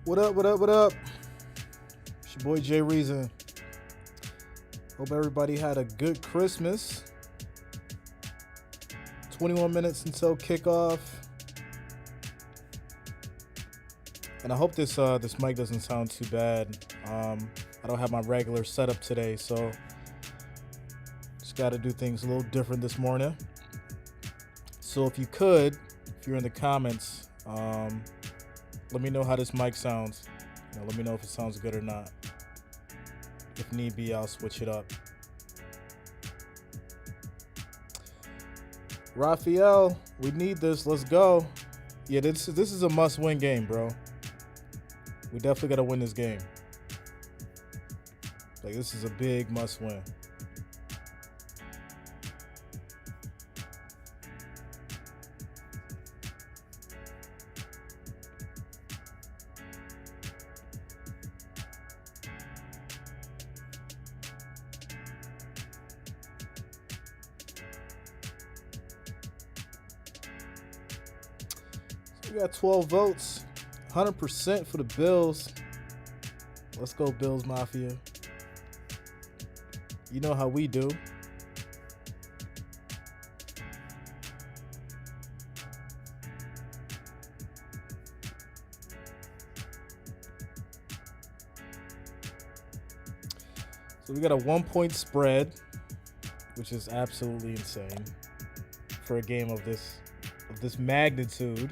What up, what up, what up? It's your boy Jreasn. Hope everybody had a good Christmas. 21 minutes until kickoff. And I hope this mic doesn't sound too bad. I don't have my regular setup today, so just got to do things a little different this morning. So if you're in the comments, let me know how this mic sounds. Let me know if it sounds good or not. If need be, I'll switch it up. Raphael, we need this. Let's go. Yeah, this is a must-win game, bro. We definitely got to win this game. Like, this is a big must-win. We got 12 votes, 100% for the Bills. Let's go, Bills Mafia. You know how we do. So we got a 1-point spread, which is absolutely insane for a game of this magnitude.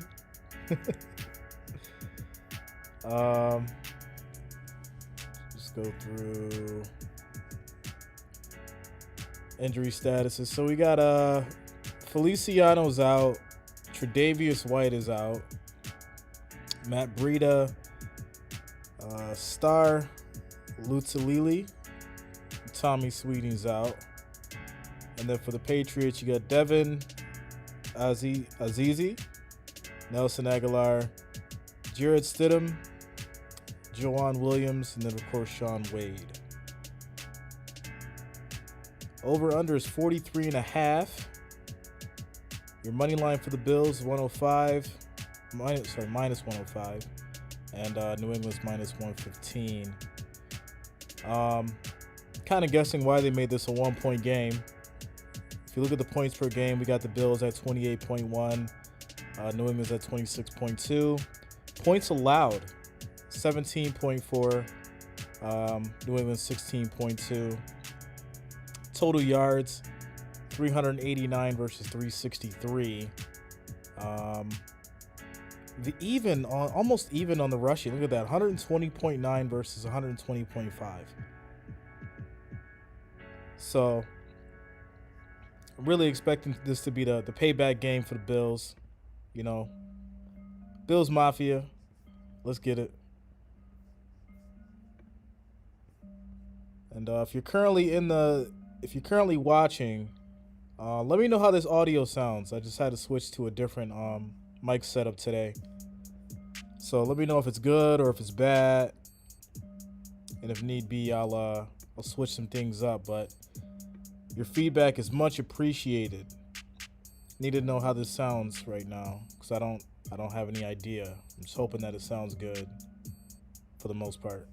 Just go through injury statuses. So we got Feliciano's out, Tre'Davious White is out, Matt Breida, Star Lutulili, Tommy Sweeting's out, and then for the Patriots you got Devin Azizi, Nelson Aguilar, Jarrett Stidham, Joanne Williams, and then, of course, Sean Wade. Over-under is 43.5. Your money line for the Bills is 105, minus 105, and New England's minus 115. Kind of guessing why they made this a 1-point game. If you look at the points per game, we got the Bills at 28.1. New England's at 26.2. Points allowed, 17.4. New England 16.2. Total yards, 389 versus 363. Almost even on the rushing. Look at that, 120.9 versus 120.5. So, I'm really expecting this to be the payback game for the Bills. Bills Mafia, let's get it. And if you're currently watching, let me know how this audio sounds. I just had to switch to a different mic setup today, so let me know if it's good or if it's bad, and if need be, I'll switch some things up. But your feedback is much appreciated. Need to know how this sounds right now, because I don't have any idea. I'm just hoping that it sounds good for the most part.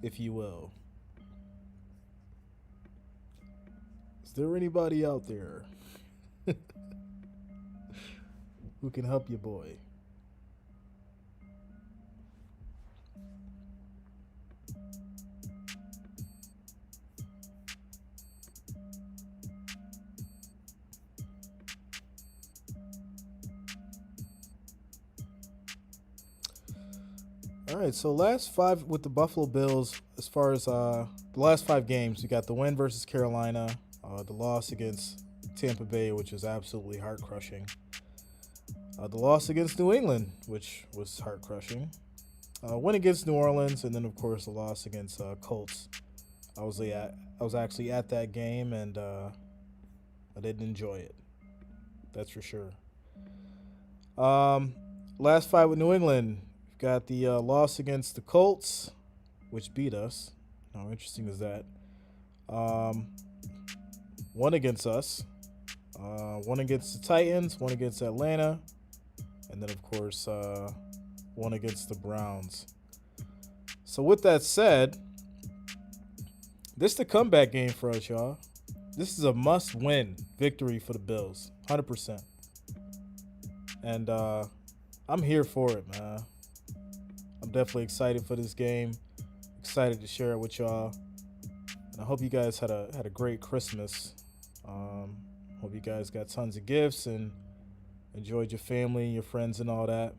If you will. Is there anybody out there who can help your boy? All right, so last 5 with the Buffalo Bills, as far as the last 5 games, we got the win versus Carolina, the loss against Tampa Bay, which was absolutely heart-crushing, the loss against New England, which was heart-crushing, win against New Orleans, and then, of course, the loss against Colts. I was actually at that game, and I didn't enjoy it. That's for sure. Last 5 with New England. Got the loss against the Colts, which beat us. How interesting is that? one against us, one against the Titans, one against Atlanta, and then, of course, one against the Browns. So with that said, this is the comeback game for us, y'all. This is a must-win victory for the Bills, 100%. And I'm here for it, man. I'm definitely excited for this game. Excited to share it with y'all. And I hope you guys had a great Christmas. Hope you guys got tons of gifts and enjoyed your family and your friends and all that.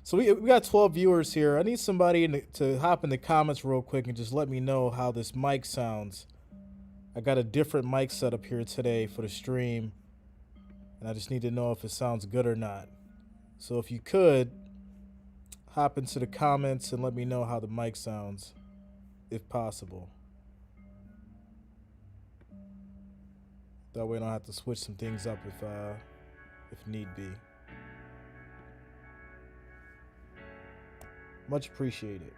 So we got 12 viewers here. I need somebody to hop in the comments real quick and just let me know how this mic sounds. I got a different mic setup here today for the stream, and I just need to know if it sounds good or not. So if you could, hop into the comments and let me know how the mic sounds, if possible. That way I don't have to switch some things up if need be. Much appreciated.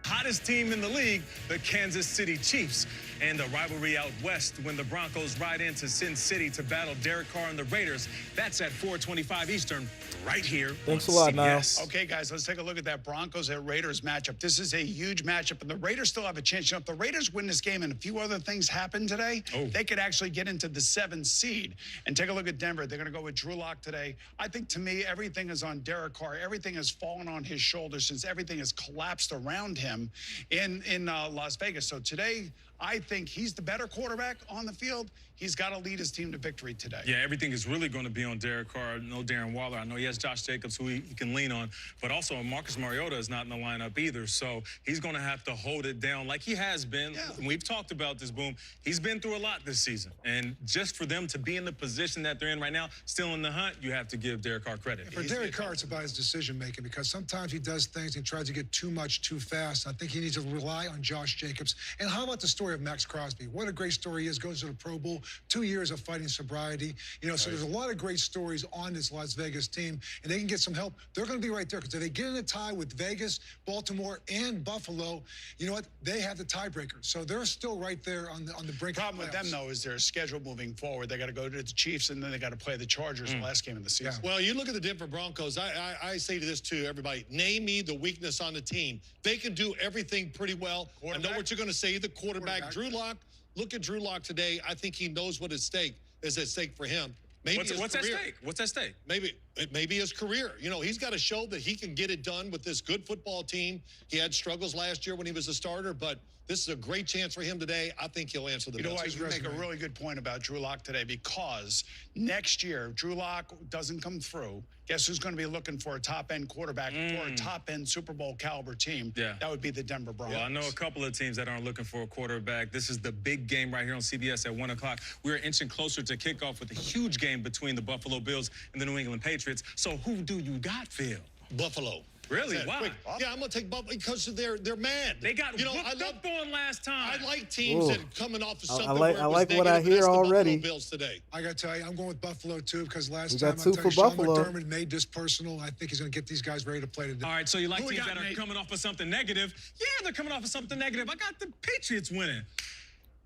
Hottest team in the league, the Kansas City Chiefs. And the rivalry out west when the Broncos ride into Sin City to battle Derek Carr and the Raiders. That's at 4:25 Eastern, right here. Thanks a lot, Niles. Okay, guys, let's take a look at that Broncos at Raiders matchup. This is a huge matchup, and the Raiders still have a chance. You know, if the Raiders win this game and a few other things happen today, they could actually get into the 7th seed. And take a look at Denver. They're going to go with Drew Lock today. I think, to me, everything is on Derek Carr. Everything has fallen on his shoulders since everything has collapsed around him in Las Vegas. So today, I think he's the better quarterback on the field. He's got to lead his team to victory today. Yeah, everything is really going to be on Derek Carr. No Darren Waller. I know he has Josh Jacobs, who he can lean on. But also, Marcus Mariota is not in the lineup either. So he's going to have to hold it down like he has been. Yeah. We've talked about this, Boom. He's been through a lot this season. And just for them to be in the position that they're in right now, still in the hunt, you have to give Derek Carr credit. And for Derek Carr, it's about his decision-making, because sometimes he does things and tries to get too much too fast. I think he needs to rely on Josh Jacobs. And how about the story of Max Crosby? What a great story he is. Goes to the Pro Bowl, 2 years of fighting sobriety. You know, so there's a lot of great stories on this Las Vegas team, and they can get some help. They're going to be right there, because if they get in a tie with Vegas, Baltimore, and Buffalo, you know what? They have the tiebreaker. So they're still right there on the brink. The problem with them, though, is their schedule moving forward. They got to go to the Chiefs, and then they got to play the Chargers the last game of the season. Yeah. Well, you look at the Denver Broncos. I say to this to everybody: name me the weakness on the team. They can do everything pretty well. I know what you're going to say. The quarterback. Drew Lock. Look at Drew Lock today. I think he knows what is at stake for him. Maybe what's at stake? What's at stake? Maybe his career. You know, he's got to show that he can get it done with this good football team. He had struggles last year when he was a starter, but this is a great chance for him today. I think he'll answer the bell. You know what? You make a really good point about Drew Lock today, because next year, if Drew Lock doesn't come through, guess who's going to be looking for a top-end quarterback for a top-end Super Bowl caliber team? Yeah. That would be the Denver Broncos. Well, I know a couple of teams that aren't looking for a quarterback. This is the big game right here on CBS at 1 o'clock. We're inching closer to kickoff with a huge game between the Buffalo Bills and the New England Patriots. So who do you got, Phil? Buffalo. Really? Wow. Yeah, I'm going to take Buffalo because they're mad. They got whooped up on last time. I like teams that coming off of something. I like what I hear already. Bills today. I got to tell you, I'm going with Buffalo, too, because last time Sean McDermott made this personal. I think he's going to get these guys ready to play today. All right, so you like teams that are coming off of something negative? Yeah, they're coming off of something negative. I got the Patriots winning.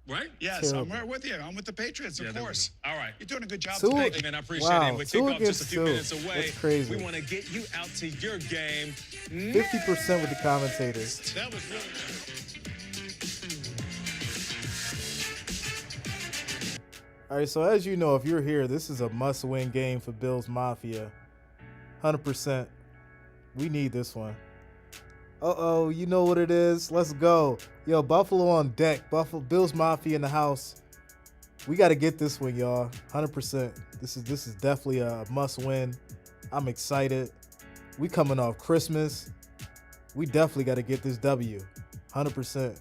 Right? Yes, I'm right with you. I'm with the Patriots, of course. All right. You're doing a good job today. Thank you, man. I appreciate it. We kick off just a few minutes away. That's crazy. We want to get you out to your game. 50% with the commentators. That was really good. All right, so as you know, if you're here, this is a must-win game for Bills Mafia. 100%. We need this one. Uh-oh, you know what it is. Let's go. Yo, Buffalo on deck. Bills Mafia in the house. We got to get this one, y'all. 100%. This is definitely a must-win. I'm excited. We coming off Christmas. We definitely got to get this W. 100%.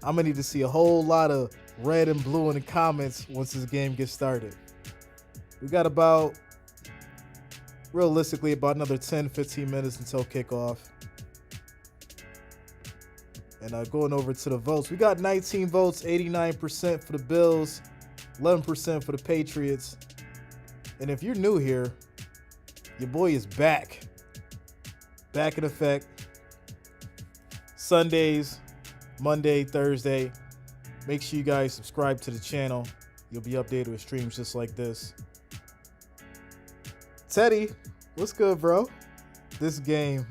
I'm going to need to see a whole lot of red and blue in the comments once this game gets started. We got realistically, about another 10, 15 minutes until kickoff. And going over to the votes, we got 19 votes, 89% for the Bills, 11% for the Patriots. And if you're new here, your boy is back. Back in effect. Sundays, Monday, Thursday. Make sure you guys subscribe to the channel. You'll be updated with streams just like this. Teddy, what's good, bro? This game.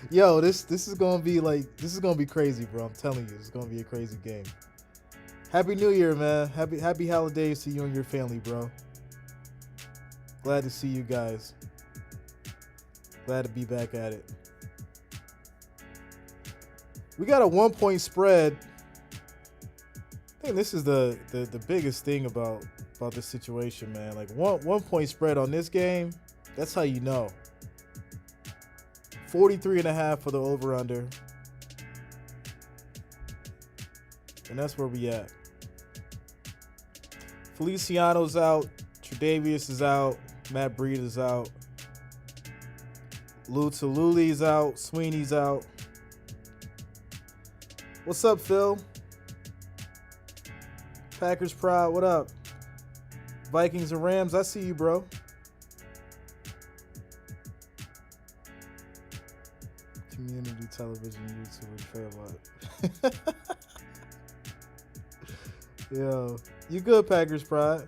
Yo, this is gonna be crazy, bro. I'm telling you, it's gonna be a crazy game. Happy New Year, man. Happy holidays to you and your family, bro. Glad to see you guys. Glad to be back at it. We got a 1-point spread. I think this is the biggest thing about this situation, man. Like one point spread on this game, that's how you know. 43.5 for the over-under. And that's where we at. Feliciano's out. Tre'Davious is out. Matt Breed is out. Luli's out. Sweeney's out. What's up, Phil? Packers Pride, what up? Vikings and Rams, I see you, bro. Community television, YouTube, and Fairlight. Yo, you good, Packers Pride?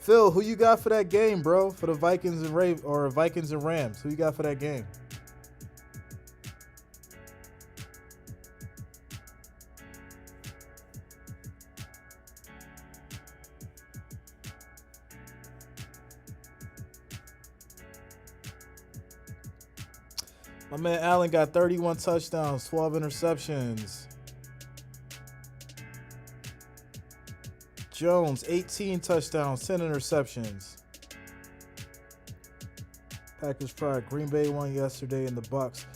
Phil, who you got for that game, bro? For the Vikings and Vikings and Rams, who you got for that game? My man Allen got 31 touchdowns, 12 interceptions. Jones, 18 touchdowns, 10 interceptions. Packers Pride, Green Bay won yesterday in the Bucks.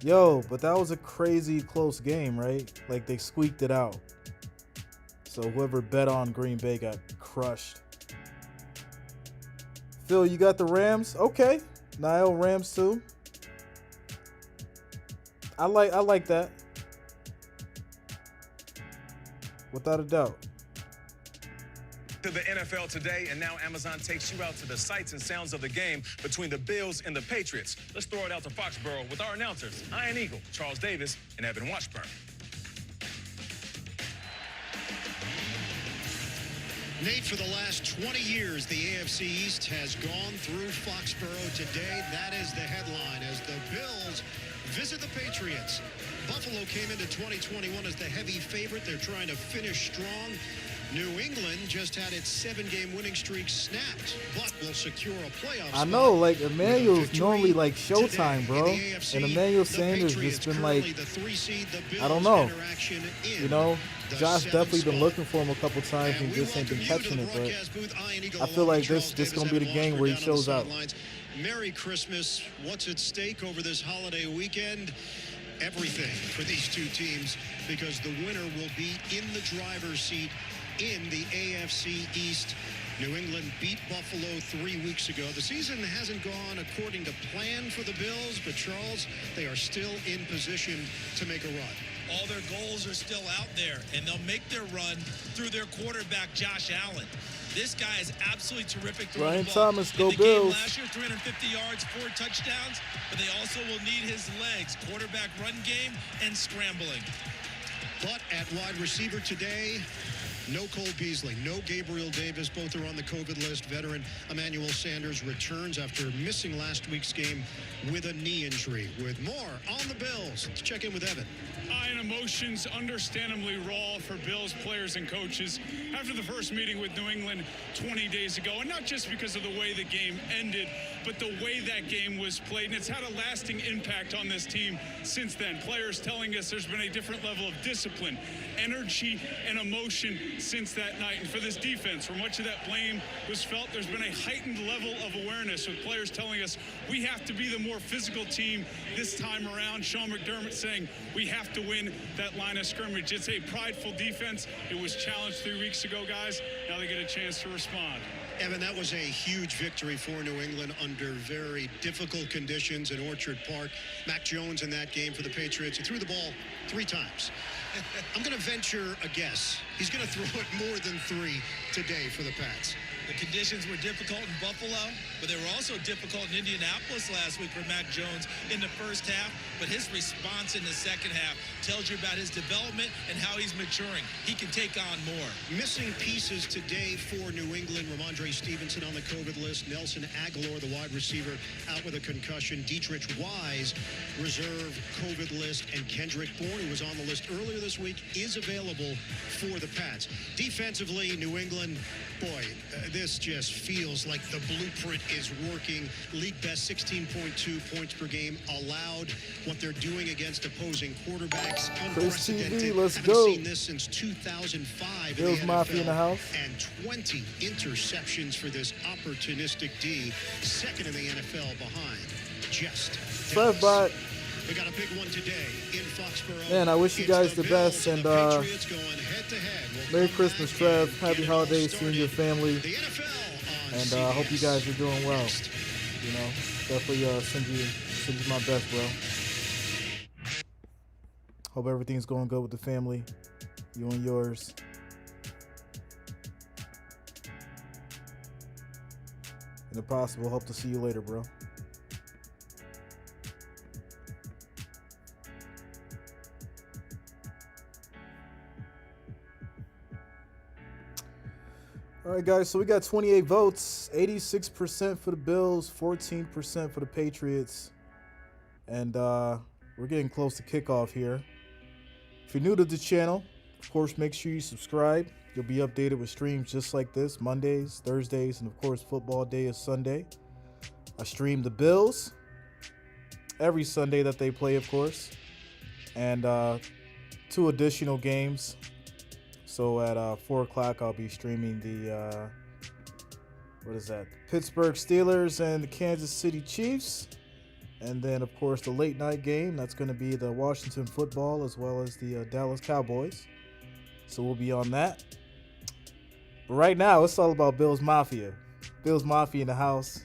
Yo, but that was a crazy close game, right? Like they squeaked it out. So whoever bet on Green Bay got crushed. Phil, you got the Rams? Okay. Niall, Rams too. I like that. Without a doubt. To the NFL today, and now Amazon takes you out to the sights and sounds of the game between the Bills and the Patriots. Let's throw it out to Foxborough with our announcers, Ian Eagle, Charles Davis, and Evan Washburn. Nate, for the last 20 years, the AFC East has gone through Foxborough today. That is the headline as the Bills visit the Patriots. Buffalo came into 2021 as the heavy favorite. They're trying to finish strong. New England just had its 7-game winning streak snapped, but will secure a playoff spot. I know, like Emmanuel's normally like Showtime, bro. And Emmanuel Sanders just been like, I don't know. You know, Josh definitely been looking for him a couple times and just ain't been catching it. But I feel like this gonna be the game where he shows out. Merry Christmas. What's at stake over this holiday weekend? Everything for these two teams, because the winner will be in the driver's seat in the AFC East. New England beat Buffalo 3 weeks ago. The season hasn't gone according to plan for the Bills, but Charles, they are still in position to make a run. All their goals are still out there, and they'll make their run through their quarterback, Josh Allen. This guy is absolutely terrific throwing Ryan the ball. Thomas, go in the game Bills. last year, 350 yards, 4 touchdowns, but they also will need his legs, quarterback run game, and scrambling. But at wide receiver today, no Cole Beasley, no Gabriel Davis. Both are on the COVID list. Veteran Emmanuel Sanders returns after missing last week's game with a knee injury. With more on the Bills, let's check in with Evan. And emotions understandably raw for Bills players and coaches after the first meeting with New England 20 days ago. And not just because of the way the game ended, but the way that game was played. And it's had a lasting impact on this team since then. Players telling us there's been a different level of discipline, energy, and emotion since that night. And for this defense, where much of that blame was felt, there's been a heightened level of awareness with players telling us we have to be the more physical team this time around. Sean McDermott saying we have to win that line of scrimmage. It's a prideful defense. It was challenged 3 weeks ago, guys. Now they get a chance to respond. Evan, that was a huge victory for New England under very difficult conditions in Orchard Park. Mac Jones in that game for the Patriots. He threw the ball 3 times. I'm going to venture a guess. He's going to throw it more than 3 today for the Pats. The conditions were difficult in Buffalo, but they were also difficult in Indianapolis last week for Mac Jones in the first half. But his response in the second half tells you about his development and how he's maturing. He can take on more. Missing pieces today for New England. Ramondre Stevenson on the COVID list. Nelson Aguilar, the wide receiver, out with a concussion. Dietrich Wise, reserve COVID list. And Kendrick Bourne, who was on the list earlier this week, is available for the Pats. Defensively, New England, boy, this just feels like the blueprint is working. League best 16.2 points per game allowed. What they're doing against opposing quarterbacks, Chris unprecedented. TV, let's Haven't go. seen this since 2005 Bills in the Mafia NFL. in the house. And 20 interceptions for this opportunistic D. Second in the NFL behind just Trev bot. We got a big one today in Foxborough. Man, I wish you It's guys the Bills best, and Patriots going head-to-head. We'll Merry come Christmas, back Trev. and Happy get it all holidays to you and your started. family. The NFL on And I hope you CBS. guys are doing well. Next. You know, definitely send you my best, bro. Hope everything's going good with the family, you and yours. And if possible, hope to see you later, bro. All right, guys, so we got 28 votes, 86% for the Bills, 14% for the Patriots. And we're getting close to kickoff here. If you're new to the channel, of course, make sure you subscribe. You'll be updated with streams just like this, Mondays, Thursdays, and of course, football day is Sunday. I stream the Bills every Sunday that they play, of course. And 2 additional games. So at 4 o'clock, I'll be streaming the, Pittsburgh Steelers and the Kansas City Chiefs. And then, of course, the late night game. That's going to be the Washington Football as well as the Dallas Cowboys. So we'll be on that. But right now, it's all about Bills Mafia. Bills Mafia in the house.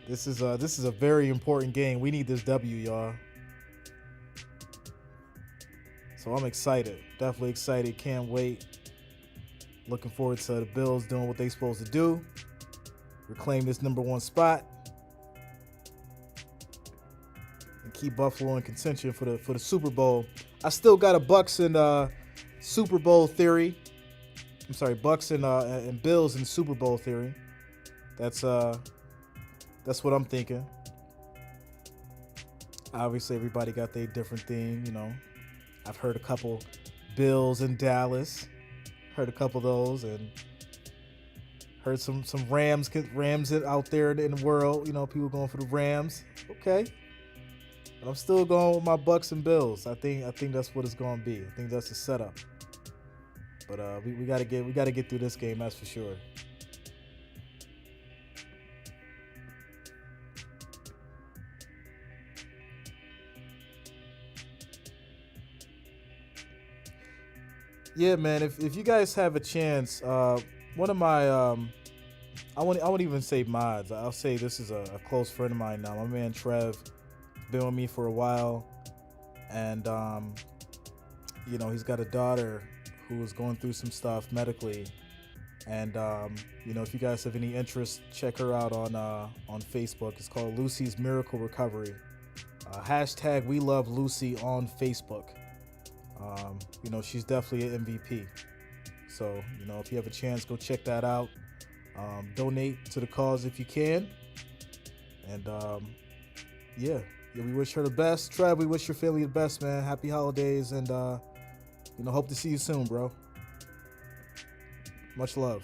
This is a very important game. We need this W, y'all. So I'm excited. Definitely excited. Can't wait. Looking forward to the Bills doing what they're supposed to do. Reclaim this #1 spot. And keep Buffalo in contention for the Super Bowl. I still got a Bucks and Super Bowl theory. I'm sorry, Bucks and Bills in Super Bowl theory. That's what I'm thinking. Obviously, everybody got their different thing, you know. I've heard a couple Bills in Dallas. Heard a couple of those, and heard some Rams out there in the world. You know, people going for the Rams. Okay, but I'm still going with my Bucks and Bills. I think that's what it's going to be. I think that's the setup. But we gotta get through this game. That's for sure. Yeah, man. If you guys have a chance, one of my I won't even say mods. I'll say this is a close friend of mine now. My man Trev, been with me for a while, and you know, he's got a daughter who is going through some stuff medically, and you know, if you guys have any interest, check her out on Facebook. It's called Lucy's Miracle Recovery. Hashtag We Love Lucy on Facebook. You know, she's definitely an MVP. So, you know, if you have a chance, go check that out. Donate to the cause if you can. And yeah, we wish her the best. Trev, we wish your family the best, man. Happy holidays, and you know, hope to see you soon, bro. Much love.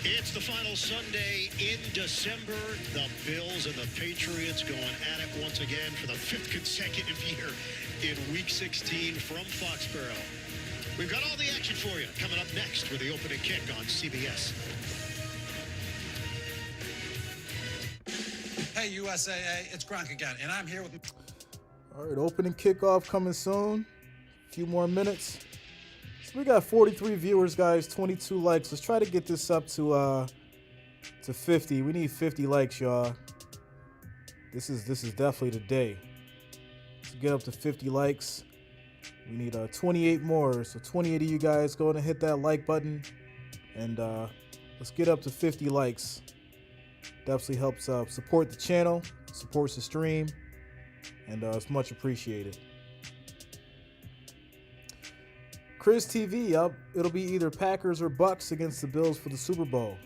It's the final Sunday in December. The Bills and the Patriots going at it once again for the 5th consecutive year in Week 16 from Foxborough. We've got all the action for you coming up next with the opening kick on CBS. Hey, USAA, it's Gronk again, and I'm here with... All right, opening kickoff coming soon. A few more minutes. So we got 43 viewers, guys, 22 likes. Let's try to get this up to 50. We need 50 likes, y'all. This is definitely the day. Let's get up to 50 likes. We need 28 more. So 28 of you guys go and hit that like button. And let's get up to 50 likes. Definitely helps support the channel, supports the stream, and it's much appreciated. Chris TV, it'll be either Packers or Bucks against the Bills for the Super Bowl.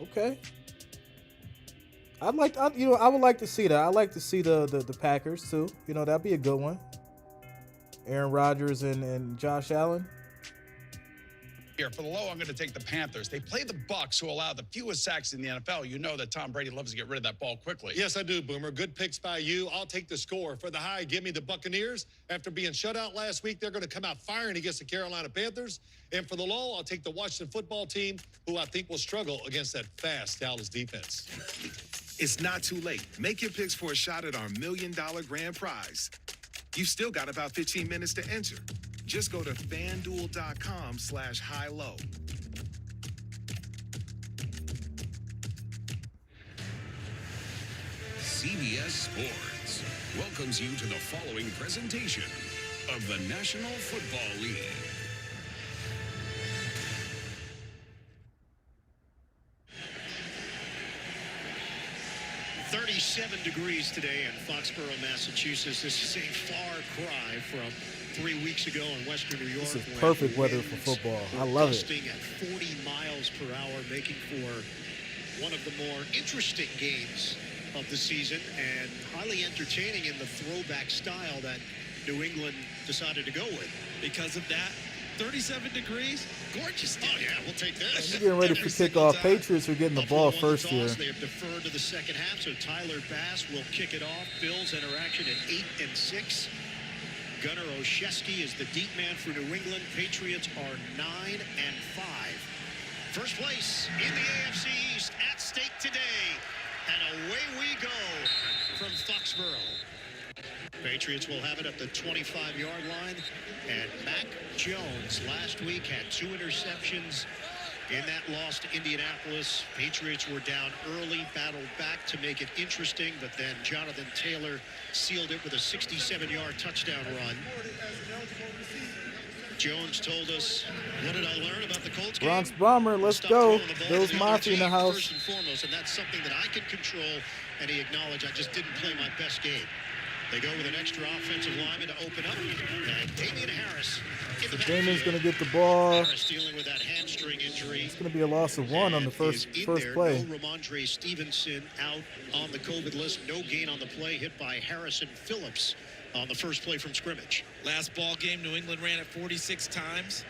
Okay. I would like to see that. I like to see the Packers too. You know, that'd be a good one. Aaron Rodgers and Josh Allen. Here for the low, I'm going to take the Panthers. They play the Bucks, who allow the fewest sacks in the NFL. You know that Tom Brady loves to get rid of that ball quickly. Yes, I do, Boomer. Good picks by you. I'll take the score. For the high, give me the Buccaneers. After being shut out last week, they're going to come out firing against the Carolina Panthers. And for the low, I'll take the Washington football team, who I think will struggle against that fast Dallas defense. It's not too late. Make your picks for a shot at our $1 million grand prize. You've still got about 15 minutes to enter. Just go to FanDuel.com/high-low. CBS Sports welcomes you to the following presentation of the National Football League. $37 today in Foxborough, Massachusetts. This is a far cry from 3 weeks ago in western New York. This is perfect weather for football. I love it. Gusting at 40 miles per hour, making for one of the more interesting games of the season and highly entertaining in the throwback style that New England decided to go with. Because of that, 37 degrees, gorgeous day. Oh, yeah, we'll take this. We're getting ready for kickoff. Patriots are getting the ball first here. They have deferred to the second half, so Tyler Bass will kick it off. Bills interaction at 8-6. Gunnar Olszewski is the deep man for New England. Patriots are 9-5. First place in the AFC East at stake today. And away we go from Foxborough. Patriots will have it at the 25-yard line. And Mac Jones last week had 2 interceptions in that loss to Indianapolis. Patriots were down early, battled back to make it interesting, but then Jonathan Taylor sealed it with a 67-yard touchdown run. Jones told us, what did I learn about the Colts game? Bronx Bomber, let's go. Bills Mafia in the house. First and foremost, and that's something that I can control, and he acknowledged I just didn't play my best game. They go with an extra offensive lineman to open up, and Damian Harris. So Damian's going to get the ball. Harris dealing with that hamstring injury. It's going to be a loss of 1 on the first play. No Ramondre Stevenson out on the COVID list. No gain on the play, hit by Harrison Phillips on the first play from scrimmage. Last ball game, New England ran it 46 times.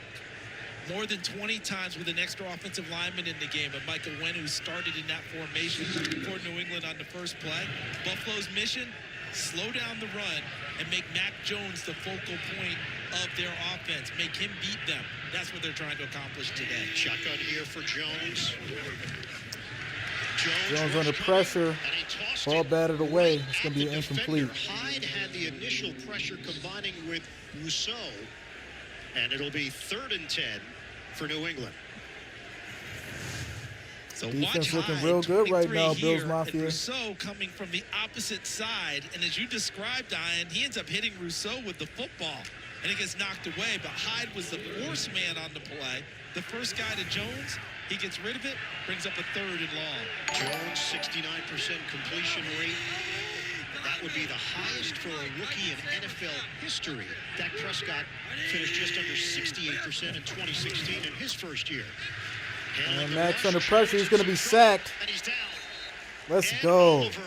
More than 20 times with an extra offensive lineman in the game. And Michael Wynn, who started in that formation for New England on the first play. Buffalo's mission, slow down the run and make Mac Jones the focal point of their offense. Make him beat them. That's what they're trying to accomplish today. Shotgun here for Jones. Jones under pressure. Ball batted away. It's going to be incomplete. Hyde had the initial pressure combining with Rousseau. And it'll be 3rd and 10 for New England. So defense looking real good right now, Bills Mafia. Rousseau coming from the opposite side. And as you described, Ian, he ends up hitting Rousseau with the football. And it gets knocked away. But Hyde was the force man on the play. The first guy to Jones, he gets rid of it, brings up a 3rd and long. Jones, 69% completion rate. That would be the highest for a rookie in NFL history. Dak Prescott finished just under 68% in 2016 in his first year. And Max under pressure. He's going to be sacked. And he's down. Let's go. Oliver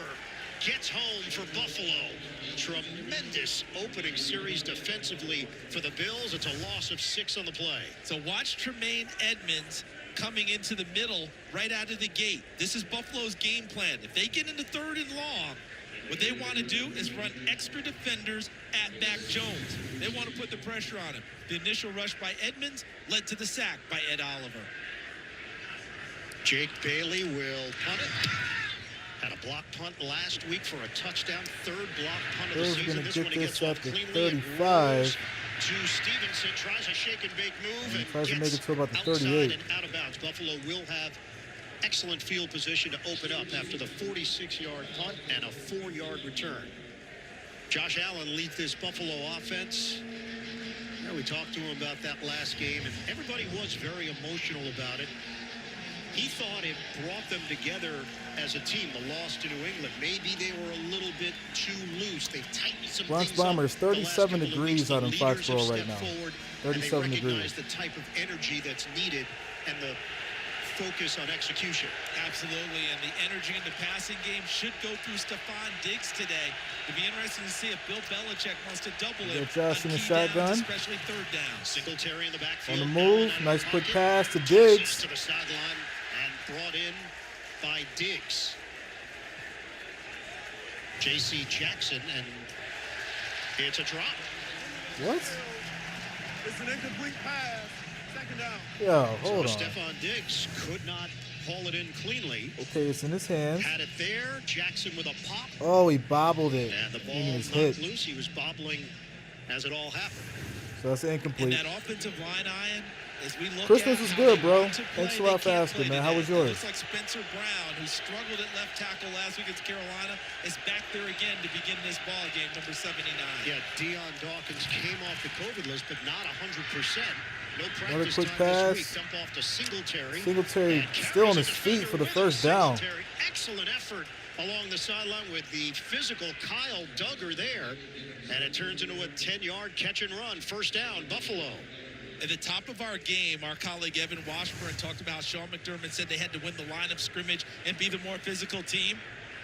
gets home for Buffalo. Tremendous opening series defensively for the Bills. It's a loss of 6 on the play. So watch Tremaine Edmonds coming into the middle right out of the gate. This is Buffalo's game plan. If they get into 3rd and long, what they want to do is run extra defenders at Mac Jones. They want to put the pressure on him. The initial rush by Edmonds led to the sack by Ed Oliver. Jake Bailey will punt it. Had a block punt last week for a touchdown. 3rd block punt of the season. Going to This get one he this gets up off to cleanly. 35. to Stevenson, tries a shake and bake move and tries to make it to about the outside 38. and out of bounds. Buffalo will have excellent field position to open up after the 46-yard punt and a 4-yard return. Josh Allen leads this Buffalo offense. Yeah, we talked to him about that last game, and everybody was very emotional about it. He thought it brought them together as a team, the loss to New England. Maybe they were a little bit too loose. They tightened some Bronx things up Bombers, the last 37 couple of degrees weeks. out The in leaders have Foxborough right stepped now. forward, 37 and they degrees. recognize the type of energy that's needed and the focus on execution. Absolutely, and the energy in the passing game should go through Stephon Diggs today. It'd be interesting to see if Bill Belichick wants to double it. Josh in the key shotgun. downs, especially third down. Singletary in the backfield. On the move, Allen out of nice the quick pocket. pass to Tosses Diggs. to the sideline and brought in by Diggs. J.C. Jackson, and it's a drop. What? It's an incomplete pass. Second down. Yo, hold So on. Stephon Diggs could not haul it in cleanly. Okay, it's in his hands. Had it there. Jackson with a pop. Oh, he bobbled it. And the ball Meaning it's knocked hit. loose. He was bobbling as it all happened. So that's And incomplete. that offensive line, Ian, as we look Christmas at was how good, they bro. want to Thanks play, a lot they for can't asking, play man. How today. was It yours? looks like Spencer Brown, who struggled at left tackle last week against Carolina, is back there again to begin this ball game, number 79. Yeah, Deion Dawkins came off the COVID list, but not 100%. No Another practice quick time pass. this week. Dump off to Singletary. Singletary And still on carries his a feet defender for the with first him. down. Singletary, excellent effort along the sideline with the physical Kyle Duggar there. And it turns into a 10-yard catch and run. First down, Buffalo. At the top of our game, our colleague Evan Washburn talked about how Sean McDermott said they had to win the line of scrimmage and be the more physical team.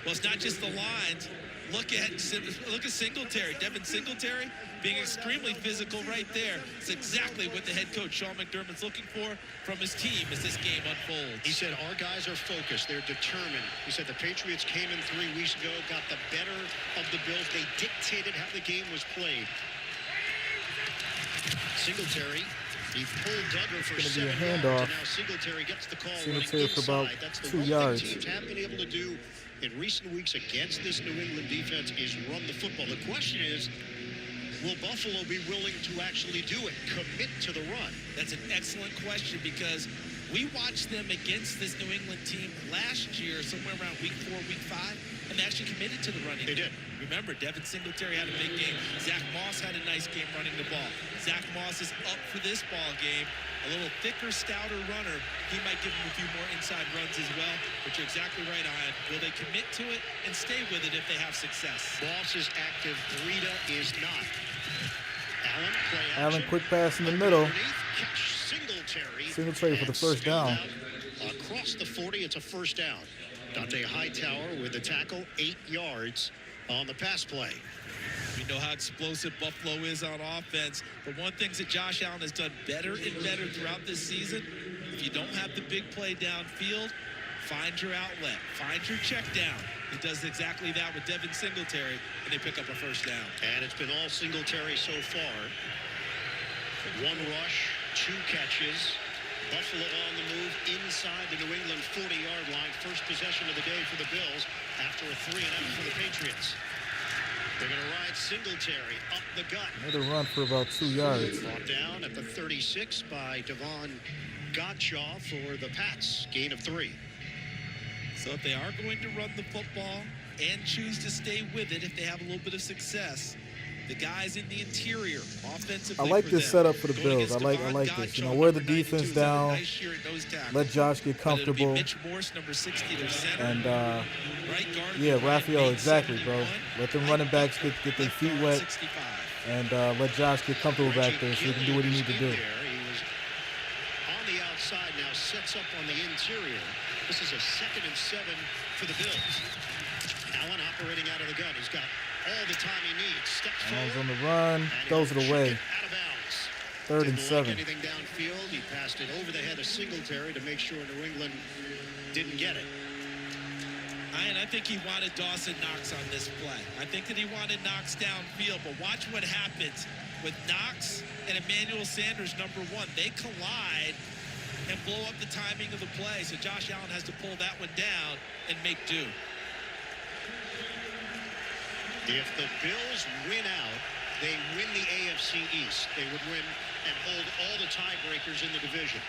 Well, it's not just the lines. Look at Singletary, Devin Singletary, being extremely physical right there. It's exactly what the head coach Sean McDermott's looking for from his team as this game unfolds. He said, our guys are focused. They're determined. He said the Patriots came in 3 weeks ago, got the better of the Bills. They dictated how the game was played. Singletary, he pulled Duggar for It's gonna be a 7 yards, handoff. and now Singletary gets the call. Singletary running for about inside. That's the 2 one yards. thing teams have been able to do in recent weeks against this New England defense is run the football. The question is, will Buffalo be willing to actually do it, commit to the run? That's an excellent question because we watched them against this New England team last year, somewhere around week 4, week 5, and they actually committed to the running They game. did. Remember, Devin Singletary had a big game. Zach Moss had a nice game running the ball. Zach Moss is up for this ball game. A little thicker, stouter runner. He might give him a few more inside runs as well. But you're exactly right, Ian. Will they commit to it and stay with it if they have success? Moss is active. Breida is not. Allen, play action. Allen, quick pass in the middle. Underneath, catch Singletary. Singletary for the And first down. spilled out Across the 40, it's a first down. Dante Hightower with the tackle, 8 yards on the pass play. We know how explosive Buffalo is on offense. But one thing that Josh Allen has done better and better throughout this season, if you don't have the big play downfield, find your outlet, find your check down. He does exactly that with Devin Singletary, and they pick up a first down. And it's been all Singletary so far. 1 rush, 2 catches. Buffalo on the move inside the New England 40-yard line. First possession of the day for the Bills after a 3-and-out for the Patriots. They're going to ride Singletary up the gut. Another run for about 2 yards. Brought down at the 36 by Devon Gottschall for the Pats. Gain of 3. So if they are going to run the football and choose to stay with it, if they have a little bit of success, the guys in the interior, offensively, I like for this them, setup for the going Bills. I against like Devon this. You know, Gottschall, wear the number 92, defense is having a down. nice year at nose tackle. Let Josh get But it'll be comfortable. Mitch Morse, number 60, their center. And Right guard, yeah, Ryan Raphael, Bates, exactly, bro. 71. Let them running backs get their Left feet guard, wet, 65. and let Josh get comfortable back there so he can do what he needs to do. He was on the outside now, sets up on the interior. This is a 2nd and 7 for the Bills. Allen operating out of the gun. He's got all the time he needs. Steps Allen's forward. on the run, and throws it he'll away. check it out of bounds. 3rd and Didn't 7. like anything downfield. He passed it over the head of Singletary to make sure New England didn't get it. And I think he wanted Dawson Knox on this play. I think that he wanted Knox downfield, but watch what happens with Knox and Emmanuel Sanders, number 1. They collide and blow up the timing of the play. So Josh Allen has to pull that one down and make do. If the Bills win out, they win the AFC East. They would win and hold all the tiebreakers in the division.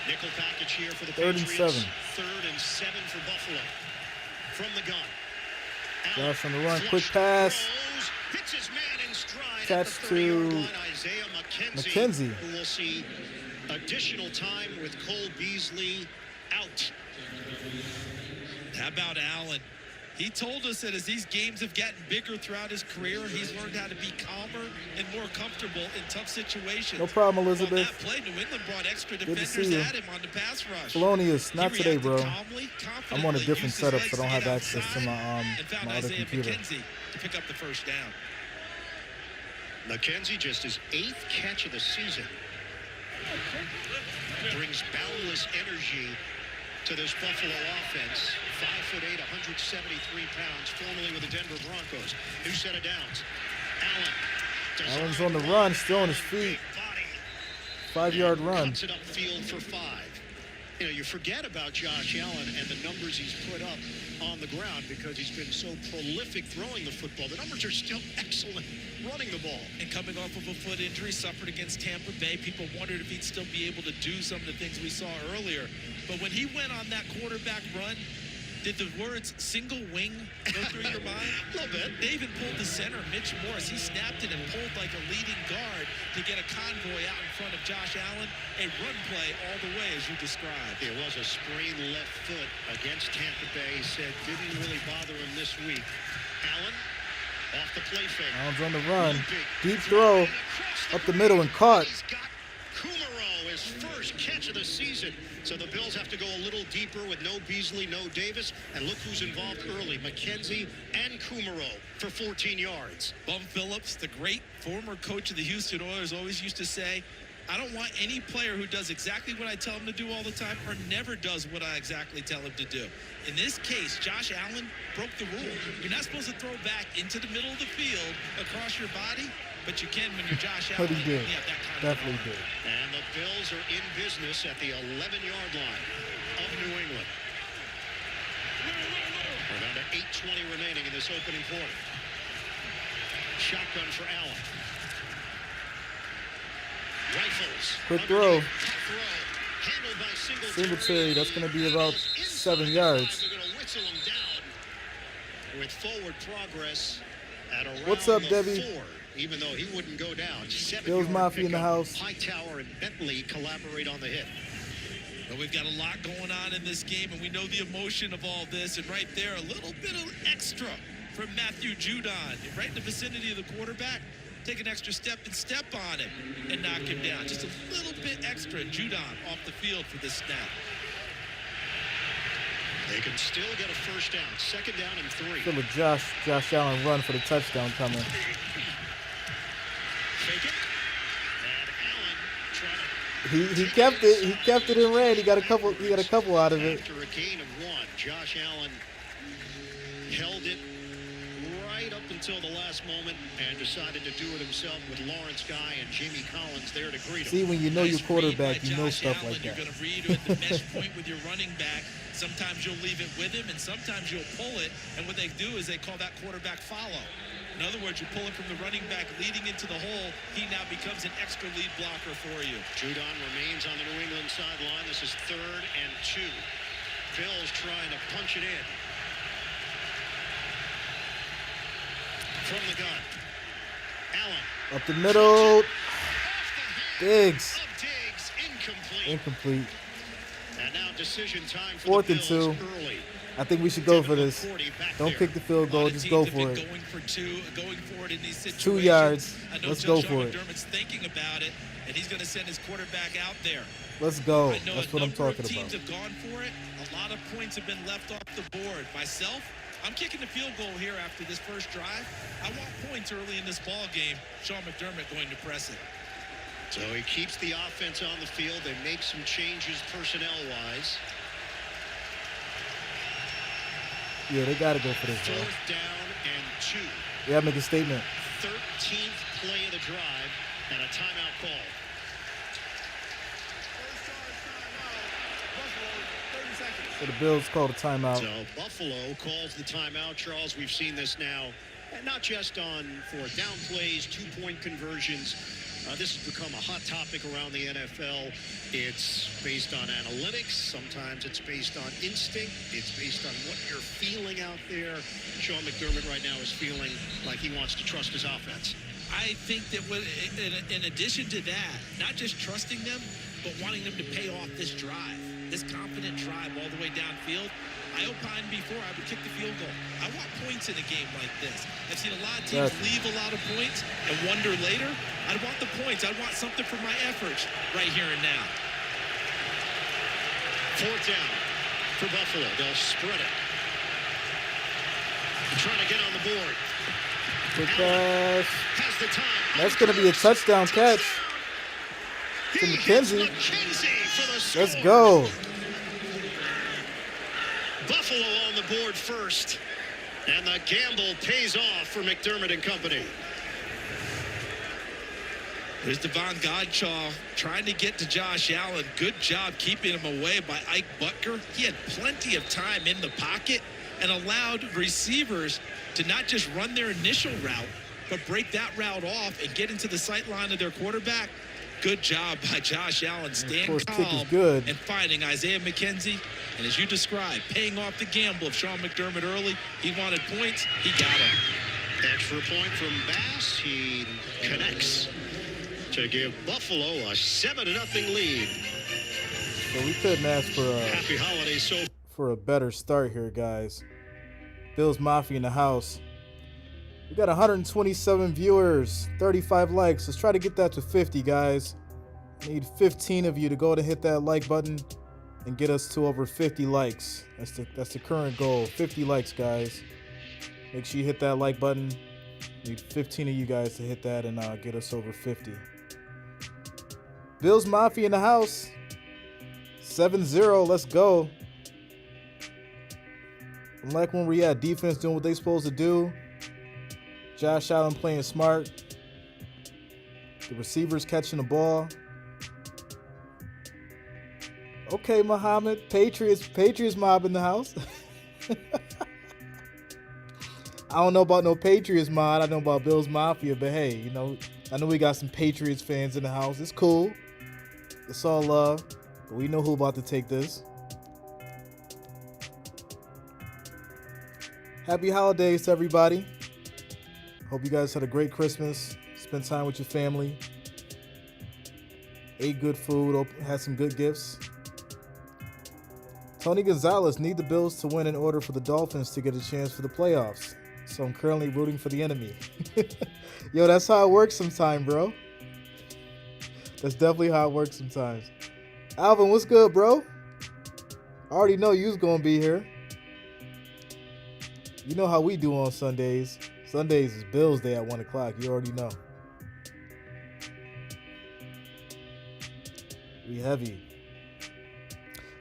Nickel package here for the Patriots. 37. 3rd and 7 for Buffalo. From the gun. Josh on the run. Quick pass. Hits his man in stride Catch at the to 30-yard line. Isaiah McKenzie. Who will see additional time with Cole Beasley out. How about Allen? He told us that as these games have gotten bigger throughout his career, he's learned how to be calmer and more comfortable in tough situations. No problem, Elizabeth. On that play, New England brought extra Good to defenders see you. at him on the pass rush. Felonious, not He today, reacted bro. calmly, I'm on a confidently, different used his setup, legs so I don't to have get access to outside, my and found my other Isaiah computer. McKenzie to pick up the first down. McKenzie, just his 8th catch of the season, brings boundless energy to this Buffalo offense. 5'8", 173 pounds, formerly with the Denver Broncos. New set of downs. Allen's on the run, still on his feet. 5-yard run. Cuts it upfield for 5. You know, you forget about Josh Allen and the numbers he's put up on the ground because he's been so prolific throwing the football. The numbers are still excellent running the ball. And coming off of a foot injury suffered against Tampa Bay, people wondered if he'd still be able to do some of the things we saw earlier. But when he went on that quarterback run, did the words single wing go through your mind? A little bit. They even pulled the center, Mitch Morris. He snapped it and pulled like a leading guard to get a convoy out in front of Josh Allen. A run play all the way, as you described. There was a sprained left foot against Tampa Bay. He said didn't really bother him this week. Allen off the play fake. Allen's on the run. Deep throw up the middle and caught. He's got Kumaro, his first catch of the season. So the Bills have to go a little deeper with no Beasley, no Davis. And look who's involved early. McKenzie and Kumaro for 14 yards. Bum Phillips, the great former coach of the Houston Oilers, always used to say, I don't want any player who does exactly what I tell him to do all the time or never does what I exactly tell him to do. In this case, Josh Allen broke the rule. You're not supposed to throw back into the middle of the field across your body, but you can when you're Josh Allen. But he did. You have that kind Definitely of did. And the Bills are in business at the 11-yard line of New England. We're down to 8:20 remaining in this opening quarter. Shotgun for Allen. Rifles. Quick throw. Handled by Singletary, that's going to be about 7 yards. They're going to whistle him down with forward progress at around What's up, the Debbie? 4, even though he wouldn't go down. Bills Mafia in the house. Hightower and Bentley collaborate on the hit. But we've got a lot going on in this game, and we know the emotion of all this. And right there, a little bit of extra from Matthew Judon. Right in the vicinity of the quarterback. Take an extra step and step on him and knock him down. Just a little bit extra. Judon off the field for this snap. They can still get a first down. 2nd down and 3. Feel a Josh Allen run for the touchdown coming. Fake it. And Allen trying to He kept it. He kept it in red. He got a couple out of it. after a gain of 1. Josh Allen held it right up until the last moment and decided to do it himself with Lawrence Guy and Jamie Collins there to greet him. See, when you know your Nice read quarterback, by you know Josh stuff Allen. like You're that. going to read at the mesh point with your running back. Sometimes you'll leave it with him, and sometimes you'll pull it. And what they do is they call that quarterback follow. In other words, you pull it from the running back leading into the hole. He now becomes an extra lead blocker for you. Judon remains on the New England sideline. This is 3rd and 2. Bills trying to punch it in. From the gun. Allen. Up the middle. Off the hand Diggs. of Diggs. Incomplete. Incomplete. And now decision time for 4th the and Bills 2. early. I think we should go for this. Don't kick the field A lot goal. of Just teams go have for been it. Going for 2, going for it in these situations. 2 yards. I know Let's Sean go for it. McDermott's thinking about it, and he's going to send his quarterback out there. Let's go. I know That's a what I'm number of talking teams about. have gone for it. A lot of points have been left off the board. Myself, I'm kicking the field goal here after this first drive. I want points early in this ball game. Sean McDermott going to press it. So he keeps the offense on the field. They make some changes personnel-wise. Yeah, they got to go for this, bro. 4th down and 2. They got to make a statement. 13th play of the drive and a timeout call. So the Bills called a timeout. So Buffalo calls the timeout. Charles, we've seen this now and not just on fourth down plays, 2-point conversions. This has become a hot topic around the NFL. It's based on analytics. Sometimes it's based on instinct. It's based on what you're feeling out there. Sean McDermott right now is feeling like he wants to trust his offense. I think that in addition to that, not just trusting them, but wanting them to pay off this drive, this confident drive all the way downfield. I opined before I would kick the field goal. I want points in a game like this. I've seen a lot of teams leave a lot of points and wonder later. I'd want the points. I'd want something for my efforts right here and now. Fourth down for Buffalo. They'll spread it. They're trying to get on the board. Quick pass. That's going to be a touchdown catch to McKenzie. Let's go. Buffalo on the board first, and the gamble pays off for McDermott and company. There's Devon Godshaw trying to get to Josh Allen. Good job keeping him away by Ike Butker. He had plenty of time in the pocket and allowed receivers to not just run their initial route, but break that route off and get into the sight line of their quarterback. Good job by Josh Allen, staying calm and finding Isaiah McKenzie. And as you described, paying off the gamble of Sean McDermott early. He wanted points. He got them. Extra point from Bass. He connects to give Buffalo a 7-0 lead. So we couldn't ask for Happy holidays for a better start here, guys. Bills Mafia in the house. We got 127 viewers, 35 likes. Let's try to get that to 50, guys. Need 15 of you to go to hit that like button and get us to over 50 likes. That's the current goal. 50 likes, guys. Make sure you hit that like button. Need 15 of you guys to hit that and get us over 50. Bills Mafia in the house. 7-0. Let's go. I like when we had defense doing what they supposed to do. Josh Allen playing smart. The receivers catching the ball. Okay, Muhammad. Patriots mob in the house. I don't know about no Patriots mod. I know about Bills Mafia, but hey, you know, I know we got some Patriots fans in the house. It's cool. It's all love. But we know who about to take this. Happy holidays to everybody. Hope you guys had a great Christmas. Spent time with your family. Ate good food. Had some good gifts. Tony Gonzalez need the Bills to win in order for the Dolphins to get a chance for the playoffs. So I'm currently rooting for the enemy. Yo, that's how it works sometimes, bro. That's definitely how it works sometimes. Alvin, what's good, bro? I already know you was going to be here. You know how we do on Sundays. Sundays is Bills Day at 1 o'clock. You already know. We heavy.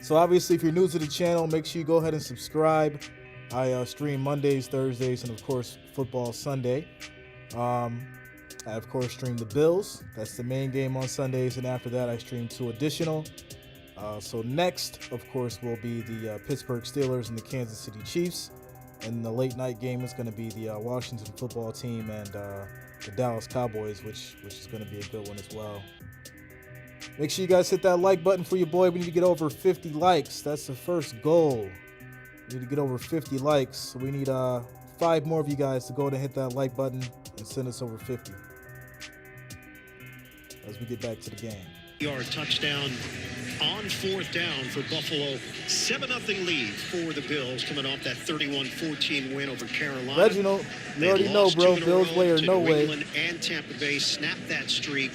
So obviously, if you're new to the channel, make sure you go ahead and subscribe. I stream Mondays, Thursdays, and of course, football Sunday. I, of course, stream the Bills. That's the main game on Sundays. And after that, I stream 2 additional. So next, of course, will be the Pittsburgh Steelers and the Kansas City Chiefs. And the late night game is going to be the Washington football team and the Dallas Cowboys, which is going to be a good one as well. Make sure you guys hit that like button for your boy. We need to get over 50 likes. That's the first goal. We need to get over 50 likes. So we need 5 more of you guys to go and hit that like button and send us over 50 as we get back to the game. Yard touchdown on 4th down for Buffalo. 7-0 lead for the Bills coming off that 31-14 win over Carolina. Reginald, you already know, bro. Bills way or no way. England and Tampa Bay snapped that streak.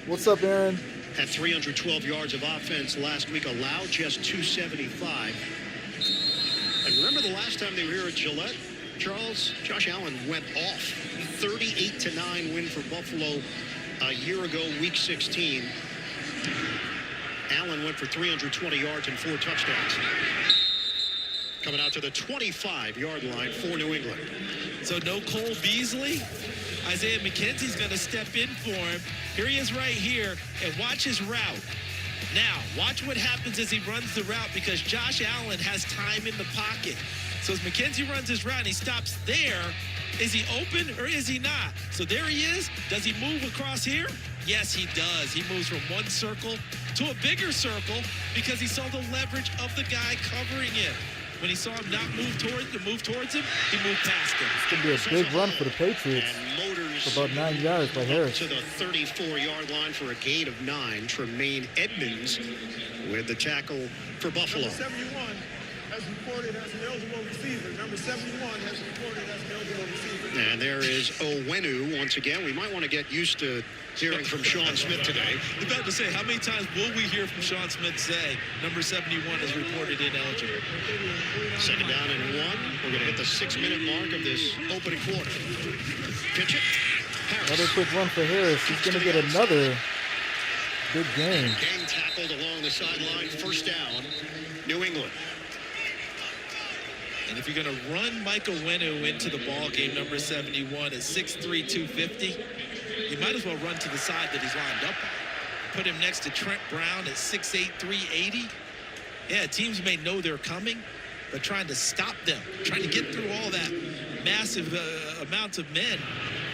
What's up, Aaron? Had 312 yards of offense last week, allowed just 275. And remember the last time they were here at Gillette, Charles? Josh Allen went off. 38-9 win for Buffalo a year ago, week 16. Allen went for 320 yards and 4 touchdowns. Coming out to the 25-yard line for New England. So no Cole Beasley. Isaiah McKenzie's going to step in for him. Here he is right here, and watch his route. Now, watch what happens as he runs the route because Josh Allen has time in the pocket. So as McKenzie runs his route and he stops there, Is he open or is he not? So there he is. Does he move across here? Yes, he does. He moves from one circle to a bigger circle because he saw the leverage of the guy covering it. When he saw him not move towards him, he moved past him. It's going to be a big run for the Patriots. For about 9 yards by Harris. To the 34-yard line for a gain of 9. Tremaine Edmonds with the tackle for Buffalo. Number 71 has reported as an eligible receiver. Number 71 has reported as an eligible receiver. And there is Owenu once again. We might want to get used to hearing from Sean Smith today. I'm about to say, how many times will we hear from Sean Smith say number 71 is reported ineligible? Second down and 1. We're going to hit the 6-minute mark of this opening quarter. Pitch it. Harris. Another quick run for Harris. He's going to get another big gain. Gang tackled along the sideline. First down, New England. And if you're going to run Mike Owenu into the ball game, number 71 is 6'3", 250. You might as well run to the side that he's lined up on. Put him next to Trent Brown at 6'8", 380. Yeah, teams may know they're coming, but trying to stop them, trying to get through all that massive amounts of men.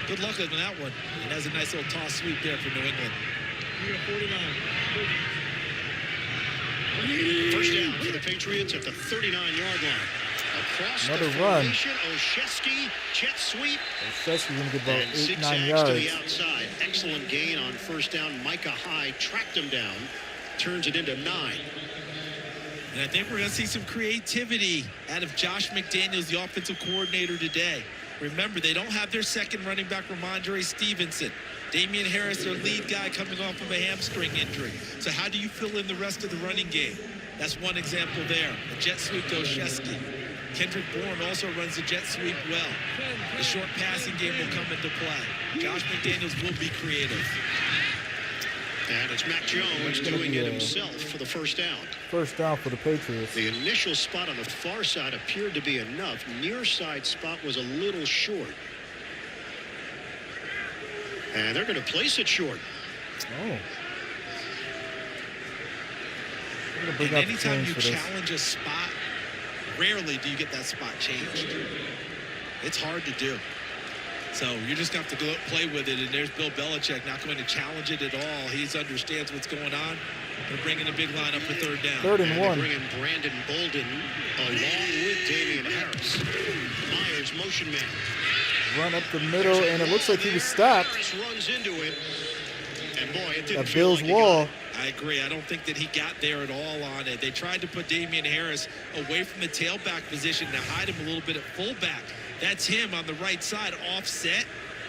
Good luck on that one. And has a nice little toss sweep there for New England. First down for the Patriots at the 39-yard line. Across another the run. Olszewski, jet sweep. Olszewski's going to get about 8-9 yards. To yards. the outside. Excellent gain on first down. Micah Hyde tracked him down, turns it into 9. And I think we're going to see some creativity out of Josh McDaniels, the offensive coordinator today. Remember, they don't have their second running back, Ramondre Stevenson. Damian Harris, their lead guy, coming off of a hamstring injury. So how do you fill in the rest of the running game? That's one example there. A jet sweep to Olszewski. Kendrick Bourne also runs the jet sweep well. The short passing game will come into play. Josh McDaniels will be creative. And it's Mac Jones doing it himself for the first down. First down for the Patriots. The initial spot on the far side appeared to be enough. Near side spot was a little short. And they're going to place it short. Oh. And anytime you challenge a spot, rarely do you get that spot changed. It's hard to do. So you're just going to have to go play with it. And there's Bill Belichick not going to challenge it at all. He understands what's going on. They're bringing a big lineup for third down. 3rd and 1. They bring in Brandon Bolden along with Damian Harris. Myers, motion man. Run up the middle, and it looks like he was stopped. Harris runs into it. And boy, it didn't That feel Bills like wall. I agree. I don't think that he got there at all on it. They tried to put Damian Harris away from the tailback position to hide him a little bit at fullback. That's him on the right side, offset,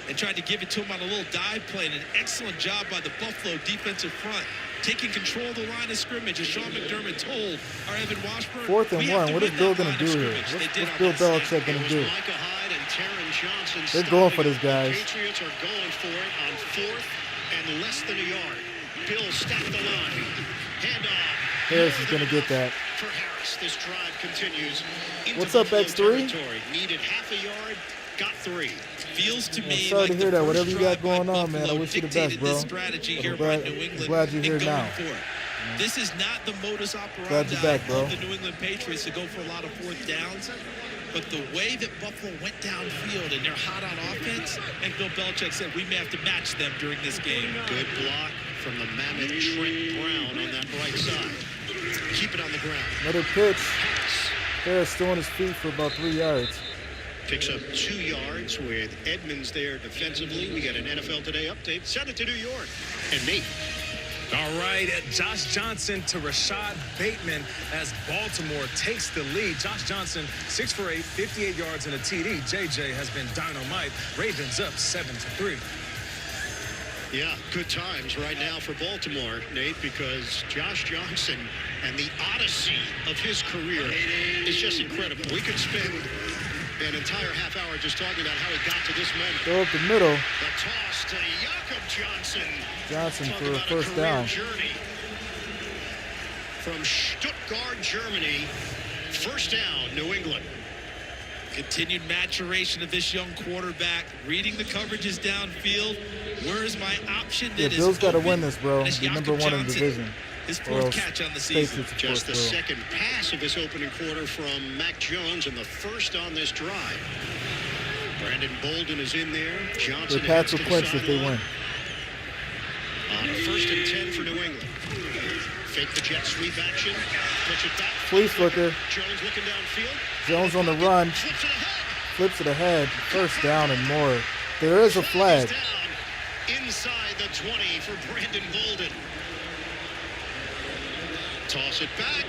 and tried to give it to him on a little dive play. And an excellent job by the Buffalo defensive front, taking control of the line of scrimmage, as Sean McDermott told our Evan Washburn. 4th and 1. What is Bill going to do here? What's Bill Belichick going to do? Micah Hyde and Taron Johnson. They're going for this, guys. The Patriots are going for it on 4th and less than a yard. Bill stacked the line. Handoff. Harris is going to get that. For Harris, this drive continues. What's up, X3? Needed half a yard, got 3. Feels to me sorry like to hear the that. Whatever first you got drive going by on, man, I Buffalo wish you the dictated best, bro. this strategy I'm here glad- by New England. I'm glad you're here and going now. for it. This is not the modus operandi Glad you're back, bro. of the New England Patriots to go for a lot of 4th downs. But the way that Buffalo went downfield and they're hot on offense, and Bill Belichick said we may have to match them during this game. Good block from the mammoth Trent Brown on that right side. Keep it on the ground. Another pitch. Harris still on his feet for about 3 yards. Picks up 2 yards with Edmonds there defensively. We got an NFL Today update. Send it to New York. And Nate. All right, Josh Johnson to Rashad Bateman as Baltimore takes the lead. Josh Johnson, 6 for 8, 58 yards and a TD. JJ has been dynamite. Ravens up 7-3. Yeah, good times right now for Baltimore, Nate, because Josh Johnson and the odyssey of his career is just incredible. We could spend an entire half hour just talking about how he got to this moment. Go up the middle. The toss to Jakob Johnson. Johnson Talk for a about first career down. Journey from Stuttgart, Germany. First down, New England. Continued maturation of this young quarterback, reading the coverages downfield. Where is my option? Yeah, that Bill's got to open? win this, bro. And it's Be Jakob number 1 in the Johnson. division. His Or 4th else catch on the season. Patriots, of Just the course, will. second pass of this opening quarter from Mac Jones and the first on this drive. Brandon Bolden is in there. Johnson The Pats will heads to clinch the if they sideline. win. On a 1st and 10 for New England. Fake the jet sweep action. Pitch it back. Flea flicker. Jones looking downfield. Jones on the run. Flips it ahead. Flips it ahead. First down and more. There is a flag. Down inside the 20 for Brandon Bolden. Toss it back.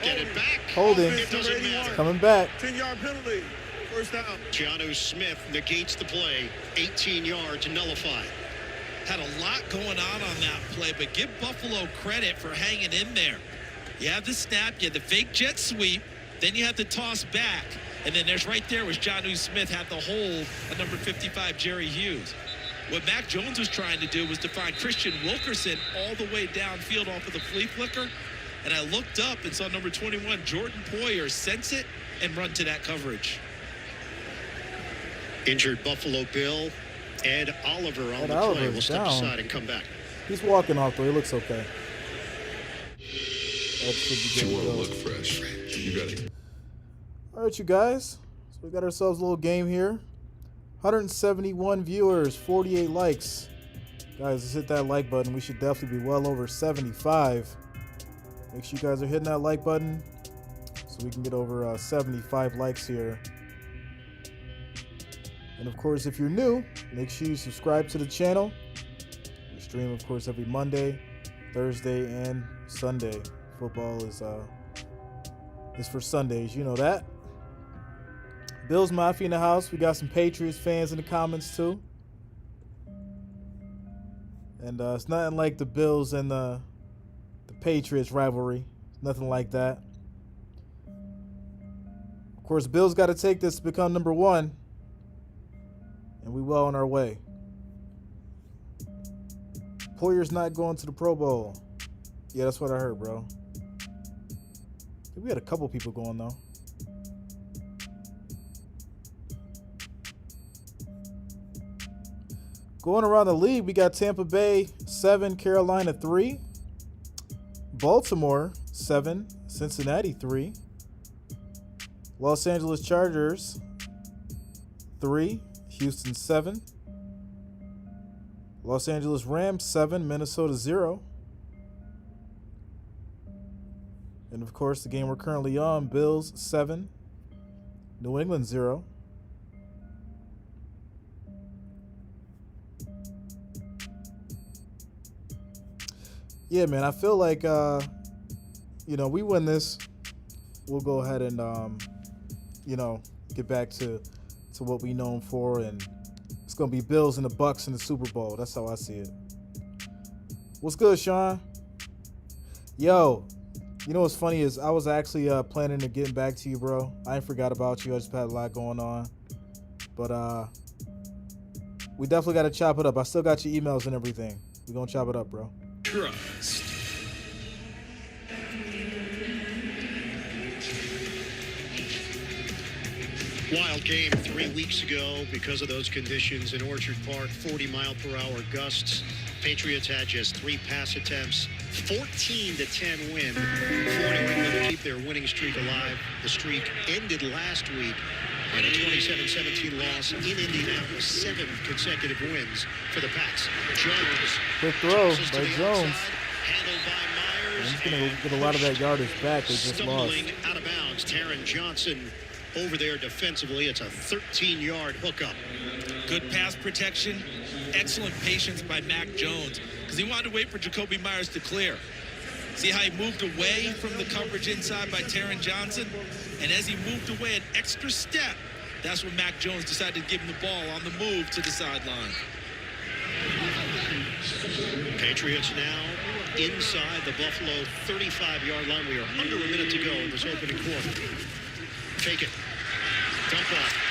Get it back. Holding. It doesn't matter. Coming back. 10-yard penalty. First down. Jonnu Smith negates the play. 18 yards nullified. Had a lot going on that play, but give Buffalo credit for hanging in there. You have the snap, you had the fake jet sweep, then you had the toss back, and then there's right there was Jonnu Smith had the hold of number 55, Jerry Hughes. What Mac Jones was trying to do was to find Christian Wilkerson all the way downfield off of the flea flicker, and I looked up and saw number 21, Jordan Poyer, sense it and run to that coverage. Injured Buffalo Bill. Ed Oliver on the play. Will step aside and come back. He's walking off, though. He looks okay. That should be You good. want to look fresh. You got it. All right, you guys. So we got ourselves a little game here. 171 viewers, 48 likes. Guys, let's hit that like button. We should definitely be well over 75. Make sure you guys are hitting that like button so we can get over 75 likes here. And of course, if you're new, make sure you subscribe to the channel. We stream, of course, every Monday, Thursday, and Sunday. Football is for Sundays, you know that. Bills Mafia in the house. We got some Patriots fans in the comments too. And it's nothing like the Bills and the Patriots rivalry. Nothing like that. Of course, Bills got to take this to become number 1. And we well on our way. Poyer's not going to the Pro Bowl. Yeah, that's what I heard, bro. We had a couple people going, though. Going around the league, we got Tampa Bay 7, Carolina 3. Baltimore 7, Cincinnati 3. Los Angeles Chargers 3. Houston 7. Los Angeles Rams 7, Minnesota 0. And of course, the game we're currently on, Bills 7, New England 0. Yeah, man, I feel like we win this, we'll go ahead and get back to what we known for, and it's gonna be Bills and the Bucks in the Super Bowl. That's how I see it. What's good, Sean? Yo, you know what's funny is I was actually planning to get back to you, bro. I ain't forgot about you. I just had a lot going on, but we definitely got to chop it up. I still got your emails and everything. We gonna chop it up, bro. Trust. Wild game 3 weeks ago because of those conditions in Orchard Park, 40-mile-per-hour gusts. Patriots had just 3 pass attempts, 14-10 win for New England to keep their winning streak alive. The streak ended last week in a 27-17 loss in Indianapolis. 7 consecutive wins for the Pats. Jones. Quick throw tosses to by the Jones. outside, handled by Myers. And he's going to get a lot of that yardage back. They just lost. Stumbling out of bounds. Taron Johnson over there defensively. It's a 13-yard hookup. Good pass protection, excellent patience by Mac Jones, because he wanted to wait for Jacoby Myers to clear. See how he moved away from the coverage inside by Taron Johnson? And as he moved away an extra step, that's when Mac Jones decided to give him the ball on the move to the sideline. Patriots now inside the Buffalo 35-yard line. We are under a minute to go in this opening quarter. Take it. Dump off.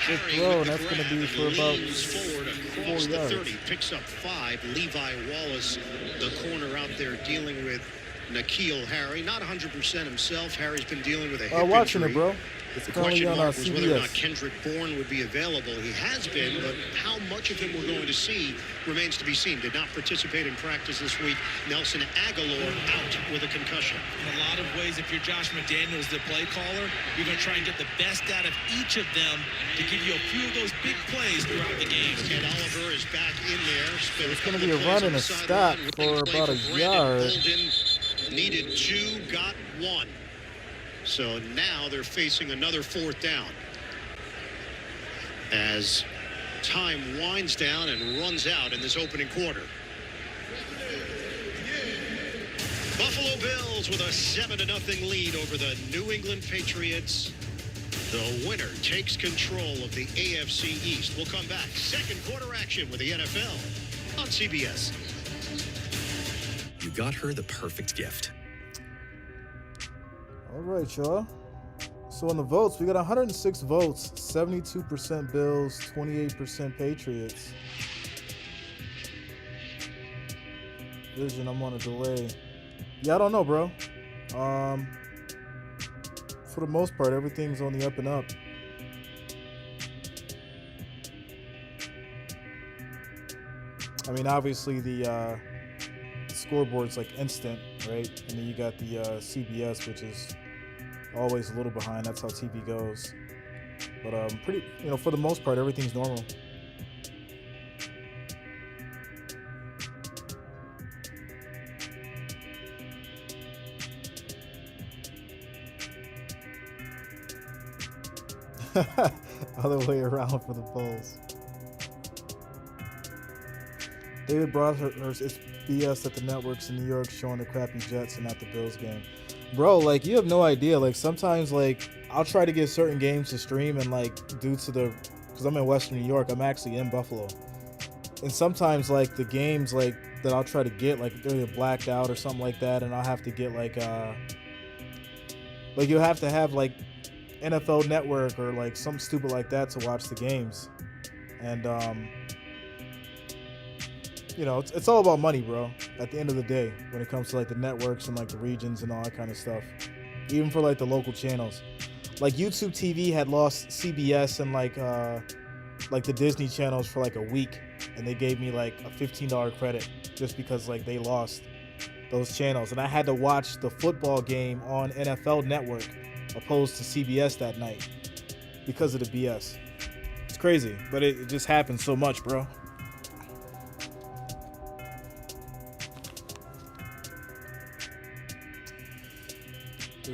Good throw, and that's going to be for about 4 The yards. 30, picks up 5. Levi Wallace, the corner out there dealing with N'Keal Harry. Not 100% himself. Harry's been dealing with a hip Watching injury. it, bro. It's The currently question on mark was whether or not CBS. Kendrick Bourne would be available. He has been, but how much of him we're going to see remains to be seen. Did not participate in practice this week. Nelson Aguilar out with a concussion. In a lot of ways, if you're Josh McDaniels, the play caller, you're going to try and get the best out of each of them to give you a few of those big plays throughout the game. And Oliver is back in there. It's going to be a run and a stop for about a yard. Bolden needed 2, got 1. So now they're facing another 4th down. As time winds down and runs out in this opening quarter. Buffalo Bills with a 7-0 lead over the New England Patriots. The winner takes control of the AFC East. We'll come back. Second quarter action with the NFL on CBS. You got her the perfect gift. All right, y'all. So on the votes, we got 106 votes, 72% Bills, 28% Patriots. Vision, I'm on a delay. Yeah, I don't know, bro. For the most part, everything's on the up and up. I mean, obviously the scoreboard's like instant, right? And then you got the CBS, which is always a little behind. That's how TV goes. But pretty, for the most part, everything's normal. Other way around for the Bulls. David Broadhurst, it's BS that the networks in New York showing the crappy Jets and not the Bills game. Bro, like, you have no idea. Like, sometimes, like, I'll try to get certain games to stream, and, like, due to because I'm in Western New York, I'm actually in Buffalo. And sometimes, like, the games, like, that I'll try to get, like, they're blacked out or something like that, and I'll have to get, like, you'll have to have, like, NFL Network or, like, something stupid like that to watch the games. And, it's all about money, bro, at the end of the day, when it comes to, like, the networks and, like, the regions and all that kind of stuff. Even for, like, the local channels. Like, YouTube TV had lost CBS and, like the Disney channels for, like, a week. And they gave me, like, a $15 credit just because, like, they lost those channels. And I had to watch the football game on NFL Network opposed to CBS that night because of the BS. It's crazy, but it just happens so much, bro.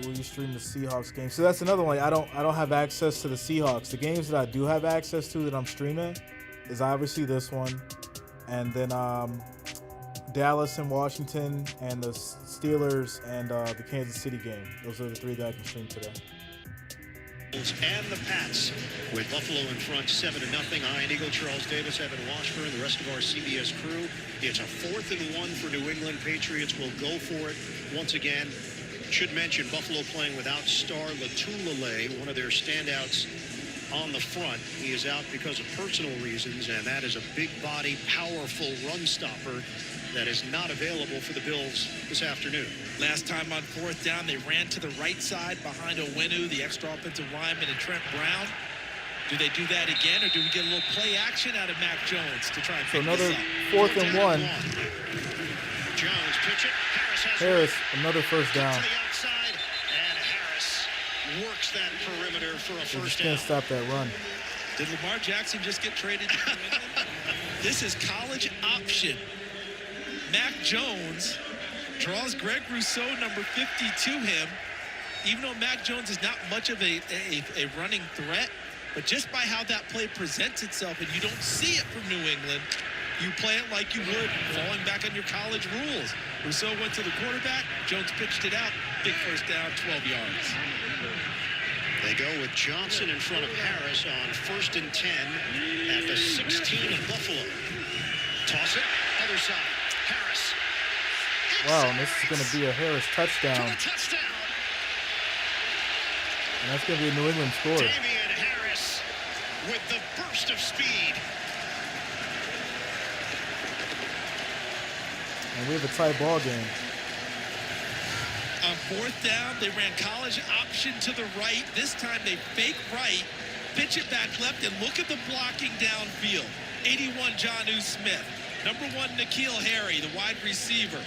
Will you stream the Seahawks game? So that's another one. I don't have access to the Seahawks. The games that I do have access to that I'm streaming is obviously this one, and then Dallas and Washington, and the Steelers and the Kansas City game. Those are the 3 that I can stream today. And the Pats with Buffalo in front 7-0. Ian Eagle, Charles Davis, Evan Washburn, the rest of our CBS crew. It's a 4th and 1 for New England. Patriots will go for it once again. Should mention Buffalo playing without star Latulele, one of their standouts on the front. He is out because of personal reasons, and that is a big body, powerful run stopper that is not available for the Bills this afternoon. Last time on 4th down, they ran to the right side behind Owenu, the extra offensive lineman, and Trent Brown. Do they do that again, or do we get a little play action out of Mac Jones to try and pick another this up? 4th and 1. Jones pitch it. Harris, another first down. To the outside, and Harris works that perimeter for a first down. Can't stop that run. Did Lamar Jackson just get traded to New England? This is college option. Mac Jones draws Greg Rousseau, number 50, to him. Even though Mac Jones is not much of a running threat, but just by how that play presents itself, and you don't see it from New England, you play it like you would, falling back on your college rules. Rousseau went to the quarterback, Jones pitched it out, big first down, 12 yards. They go with Johnson in front of Harris on 1st and 10 at the 16 of Buffalo. Toss it, other side. Harris. Wow, and this is going to be a Harris touchdown. And that's going to be a New England score. Damian Harris with the burst of speed. And we have a tight ball game. On 4th down, they ran college option to the right. This time they fake right, pitch it back left, and look at the blocking downfield. 81 Jonnu Smith. Number 1, N'Keal Harry, the wide receiver.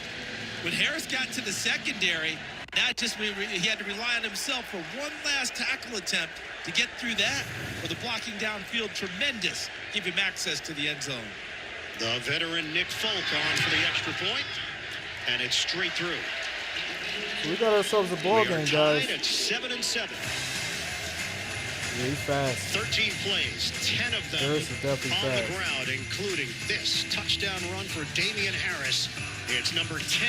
When Harris got to the secondary, that just meant he had to rely on himself for one last tackle attempt to get through that. With the blocking downfield, tremendous. Give him access to the end zone. The veteran Nick Folk on for the extra point, and it's straight through. We got ourselves a ball game, guys. At 7-7. Yeah, he's fast. 13 plays, 10 of them Harris is definitely on fast. the ground, including this touchdown run for Damian Harris. It's number 10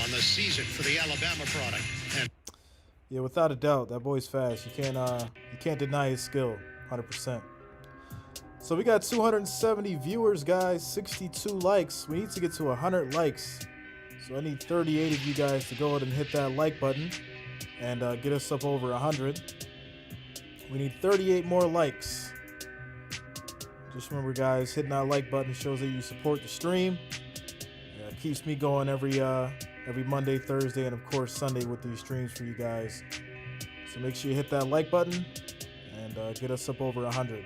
on the season for the Alabama product. And yeah, without a doubt, that boy's fast. You can't deny his skill, 100%. So we got 270 viewers, guys, 62 likes. We need to get to 100 likes. So I need 38 of you guys to go ahead and hit that like button and get us up over 100. We need 38 more likes. Just remember, guys, hitting that like button shows that you support the stream. It keeps me going every Monday, Thursday, and of course Sunday with these streams for you guys. So make sure you hit that like button and get us up over 100.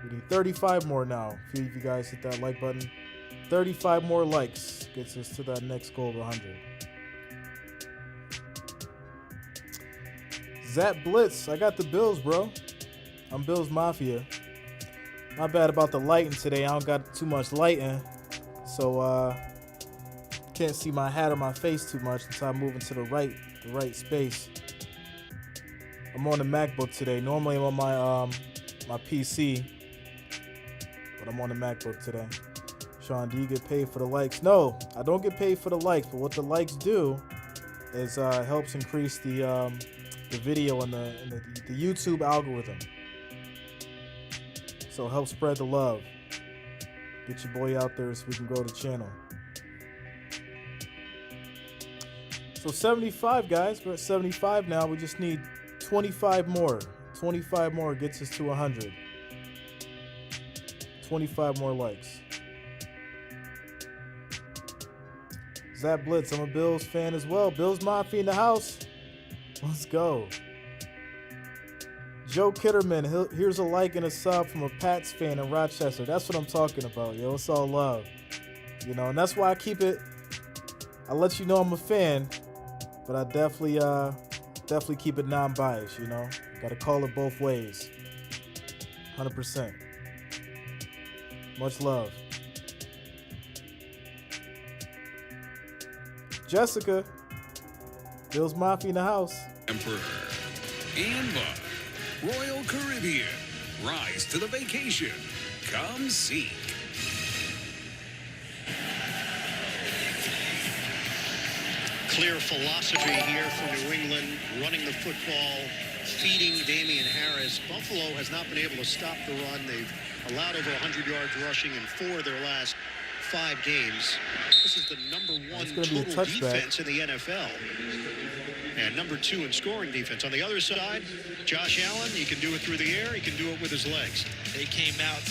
We need 35 more now. A few of you guys hit that like button. 35 more likes gets us to that next goal of 100. Zap Blitz, I got the Bills, bro. I'm Bills Mafia. My bad about the lighting today. I don't got too much lighting, so can't see my hat or my face too much until I move into the right space. I'm on the MacBook today. Normally I'm on my PC, but I'm on the MacBook today. Sean, do you get paid for the likes? No, I don't get paid for the likes, but what the likes do is helps increase the video and the YouTube algorithm. So help spread the love. Get your boy out there so we can grow the channel. So 75, guys. We're at 75 now. We just need 25 more. 25 more gets us to 100. 25 more likes. Zap Blitz, I'm a Bills fan as well. Bills Mafia in the house. Let's go. Joe Kitterman, here's a like and a sub from a Pats fan in Rochester. That's what I'm talking about, yo. It's all love. You know, and that's why I keep it. I let you know I'm a fan, but I definitely keep it non-biased, you know. Gotta call it both ways. 100%. Much love. Jessica, Bills Mafia in the house. Emperor and the Royal Caribbean. Rise to the vacation. Come seek. clear philosophy here for New England, running the football, feeding Damian Harris. Buffalo has not been able to stop the run. They've allowed over 100 yards rushing in 4 of their last 5 games. This is the #1 total defense in the NFL. And #2 in scoring defense. On the other side, Josh Allen, he can do it through the air. He can do it with his legs. They came out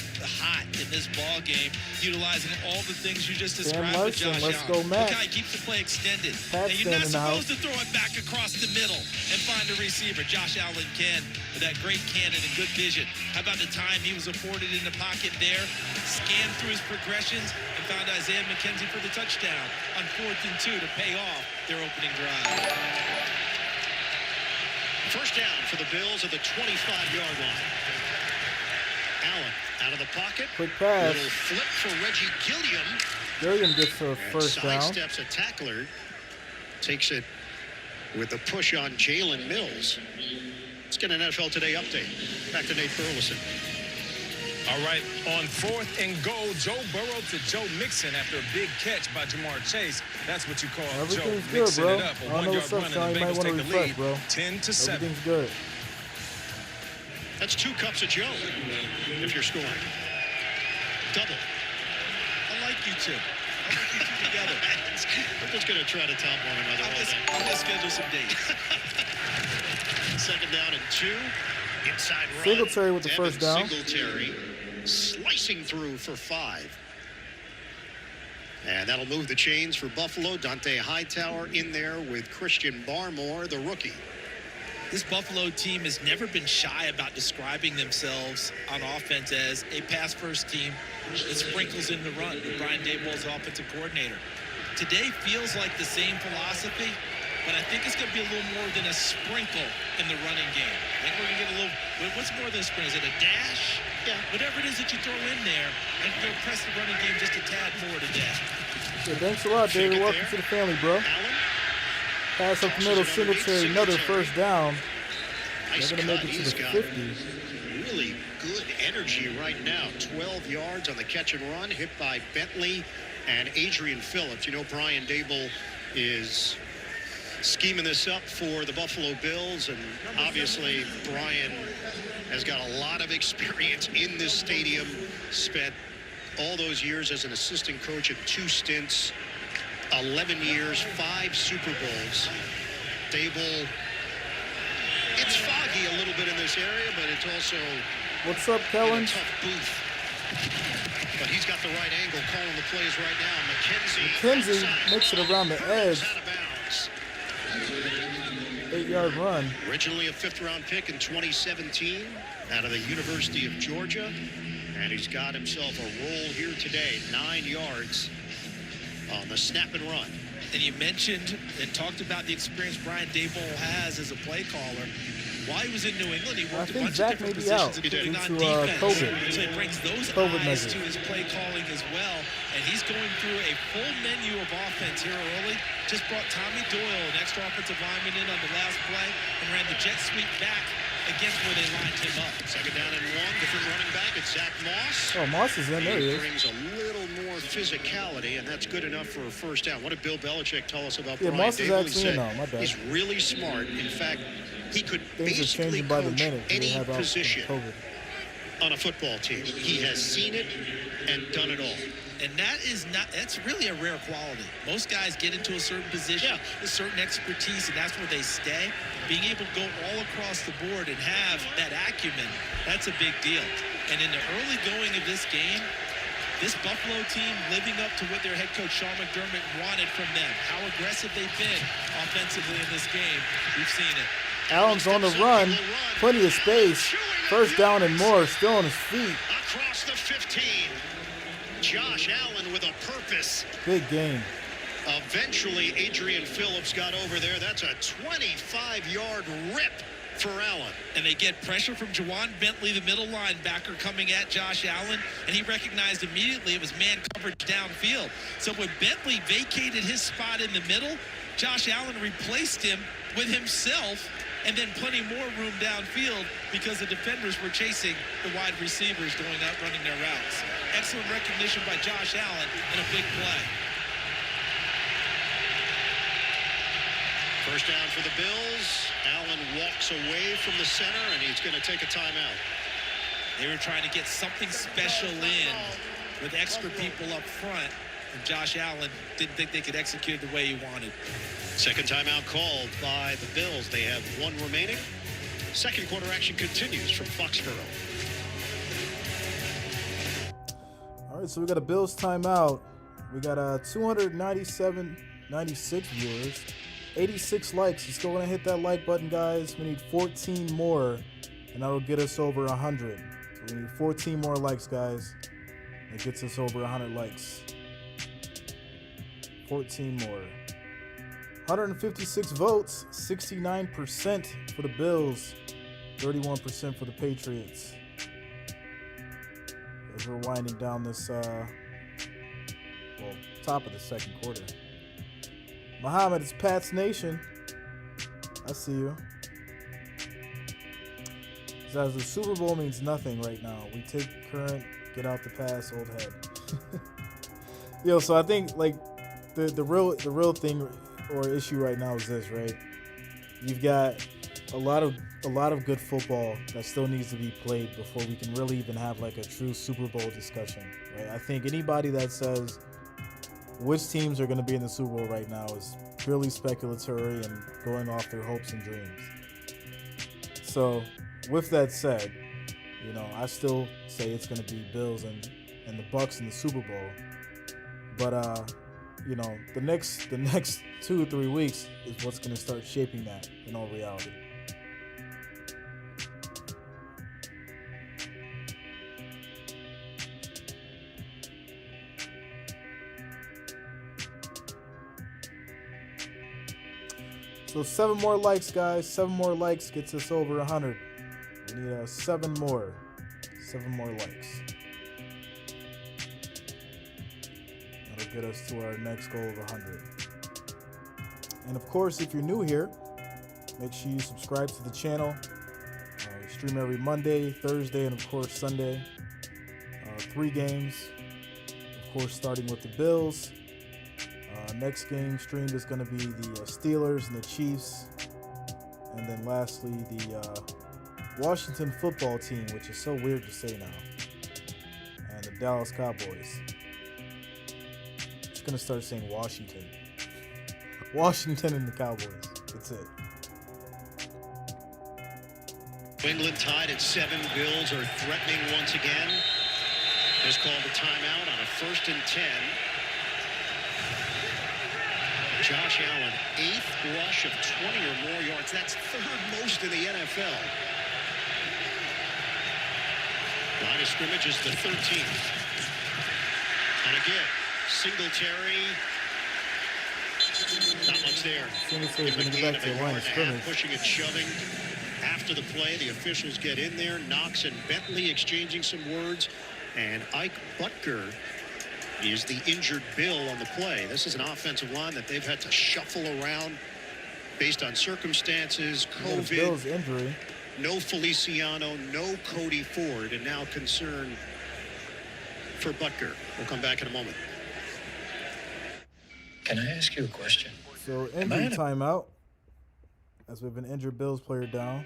hot in this ball game, utilizing all the things you just described with Josh Allen. Go, Matt. The guy keeps the play extended. Now, you're not supposed to throw it back across the middle and find a receiver. Josh Allen can, with that great cannon and good vision. How about the time he was afforded in the pocket there, scanned through his progressions, and found Isaiah McKenzie for the touchdown on 4th and 2 to pay off their opening drive. First down for the Bills at the 25-yard line. Allen out of the pocket. Quick pass. Little flip for Reggie Gilliam. Gilliam gets a first down. Sidesteps a tackler. Takes it with a push on Jalen Mills. Let's get an NFL Today update. Back to Nate Burleson. All right, on 4th and goal, Joe Burrow to Joe Mixon after a big catch by Jamar Chase. That's what you call Joe mixing it up. A 1-yard run, and the Bengals take the lead, 10-7. Everything's good. That's 2 cups of Joe, if you're scoring. Double. I like you two. I like you two together. We're just going to try to top one another all day. I'm going to schedule some dates. 2nd down and 2. Inside run. Singletary with the first down. Singletary slicing through for 5. And that'll move the chains for Buffalo. Dante Hightower in there with Christian Barmore, the rookie. This Buffalo team has never been shy about describing themselves on offense as a pass-first team that sprinkles in the run with Brian Daboll's offensive coordinator. Today feels like the same philosophy, but I think it's going to be a little more than a sprinkle in the running game. I think we're going to get a little, what's more than a sprinkle? Is it a dash? Yeah. Whatever it is that you throw in there, I think they'll press the running game just a tad more today. Yeah, thanks a lot, David. Welcome to the family, bro. Pass up the middle, Singletary, another first down. Nice They're going to make it to the 50. Really good energy right now. 12 yards on the catch and run, hit by Bentley and Adrian Phillips. You know, Brian Daboll is scheming this up for the Buffalo Bills, and obviously Brian has got a lot of experience in this stadium, spent all those years as an assistant coach at 2 stints, 11 years, 5 Super Bowls. Daboll, it's foggy a little bit in this area, but it's also What's up, Kellen? a tough booth. But he's got the right angle calling the plays right now. McKenzie makes it around the edge. 8-yard run. Originally a 5th-round pick in 2017 out of the University of Georgia. And he's got himself a roll here today. 9 yards on the snap and run. And you mentioned and talked about the experience Brian Daboll has as a play caller. While he was in New England, he worked a bunch of different positions, including on defense. COVID. So he brings those COVID eyes measures. to his play calling as well. And he's going through a full menu of offense here early. Just brought Tommy Doyle, an extra offensive lineman, in on the last play and ran the jet sweep back against where they lined him up. Second down and 1, different running back. It's Zach Moss. Oh, Moss is in there. He He brings a little more physicality, and that's good enough for a first down. What did Bill Belichick tell us about Brian Moss is Daboll? actually in now. My bad. He's really smart. In fact, he could Things are basically changing by the coach minute. any They have out position COVID. on a football team. He has seen it and done it all. And that's really a rare quality. Most guys get into a certain position, a certain expertise, and that's where they stay. Being able to go all across the board and have that acumen, that's a big deal. And in the early going of this game, this Buffalo team living up to what their head coach Sean McDermott wanted from them. How aggressive they've been offensively in this game. We've seen it. Allen's on the run, plenty of space. First down and more, still on his feet. Across the 15. Josh Allen with a purpose. Big game. Eventually, Adrian Phillips got over there. That's a 25-yard rip for Allen. And they get pressure from Jawan Bentley, the middle linebacker, coming at Josh Allen, and he recognized immediately it was man coverage downfield. So when Bentley vacated his spot in the middle, Josh Allen replaced him with himself, and then plenty more room downfield because the defenders were chasing the wide receivers going out running their routes. Excellent recognition by Josh Allen and a big play. First down for the Bills. Allen walks away from the center, and he's going to take a timeout. They were trying to get something special in with extra people up front, and Josh Allen didn't think they could execute it the way he wanted. Second timeout called by the Bills. They have 1 remaining. Second quarter action continues from Foxborough. All right, so we got a Bills timeout. We got 296 viewers, 86 likes. You still want to hit that like button, guys. We need 14 more, and that'll get us over 100. So we need 14 more likes, guys. That gets us over 100 likes. 14 more. 156 votes, 69% for the Bills, 31% for the Patriots. As we're winding down this, top of the second quarter. Muhammad, it's Pat's Nation. I see you. As the Super Bowl means nothing right now. We take current, get out the past, old head. Yo, so I think like the real thing or issue right now is this, right? You've got a lot of good football that still needs to be played before we can really even have like a true Super Bowl discussion, right? I think anybody that says which teams are going to be in the Super Bowl right now is purely speculatory and going off their hopes and dreams. So, with that said, you know, I still say it's going to be Bills and the Bucks in the Super Bowl. But you know, the next 2 or 3 weeks is what's going to start shaping that in all reality. So 7 more likes, guys. 7 more likes gets us over 100. We need 7 more. 7 more likes. That'll get us to our next goal of 100. And of course, if you're new here, make sure you subscribe to the channel. We stream every Monday, Thursday, and of course Sunday. 3 games. Of course, starting with the Bills. Next game streamed is going to be the Steelers and the Chiefs. And then lastly, the Washington football team, which is so weird to say now. And the Dallas Cowboys. Just going to start saying Washington. Washington and the Cowboys. That's it. New England tied at 7. Bills are threatening once again. Just called a timeout on a 1st and 10. Josh Allen, 8th rush of 20 or more yards. That's 3rd most in the NFL. Line of scrimmage is the 13th. And again, Singletary. Not much there. Singletary's going to get back to the line of scrimmage. Pushing and shoving. After the play, the officials get in there. Knox and Bentley exchanging some words. And Ike Butker is the injured Bill on the play. This is an offensive line that they've had to shuffle around based on circumstances, COVID. Bill's injury. No Feliciano, no Cody Ford, and now concern for Butker. We'll come back in a moment. Can I ask you a question? So injury timeout, as we have an injured Bills player down.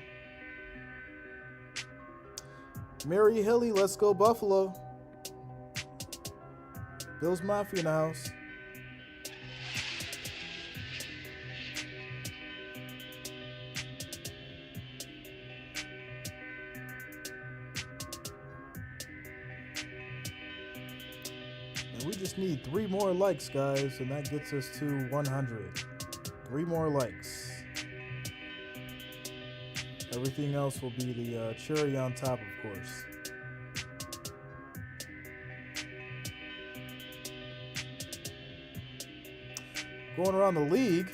Mary Hilly, let's go Buffalo. Bills Mafia in the house. And we just need 3 more likes, guys, and that gets us to 100. 3 more likes. Everything else will be the cherry on top, of course. Going around the league,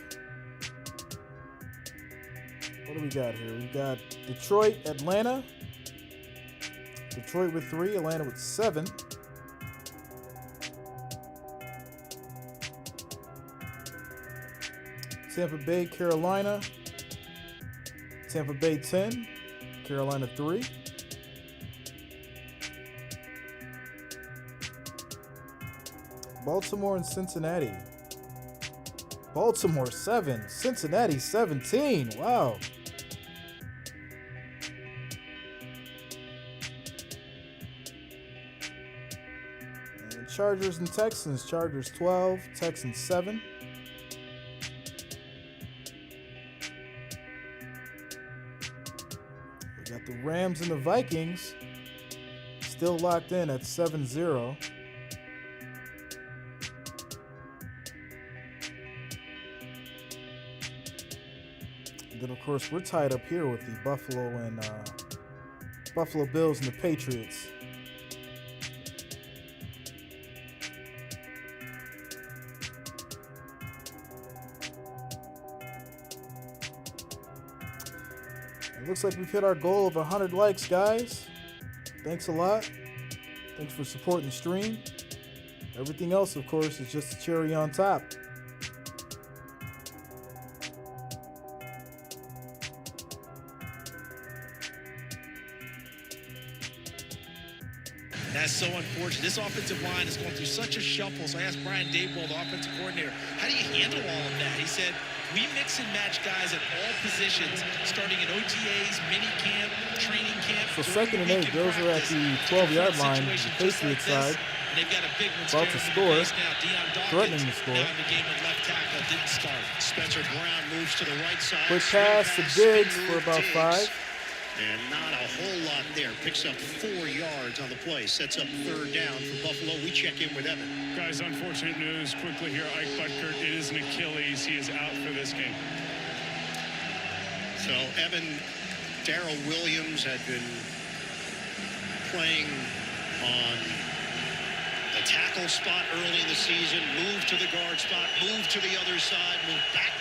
what do we got here? We got Detroit, Atlanta. Detroit with 3, Atlanta with 7. Tampa Bay, Carolina. Tampa Bay 10, Carolina 3. Baltimore and Cincinnati. Baltimore 7, Cincinnati 17. Wow. And Chargers and Texans. Chargers 12, Texans 7. We got the Rams and the Vikings still locked in at 7-0. And then, of course, we're tied up here with the Buffalo Bills and the Patriots. It looks like we've hit our goal of 100 likes, guys. Thanks a lot. Thanks for supporting the stream. Everything else, of course, is just a cherry on top. That's so unfortunate. This offensive line is going through such a shuffle. So I asked Brian Daboll, the offensive coordinator, how do you handle all of that? He said, we mix and match guys at all positions, starting at OTAs, mini camp, training camp. So 2nd and 8, Bills are at the 12-yard line, the Patriots side. And they've got a big one about to score, threatening to score. Now in the game with left tackle, didn't start. Spencer Brown moves to the right side. Quick pass to Diggs for about 5. And not a whole lot there. Picks up 4 yards on the play. Sets up 3rd down for Buffalo. We check in with Evan. Guys, unfortunate news quickly here. Ike Butker, it is an Achilles. He is out for this game. So, Evan, Darrell Williams had been playing on the tackle spot early in the season. Moved to the guard spot. Moved to the other side. Moved back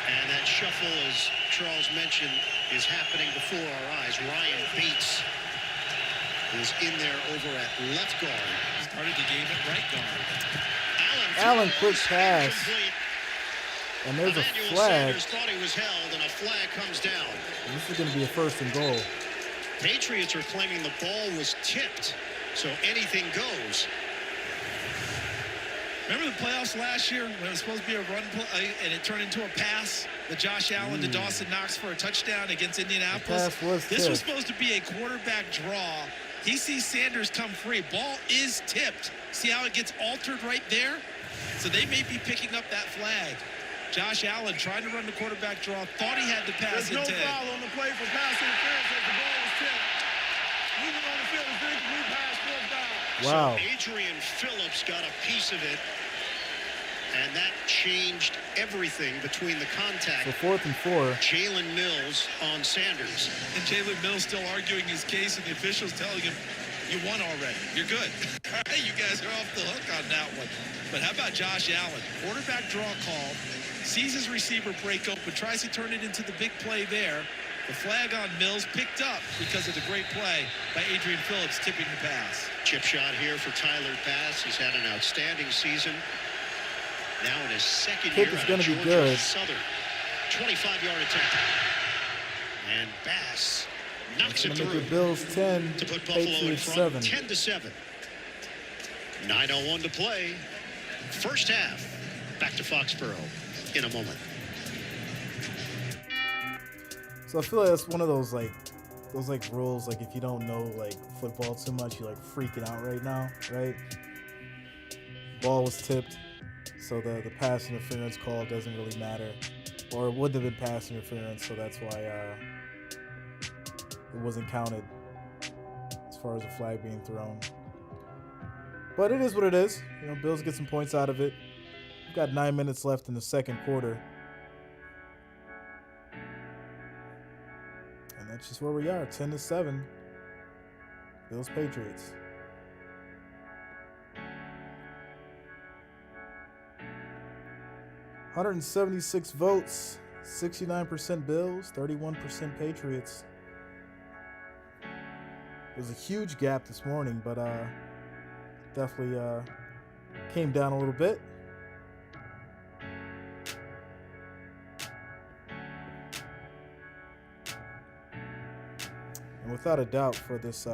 And that shuffle, as Charles mentioned, is happening before our eyes. Ryan Bates is in there over at left guard. Started the game at right guard. Allen, quick pass. And there's a flag. Sanders thought he was held, and a flag comes down. And this is going to be a 1st and goal. Patriots are claiming the ball was tipped, so anything goes. Remember the playoffs last year when it was supposed to be a run play and it turned into a pass? The Josh Allen to Dawson Knox for a touchdown against Indianapolis. This was supposed to be a quarterback draw. He sees Sanders come free. Ball is tipped. See how it gets altered right there? So they may be picking up that flag. Josh Allen trying to run the quarterback draw, thought he had to pass There's no instead. foul on the play for pass interference as the ball was tipped. Moving on the field is Drake, new pass, 4th down. Wow. So Adrian Phillips got a piece of it, and that changed everything between the contact. So 4th and 4. Jalen Mills on Sanders. And Jalen Mills still arguing his case, and the officials telling him, you won already. You're good. All right, you guys are off the hook on that one. But how about Josh Allen? Quarterback draw call. Sees his receiver break open, tries to turn it into the big play there. The flag on Mills picked up because of the great play by Adrian Phillips tipping the pass. Chip shot here for Tyler Bass. He's had an outstanding season. Now in his second Kick year is out gonna of be Georgia good. Southern. 25-yard attempt. And Bass knocks it Gonna make through. the Bills 10, To put Buffalo in Patriots front 7. 10-7. 9:01 to play. First half. Back to Foxborough in a moment. So I feel like that's one of those rules, like if you don't know like football too much, you're like freaking out right now, right? Ball was tipped, so the pass interference call doesn't really matter, or it would have been pass interference, so that's why it wasn't counted as far as the flag being thrown. But it is what it is. You know, Bills get some points out of it. We've got 9 minutes left in the second quarter. And that's just where we are, 10-7. Bills Patriots. $176 votes, 69% Bills, 31% Patriots. It was a huge gap this morning, but definitely came down a little bit. And without a doubt, for this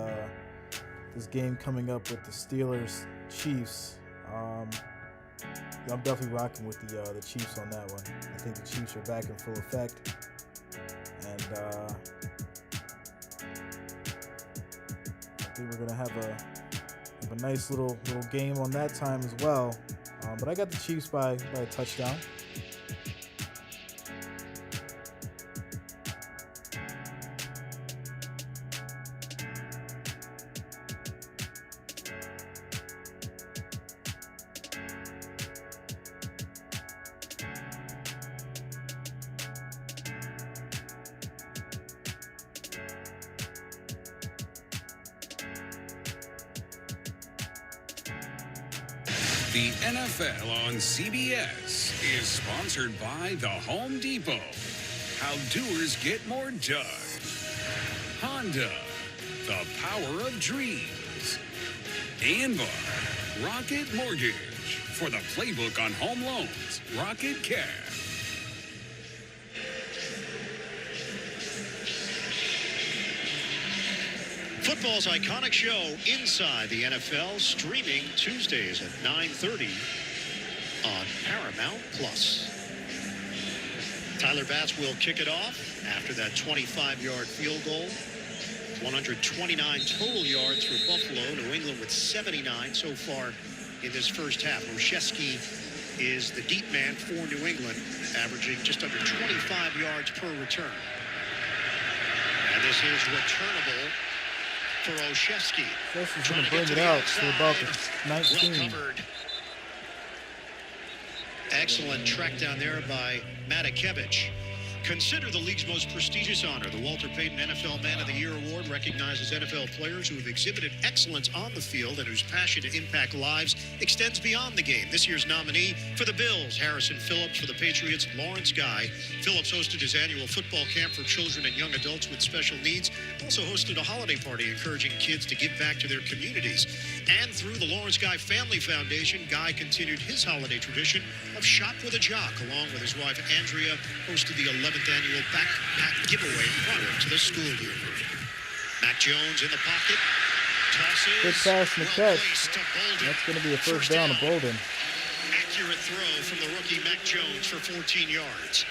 this game coming up with the Steelers Chiefs, I'm definitely rocking with the Chiefs on that one. I think the Chiefs are back in full effect, and I think we're gonna have a nice little game on that time as well. But I got the Chiefs by a touchdown. The NFL on CBS is sponsored by The Home Depot. How doers get more done. Honda, the power of dreams. And by Rocket Mortgage, for the playbook on home loans. Rocket Cash. Football's iconic show Inside the NFL, streaming Tuesdays at 9:30 on Paramount Plus. Tyler Bass will kick it off after that 25-yard field goal. 129 total yards for Buffalo. New England with 79 so far in this first half. Roshesky is the deep man for New England, averaging just under 25 yards per return. And this is returnable for Olszewski. Olszewski's going to bring it out to about the 19. Well covered. Excellent track down there by Matakevich. Consider the league's most prestigious honor. The Walter Payton NFL Man of the Year Award recognizes NFL players who have exhibited excellence on the field and whose passion to impact lives extends beyond the game. This year's nominee for the Bills, Harrison Phillips. For the Patriots, Lawrence Guy. Phillips hosted his annual football camp for children and young adults with special needs. Also hosted a holiday party encouraging kids to give back to their communities. And through the Lawrence Guy Family Foundation, Guy continued his holiday tradition of Shop with a Jock. Along with his wife, Andrea, hosted the 11th annual backpack giveaway prior to the school year. Mac Jones in the pocket. Tosses. Good pass and catch. That's going to be a first down to Bolden. Accurate throw from the rookie Mac Jones for 14 yards.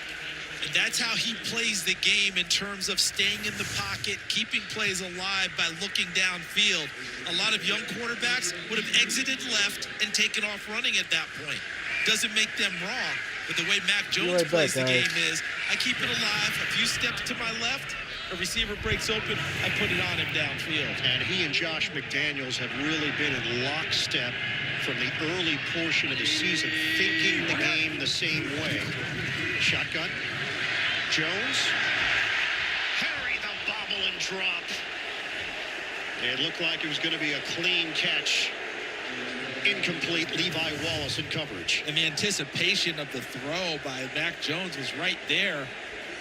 And that's how he plays the game in terms of staying in the pocket, keeping plays alive by looking downfield. A lot of young quarterbacks would have exited left and taken off running at that point. Doesn't make them wrong, but the way Mac Jones plays the game is, I keep it alive, a few steps to my left, a receiver breaks open, I put it on him downfield. And he and Josh McDaniels have really been in lockstep from the early portion of the season, thinking the game the same way. Shotgun. Jones. Harry the bobble and drop. It looked like it was going to be a clean catch. Incomplete. Levi Wallace in coverage. And the anticipation of the throw by Mac Jones was right there.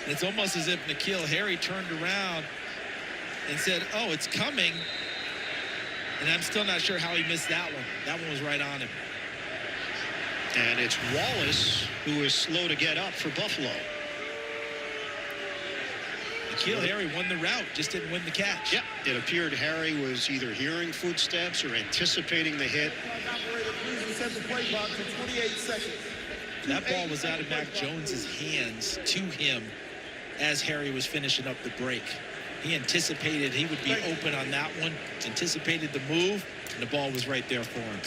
And it's almost as if N'Keal Harry turned around and said, oh, it's coming. And I'm still not sure how he missed that one. That one was right on him. And it's Wallace who is slow to get up for Buffalo. N'Keal Harry won the route, just didn't win the catch. Yep, it appeared Harry was either hearing footsteps or anticipating the hit. That ball was out of Mac Jones's hands to him as Harry was finishing up the break. He anticipated he would be open on that one, anticipated the move, and the ball was right there for him.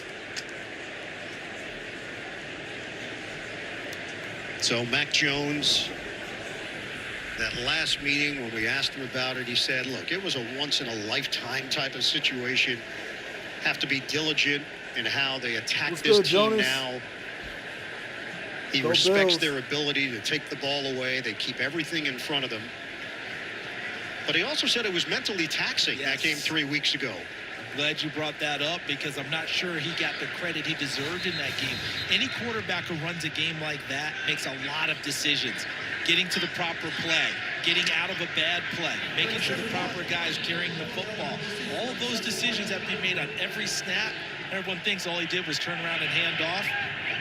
So Mac Jones, that last meeting when we asked him about it, he said, look, it was a once-in-a-lifetime type of situation. Have to be diligent in how they attack this team now. He respects their ability to take the ball away. They keep everything in front of them. But he also said it was mentally taxing, that game 3 weeks ago. Glad you brought that up, because I'm not sure he got the credit he deserved in that game. Any quarterback who runs a game like that makes a lot of decisions. Getting to the proper play, getting out of a bad play, making sure the proper guy is carrying the football. All of those decisions have to be made on every snap. Everyone thinks all he did was turn around and hand off.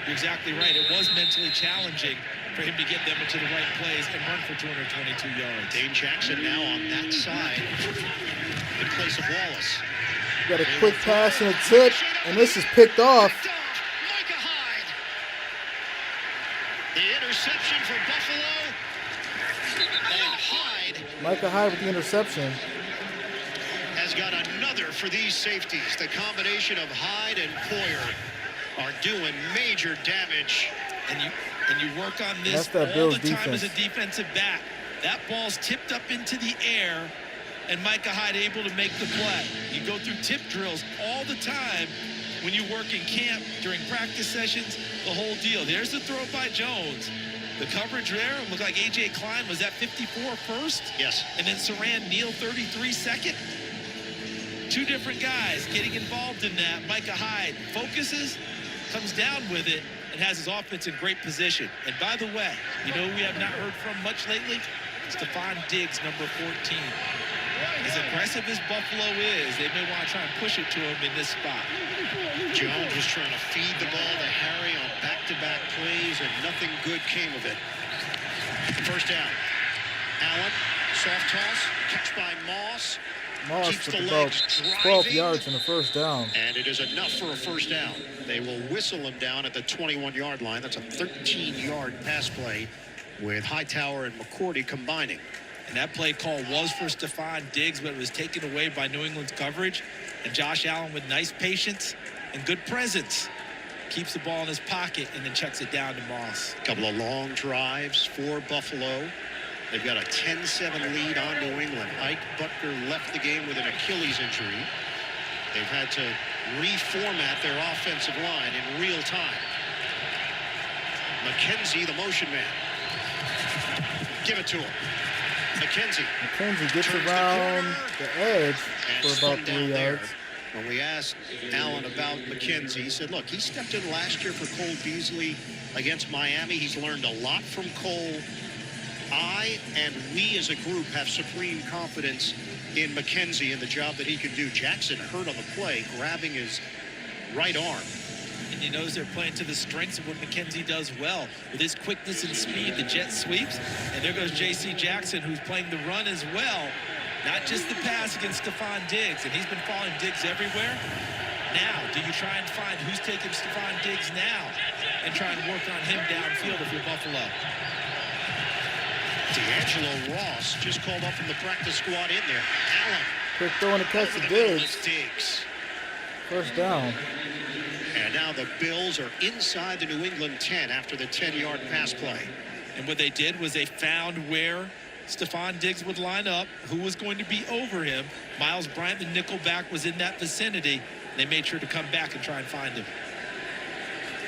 You're exactly right. It was mentally challenging for him to get them into the right plays and run for 222 yards. Dane Jackson now on that side in place of Wallace. Got a quick pass and a tip, and this is picked off. Micah Hyde. The interception for Buffalo. And Hyde. Micah Hyde with the interception. Has got another for these safeties. The combination of Hyde and Poyer are doing major damage. And you work on this all the time as a defensive back. That ball's tipped up into the air, and Micah Hyde able to make the play. You go through tip drills all the time when you work in camp, during practice sessions, the whole deal. There's the throw by Jones. The coverage there looked like A.J. Klein was at 54 first. Yes. And then Saran Neal 33 second. Two different guys getting involved in that. Micah Hyde focuses, comes down with it, and has his offense in great position. And by the way, you know who we have not heard from much lately? Stephon Diggs, number 14. As aggressive as Buffalo is, they may want to try and push it to him in this spot. Jones was trying to feed the ball to Harry on back-to-back plays, and nothing good came of it. First down. Allen, soft toss, catch by Moss. Moss with about 12 yards in the first down. And it is enough for a first down. They will whistle him down at the 21-yard line. That's a 13-yard pass play with Hightower and McCourty combining. And that play call was for Stephon Diggs, but it was taken away by New England's coverage. And Josh Allen, with nice patience and good presence, keeps the ball in his pocket and then checks it down to Moss. A couple of long drives for Buffalo. They've got a 10-7 lead on New England. Ike Butker left the game with an Achilles injury. They've had to reformat their offensive line in real time. McKenzie, the motion man. Give it to him. McKenzie gets around the edge for about 3 yards. When we asked Allen about McKenzie, he said, look, he stepped in last year for Cole Beasley against Miami. He's learned a lot from Cole. I and we as a group have supreme confidence in McKenzie and the job that he can do. Jackson hurt on the play, grabbing his right arm. And he knows they're playing to the strengths of what McKenzie does well. With his quickness and speed, the jet sweeps. And there goes J.C. Jackson, who's playing the run as well. Not just the pass against Stephon Diggs. And he's been following Diggs everywhere. Now, do you try and find who's taking Stephon Diggs now and try and work on him downfield if you're Buffalo? D'Angelo Ross just called up from the practice squad in there. Allen. Quick throw in the catch to Diggs. First down. And now the Bills are inside the New England 10 after the 10-yard pass play. And what they did was they found where Stephon Diggs would line up, who was going to be over him. Miles Bryant, the nickelback, was in that vicinity. They made sure to come back and try and find him.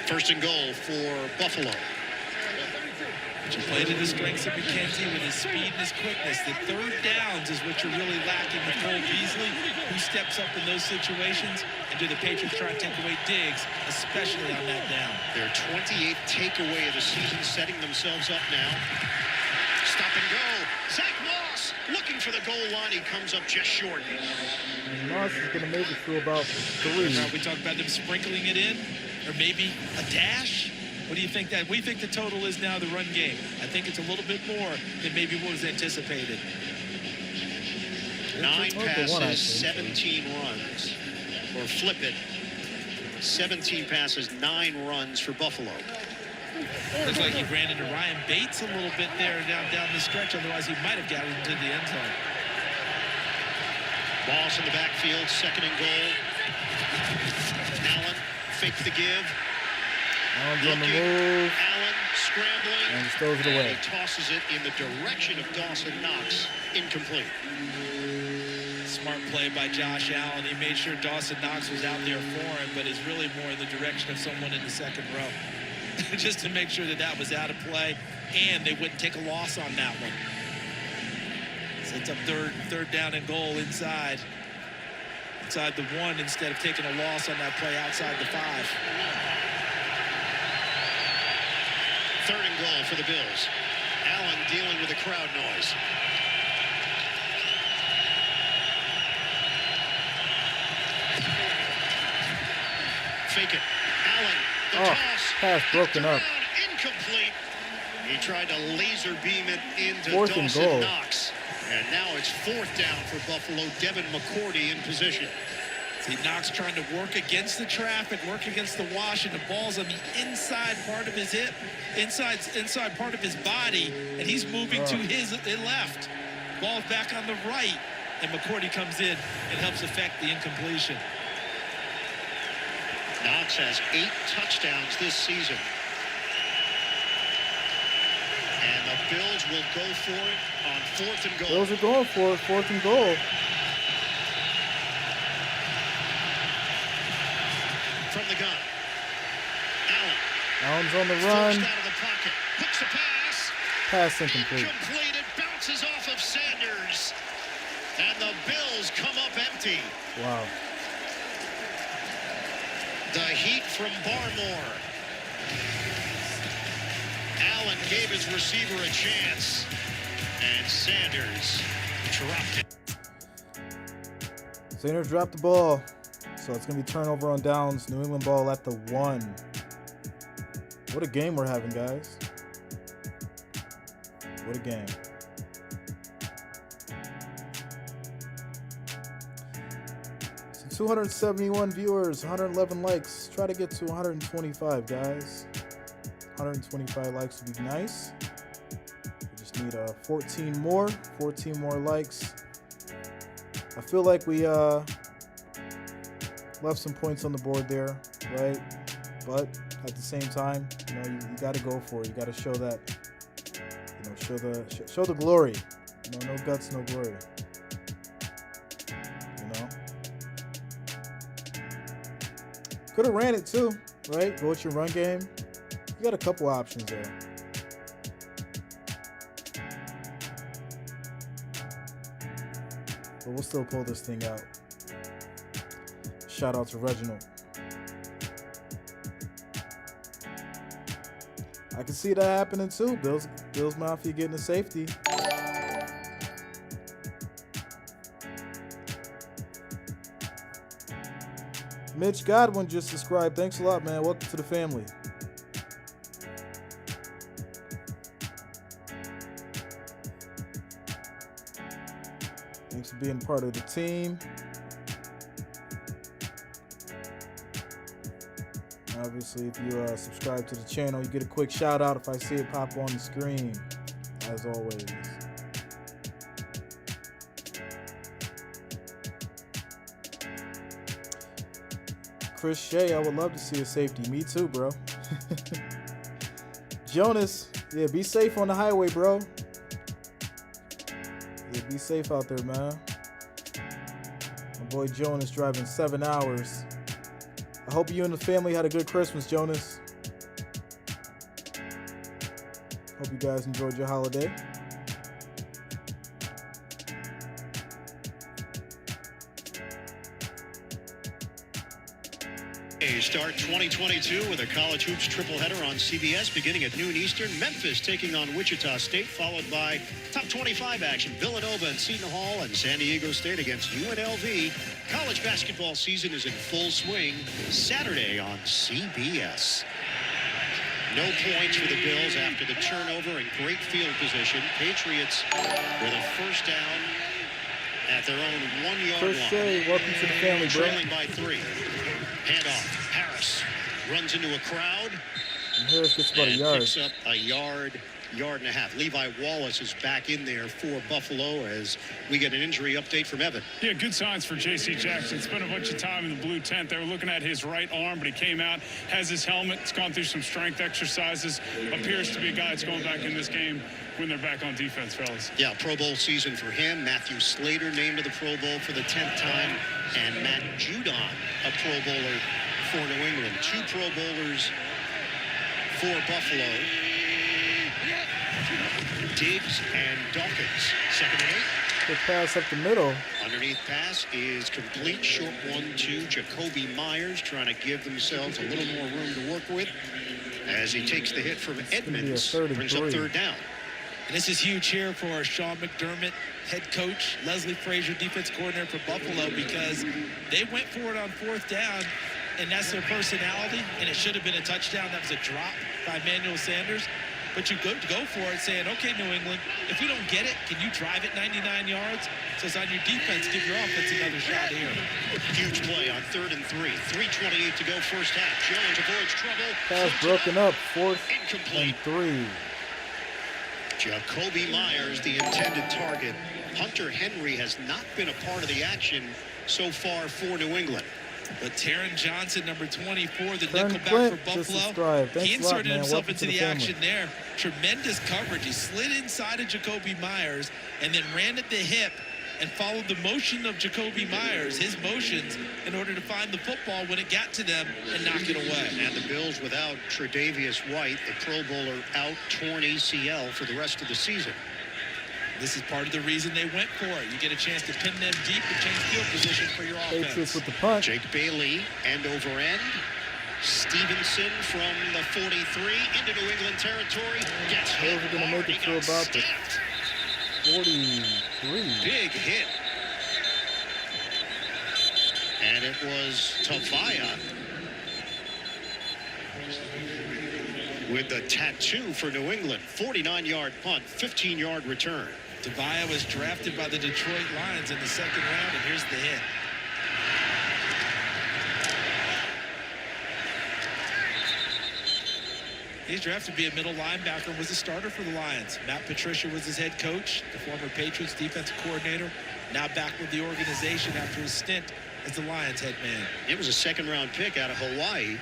First and goal for Buffalo. But you play to the strengths of McKenzie with his speed and his quickness. The third downs is what you're really lacking with Cole Beasley, who steps up in those situations. And do the Patriots try and take away Diggs, especially on that down? Their 28th takeaway of the season, setting themselves up now. Stop and go. Zach Moss looking for the goal line. He comes up just short. And Moss is going to make it through about 3. Now we talk about them sprinkling it in, or maybe a dash. What do you think that? We think the total is now the run game. I think it's a little bit more than maybe what was anticipated. 9 passes, 17 runs. Or flip it. 17 passes, 9 runs for Buffalo. Looks like he ran into Ryan Bates a little bit there down the stretch. Otherwise, he might have gotten into the end zone. Moss in the backfield, second and goal. Allen fakes the give. Allen's on the move. Allen scrambling. And just throws it away. He tosses it in the direction of Dawson Knox. Incomplete. Smart play by Josh Allen. He made sure Dawson Knox was out there for him, but is really more in the direction of someone in the second row. Just to make sure that that was out of play, and they wouldn't take a loss on that one. Sets up third down and goal inside the 1 instead of taking a loss on that play outside the 5. Third and goal for the Bills. Allen dealing with the crowd noise. Fake it. Allen, the toss. Pass broken up. Incomplete. He tried to laser beam it into Fourth and Dawson goal. Knox. And now it's 4th down for Buffalo. Devin McCourty in position. See, Knox trying to work against the traffic, work against the wash, and the ball's on the inside part of his hip, inside part of his body, and he's moving to his left. Ball's back on the right, and McCourty comes in and helps affect the incompletion. Knox has 8 touchdowns this season. And the Bills will go for it on 4th and goal. Bills are going for it, 4th and goal. From the gun. Allen. Allen's on the run. Out of the pocket. Hooks a pass. Pass incomplete. Incomplete. It bounces off of Sanders. And the Bills come up empty. Wow. The heat from Barmore. Allen gave his receiver a chance. And Sanders dropped it. Sanders dropped the ball. So it's going to be turnover on downs. New England ball at the 1. What a game we're having, guys. What a game. So 271 viewers, 111 likes. Try to get to 125, guys. 125 likes would be nice. We just need 14 more likes. I feel like we left some points on the board there, right? But at the same time, you know, you got to go for it. You got to show that, you know, show the glory. You know, no guts, no glory. You know, could have ran it too, right? Go with your run game. You got a couple options there. But we'll still pull this thing out. Shout out to Reginald. I can see that happening too. Bills Mafia getting a safety. Mitch Godwin just subscribed. Thanks a lot, man. Welcome to the family. Thanks for being part of the team. Obviously, if you subscribe to the channel, you get a quick shout out if I see it pop on the screen, as always. Chris Shea, I would love to see a safety. Me too, bro. Jonas, yeah, be safe on the highway, bro. Yeah, be safe out there, man. My boy Jonas driving 7 hours. I hope you and the family had a good Christmas, Jonas. Hope you guys enjoyed your holiday. Start 2022 with a college hoops triple header on CBS beginning at noon Eastern. Memphis taking on Wichita State, followed by top 25 action. Villanova and Seton Hall and San Diego State against UNLV. College basketball season is in full swing Saturday on CBS. No points for the Bills after the turnover and great field position. Patriots with a first down at their own 1 yard line. Shea, welcome to the family, bro. Trailing by 3. Handoff. Harris runs into a crowd. And Harris gets about a yard. Picks up a yard and a half. Levi Wallace is back in there for Buffalo as we get an injury update from Evan. Yeah, good signs for J.C. Jackson. Spent a bunch of time in the blue tent. They were looking at his right arm, but he came out, has his helmet. It's gone through some strength exercises. Appears to be a guy that's going back in this game when they're back on defense, fellas. Yeah, Pro Bowl season for him. Matthew Slater named to the Pro Bowl for the 10th time. And Matt Judon, a Pro Bowler for New England. 2 Pro Bowlers for Buffalo. Diggs and Dawkins. 2nd and 8. Good pass up the middle. Underneath pass is complete. Short 1-2. Jacoby Myers trying to give themselves a little more room to work with as he takes the hit from Edmonds. Brings up 3rd down. And this is huge here for Sean McDermott, head coach, Leslie Frazier, defense coordinator for Buffalo, because they went for it on 4th down, and that's their personality, and it should have been a touchdown. That was a drop by Emmanuel Sanders. But you go for it saying, okay, New England, if we don't get it, can you drive it 99 yards? So it's on your defense. Give your offense another shot here. Huge play on 3rd and 3. 3:28 to go first half. Jones avoids trouble. Pass broken up. 4th Incomplete. and 3. Jacoby Myers, the intended target. Hunter Henry has not been a part of the action so far for New England. But Taron Johnson, number 24, the Turn nickelback for Clint, Buffalo, he Thanks a lot, inserted man. himself Welcome into to the family. action there. Tremendous coverage. He slid inside of Jacoby Myers and then ran at the hip and followed the motion of Jacoby Myers, his motions, in order to find the football when it got to them and knock it away. And the Bills without Tre'Davious White, the Pro Bowler, out torn ACL for the rest of the season. This is part of the reason they went for it. You get a chance to pin them deep and change field position for your offense. Patriots with the punt. Jake Bailey, end over end. Stevenson from the 43 into New England territory. Gets hit. They're going to make it to about the 43. Big hit. And it was Tavaya with the tattoo for New England. 49-yard punt, 15-yard return. Tavaya was drafted by the Detroit Lions in the 2nd round, and here's the hit. He's drafted to be a middle linebacker, was a starter for the Lions. Matt Patricia was his head coach, the former Patriots defensive coordinator, now back with the organization after his stint as the Lions head man. It was a 2nd-round pick out of Hawaii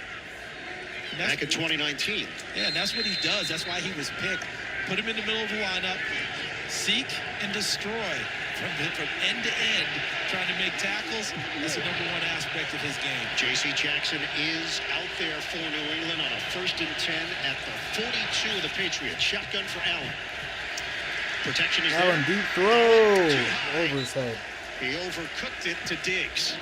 back in 2019. Yeah, and that's what he does. That's why he was picked. Put him in the middle of the lineup, seek and destroy from end to end, trying to make tackles. That's the #1 aspect of his game. J.C. Jackson is out there for New England on a 1st and 10 at the 42 of the Patriots. Shotgun for Allen. Protection is Allen there. deep throw over his head. He overcooked it to Diggs.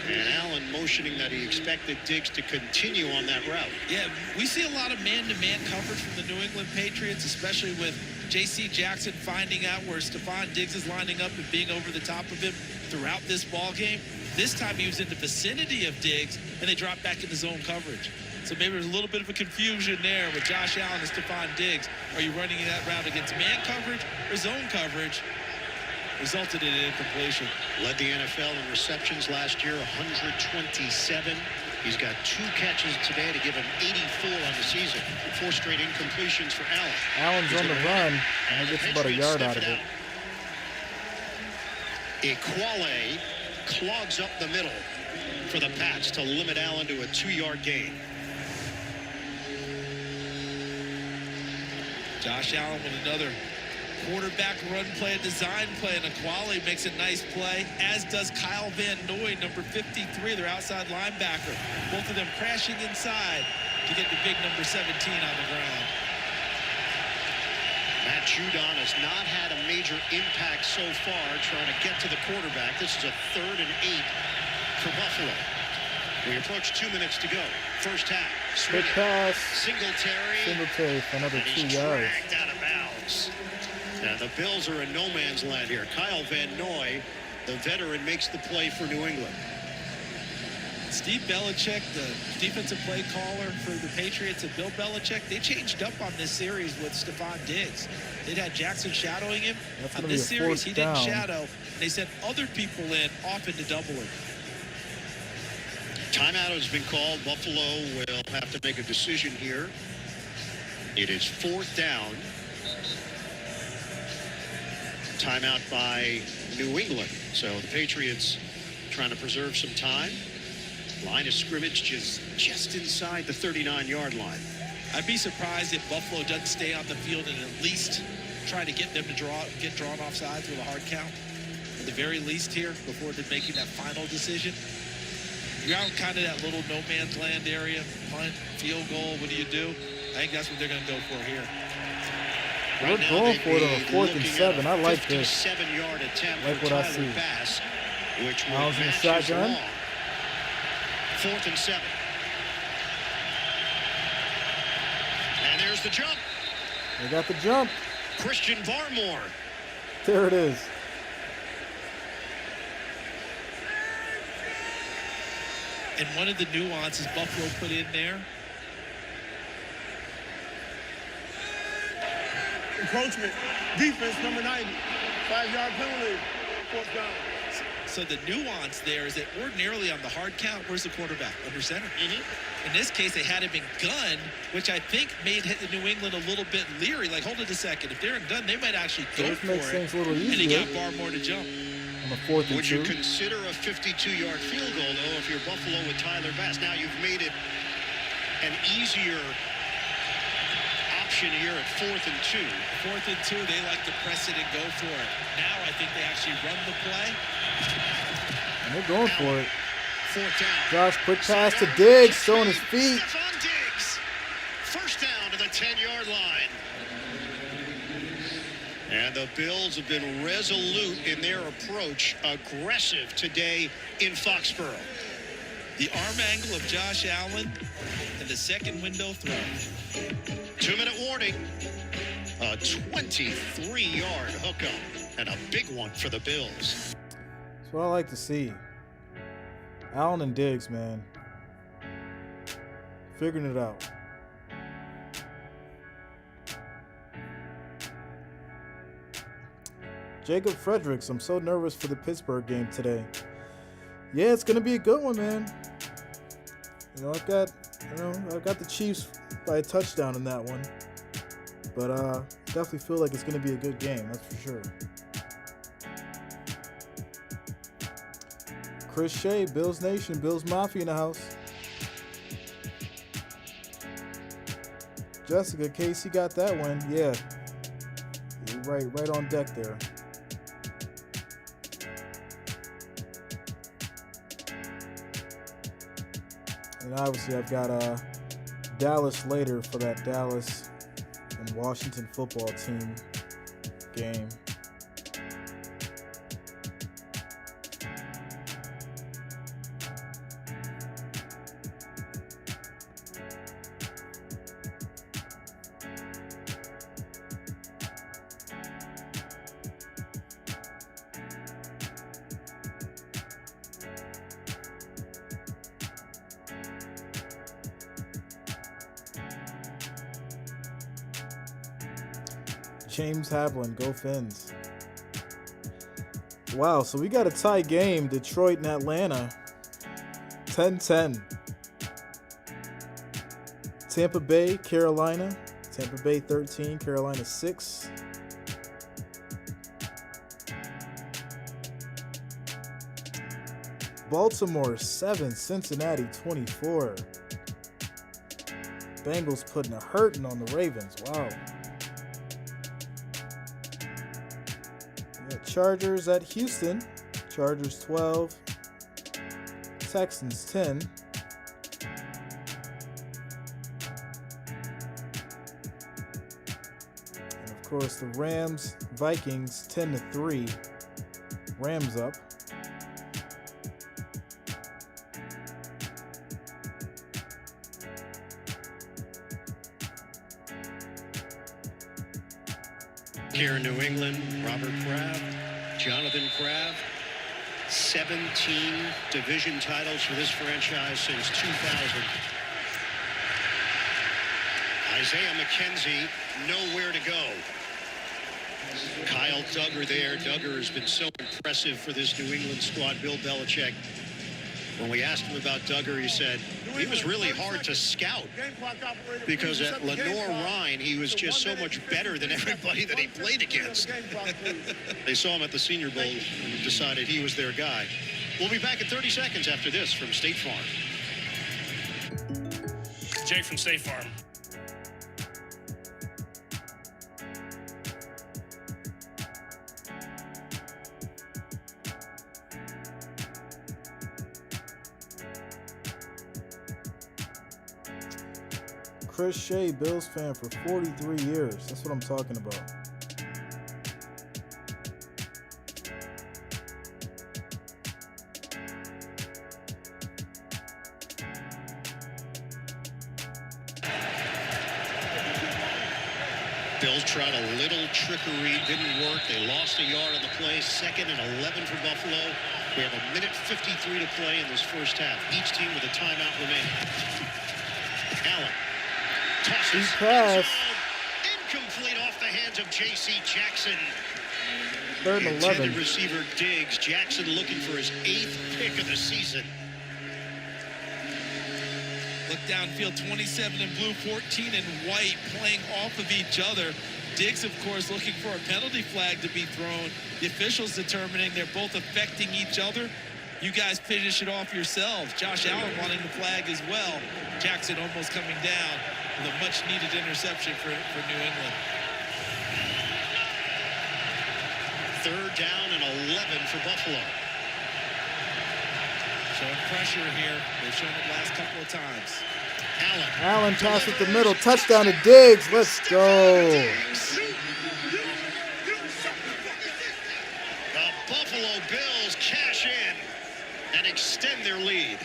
And Allen motioning that he expected Diggs to continue on that route. Yeah, we see a lot of man-to-man coverage from the New England Patriots, especially with J.C. Jackson finding out where Stephon Diggs is lining up and being over the top of him throughout this ball game. This time he was in the vicinity of Diggs, and they dropped back into zone coverage. So maybe there's a little bit of a confusion there with Josh Allen and Stephon Diggs. Are you running that route against man coverage or zone coverage? Resulted in an incompletion. Led the NFL in receptions last year, 127. He's got 2 catches today to give him 84 on the season. 4 straight incompletions for Allen. Allen's on the run, and he gets about a yard out of it. Equale clogs up the middle for the Pats to limit Allen to a 2-yard gain. Josh Allen with another quarterback run play, a design play, and Equale makes a nice play, as does Kyle Van Noy, number 53, their outside linebacker. Both of them crashing inside to get the big number 17 on the ground. Matt Judon has not had a major impact so far trying to get to the quarterback. This is a 3rd and 8 for Buffalo. We approach 2 minutes to go. First half. Quick pass. Singletary for another 2 yards. Dragged out of bounds. Now the Bills are in no man's land here. Kyle Van Noy, the veteran, makes the play for New England. Steve Belichick, the defensive play caller for the Patriots, and Bill Belichick, they changed up on this series with Stephon Diggs. They'd had Jackson shadowing him. On this series, he didn't shadow. And they sent other people in off into doubling. Timeout has been called. Buffalo will have to make a decision here. It is 4th down. Timeout by New England. So the Patriots trying to preserve some time. Line of scrimmage just inside the 39-yard line. I'd be surprised if Buffalo doesn't stay on the field and at least try to get them to get drawn off sides with a hard count. At the very least here, before they're making that final decision. You're out kind of that little no man's land area. Punt, field goal, what do you do? I think that's what they're going to go for here. We're going for it on a 4th and 7. I like this. 57-yard attempt like what I see. Pass, which Allen's in the shotgun. 4th and 7. And there's the jump. They got the jump. Christian Barmore. There it is. And one of the nuances Buffalo put in there. Encroachment. Defense, number 90. 5-yard penalty. 4th down. So the nuance there is that ordinarily on the hard count, where's the quarterback? Under center. In this case, they had him in gun, which I think made the New England a little bit leery. Like, hold it a second. If they're in gun, they might actually go for it. Things a little easier. And he got Barmore to jump. On the 4th and 2. Would you consider a 52-yard field goal, though, if you're Buffalo with Tyler Bass? Now you've made it an easier option here at 4th and 2. 4th and 2, they like to press it and go for it. Now I think they actually run the play. And they're going for it. 4th down. Josh, quick pass to Diggs, still on his feet. Stephon Diggs. First down to the 10-yard line. And the Bills have been resolute in their approach, aggressive today in Foxborough. The arm angle of Josh Allen and the second window throw. 2-minute warning. A 23-yard hookup and a big one for the Bills. That's what I like to see. Allen and Diggs, man. Figuring it out. Jacob Fredericks, I'm so nervous for the Pittsburgh game today. Yeah, it's gonna be a good one, man. I've got the Chiefs by a touchdown in that one. But definitely feel like it's gonna be a good game, that's for sure. Chris Shea, Bills Nation, Bills Mafia in the house. Jessica, Casey got that one. Yeah. Right on deck there. And obviously I've got Dallas later for that Dallas and Washington football team game. James Havlin, go Fins. Wow, so we got a tie game, Detroit and Atlanta. 10-10. Tampa Bay, Carolina. Tampa Bay 13, Carolina 6. Baltimore 7, Cincinnati 24. Bengals putting a hurting on the Ravens. Wow. Chargers at Houston. Chargers 12. Texans 10. And of course the Rams, Vikings 10-3. Rams up. Here in New England, Robert Kraft, Jonathan Kraft, 17 division titles for this franchise since 2000. Isaiah McKenzie, nowhere to go. Kyle Duggar there. Duggar has been so impressive for this New England squad. Bill Belichick, when we asked him about Duggar, he said he was really hard to scout because at Lenoir-Rhyne, he was just so much better than everybody that he played against. They saw him at the Senior Bowl and decided he was their guy. We'll be back in 30 seconds after this from State Farm. Jake from State Farm. Chris Shea, Bills fan for 43 years. That's what I'm talking about. Bills tried a little trickery, didn't work. They lost a yard on the play. 2nd and 11 for Buffalo. We have 1:53 to play in this first half. Each team with a timeout remaining. Allen tosses. Pass. Incomplete off the hands of J.C. Jackson. 3rd and 11. Intended receiver Diggs. Jackson looking for his 8th pick of the season. Look downfield, 27 in blue, 14 in white, playing off of each other. Diggs, of course, looking for a penalty flag to be thrown. The officials determining they're both affecting each other. You guys finish it off yourselves. Josh Allen wanting the flag as well. Jackson almost coming down with a much-needed interception for New England. 3rd down and 11 for Buffalo. Showing pressure here. They've shown it last couple of times. Allen pass up the middle. Touchdown to Diggs. Let's go. The Buffalo Bills cash in and extend their lead.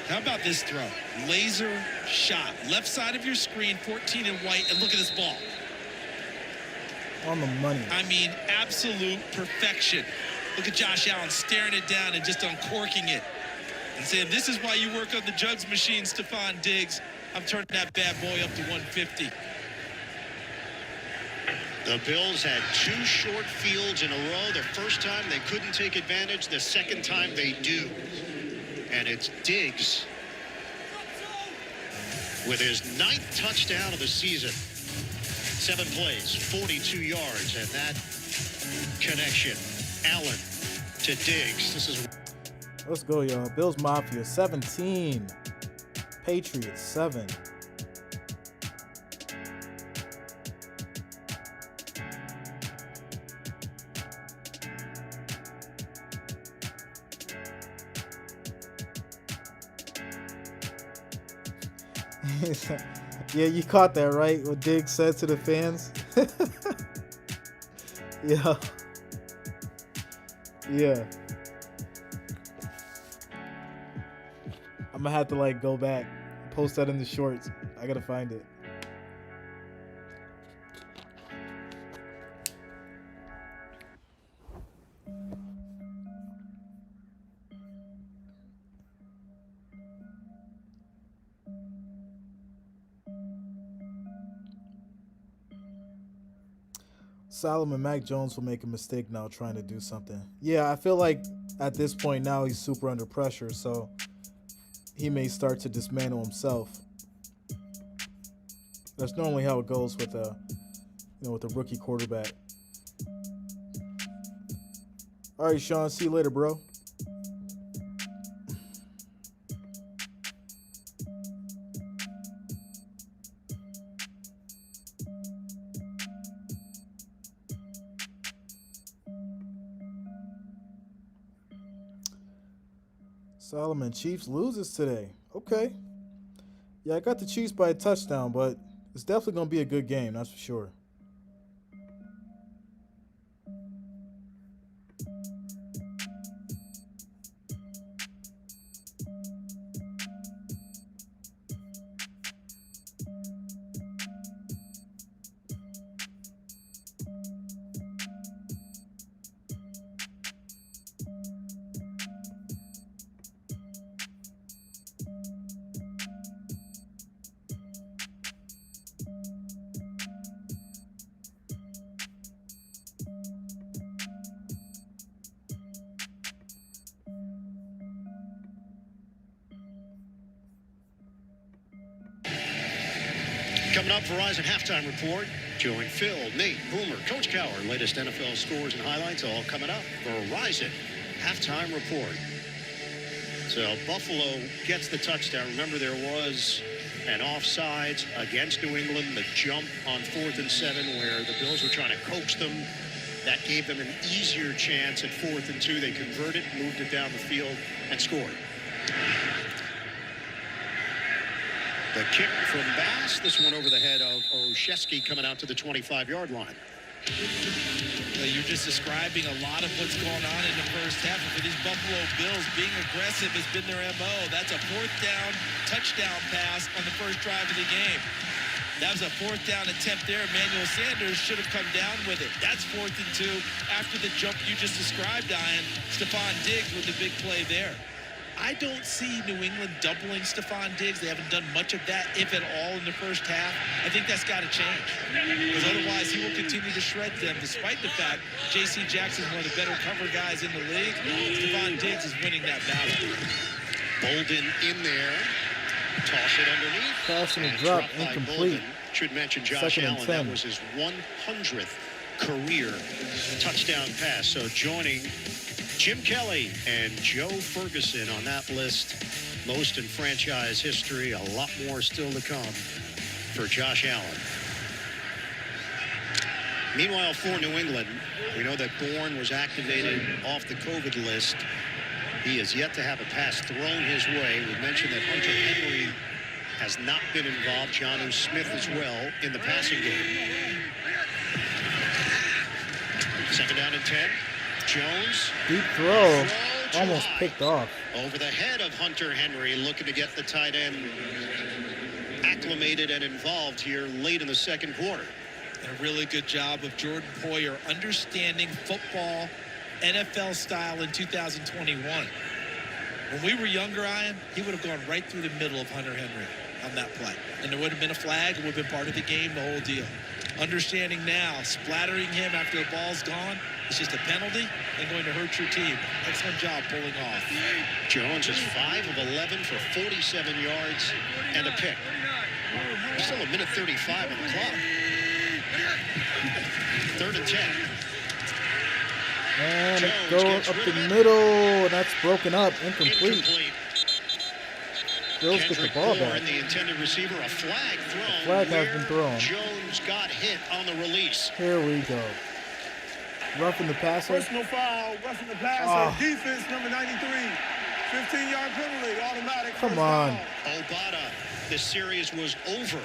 How about this throw? Laser shot. Left side of your screen, 14 in white, and look at this ball. On the money. I mean, absolute perfection. Look at Josh Allen staring it down and just uncorking it. And saying, this is why you work on the jugs machine, Stephon Diggs. I'm turning that bad boy up to 150. The Bills had 2 short fields in a row. The first time they couldn't take advantage. The second time they do. And it's Diggs with his 9th touchdown of the season. 7 plays, 42 yards, and that connection. Allen to Diggs. This is. Let's go, y'all. Bills Mafia 17. Patriots 7. Yeah, you caught that, right? What Diggs said to the fans? Yeah. Yeah. I'm gonna have to like go back, post that in the shorts. I gotta find it. Solomon Mac Jones will make a mistake now trying to do something. Yeah, I feel like at this point now he's super under pressure, so he may start to dismantle himself. That's normally how it goes with a, with a rookie quarterback. All right, Sean, see you later, bro. Solomon, Chiefs loses today. Okay. Yeah, I got the Chiefs by a touchdown, but it's definitely going to be a good game, that's for sure. Coming up, Verizon Halftime Report. Join Phil, Nate, Boomer, Coach Cowher. Latest NFL scores and highlights all coming up. Verizon Halftime Report. So Buffalo gets the touchdown. Remember, there was an offsides against New England, the jump on 4th and 7 where the Bills were trying to coax them. That gave them an easier chance at 4th and 2. They converted, moved it down the field, and scored. The kick from Bass. This one over the head of Olszewski coming out to the 25-yard line. You're just describing a lot of what's going on in the first half. For these Buffalo Bills, being aggressive has been their MO. That's a 4th down touchdown pass on the first drive of the game. That was a 4th down attempt there. Emmanuel Sanders should have come down with it. That's 4th and 2. After the jump you just described, Ian, Stephon Diggs with the big play there. I don't see New England doubling Stephon Diggs. They haven't done much of that, if at all, in the first half. I think that's got to change. Because otherwise, he will continue to shred them, despite the fact J.C. Jackson is one of the better cover guys in the league. Stephon Diggs is winning that battle. Bolden in there. Toss it underneath. Passing a drop, incomplete. Should mention Josh Allen. That was his 100th career touchdown pass. So joining Jim Kelly and Joe Ferguson on that list. Most in franchise history. A lot more still to come for Josh Allen. Meanwhile, for New England, we know that Bourne was activated off the COVID list. He has yet to have a pass thrown his way. We mentioned that Hunter Henry has not been involved. Jonnu Smith as well in the passing game. 2nd down and 10. Jones. Deep throw. Almost picked off. Over the head of Hunter Henry, looking to get the tight end acclimated and involved here late in the second quarter. And a really good job of Jordan Poyer understanding football, NFL style in 2021. When we were younger, Ian, he would have gone right through the middle of Hunter Henry on that play. And there would have been a flag. It would have been part of the game, the whole deal. Understanding now, splattering him after the ball's gone, it's just a penalty and going to hurt your team. Excellent job pulling off. Jones is 5 of 11 for 47 yards and a pick. Still a minute 35 on the clock. 3rd and 10. And it goes up the middle, and that's broken up, incomplete. Bills get the ball back. The intended receiver, a flag thrown. The flag has been thrown. Jones got hit on the release. Here we go. Roughing the passer. Personal foul, roughing the passer. Defense number 93. 15-yard penalty, automatic. Come on. Obata, the series was over.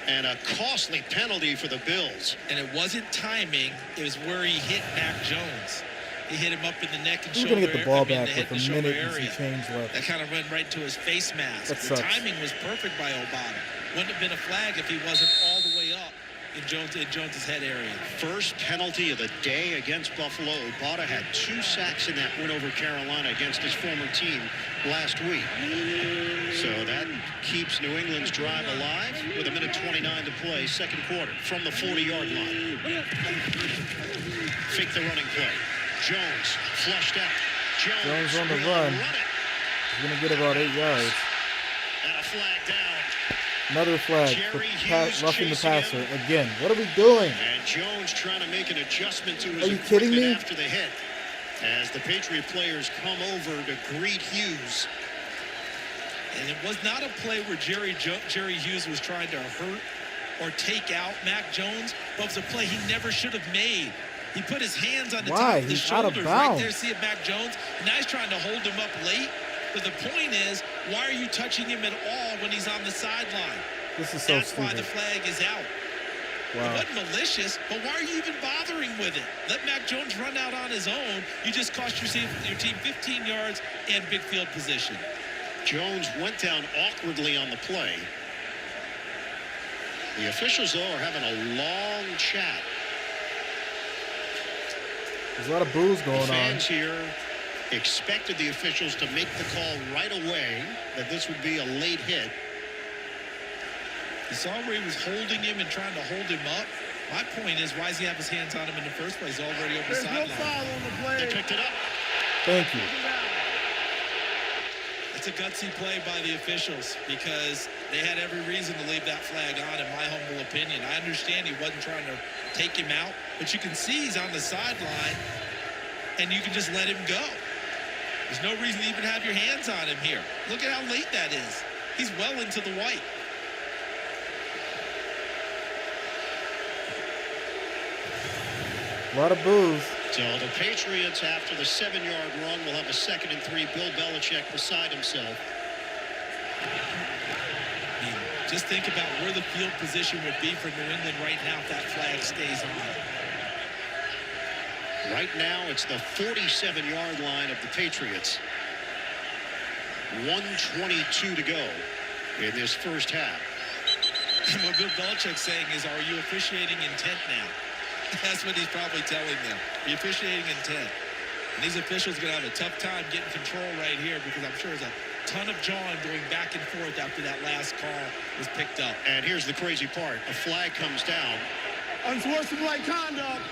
And a costly penalty for the Bills. And it wasn't timing. It was where he hit Mac Jones. He hit him up in the neck and He's shoulder. He's going to get the ball area, back with a minute and some change left. That kind of went right to his face mask. That the sucks. timing was perfect by Obata. Wouldn't have been a flag if he wasn't all the way up in Jones's head area. First penalty of the day against Buffalo. Obata had 2 sacks in that win over Carolina against his former team last week. So that keeps New England's drive alive with 1:29 to play, second quarter, from the 40-yard line. Fake the running play. Jones flushed out. Jones on the run. He's going to get about 8 yards. And a flag down. Another flag for roughing the passer again. What are we doing? And Jones trying to make an adjustment to his Are you kidding me? after the hit. As the Patriot players come over to greet Hughes. And it was not a play where Jerry Hughes was trying to hurt or take out Mac Jones, but it was a play he never should have made. He put his hands on the top of the shoulders right there. See it, Mac Jones. And now he's trying to hold him up late. But the point is, why are you touching him at all when he's on the sideline? This is so That's stupid. why the flag is out. Wow. It wasn't malicious, but why are you even bothering with it? Let Mac Jones run out on his own. You just cost your team 15 yards and big field position. Jones went down awkwardly on the play. The officials, though, are having a long chat. There's a lot of boos going on. Fans here expected the officials to make the call right away that this would be a late hit. You saw where he was holding him and trying to hold him up. My point is, why does he have his hands on him in the first place? He's already over the sideline. No foul on the play. They picked it up. Thank you. It's a gutsy play by the officials because they had every reason to leave that flag on, in my humble opinion. I understand he wasn't trying to take him out, but you can see he's on the sideline, and you can just let him go. There's no reason to even have your hands on him here. Look at how late that is. He's well into the white. A lot of boos. So the Patriots, after the 7-yard run, will have a 2nd and 3. Bill Belichick beside himself. I mean, just think about where the field position would be for New England right now if that flag stays on. Right now, it's the 47-yard line of the Patriots. 1:22 to go in this first half. And what Bill Belichick's saying is, are you officiating intent now? That's what he's probably telling them. The officiating intent. And these officials are going to have a tough time getting control right here because I'm sure there's a ton of jawing going back and forth after that last call was picked up. And here's the crazy part. A flag comes down. Unsportsmanlike conduct.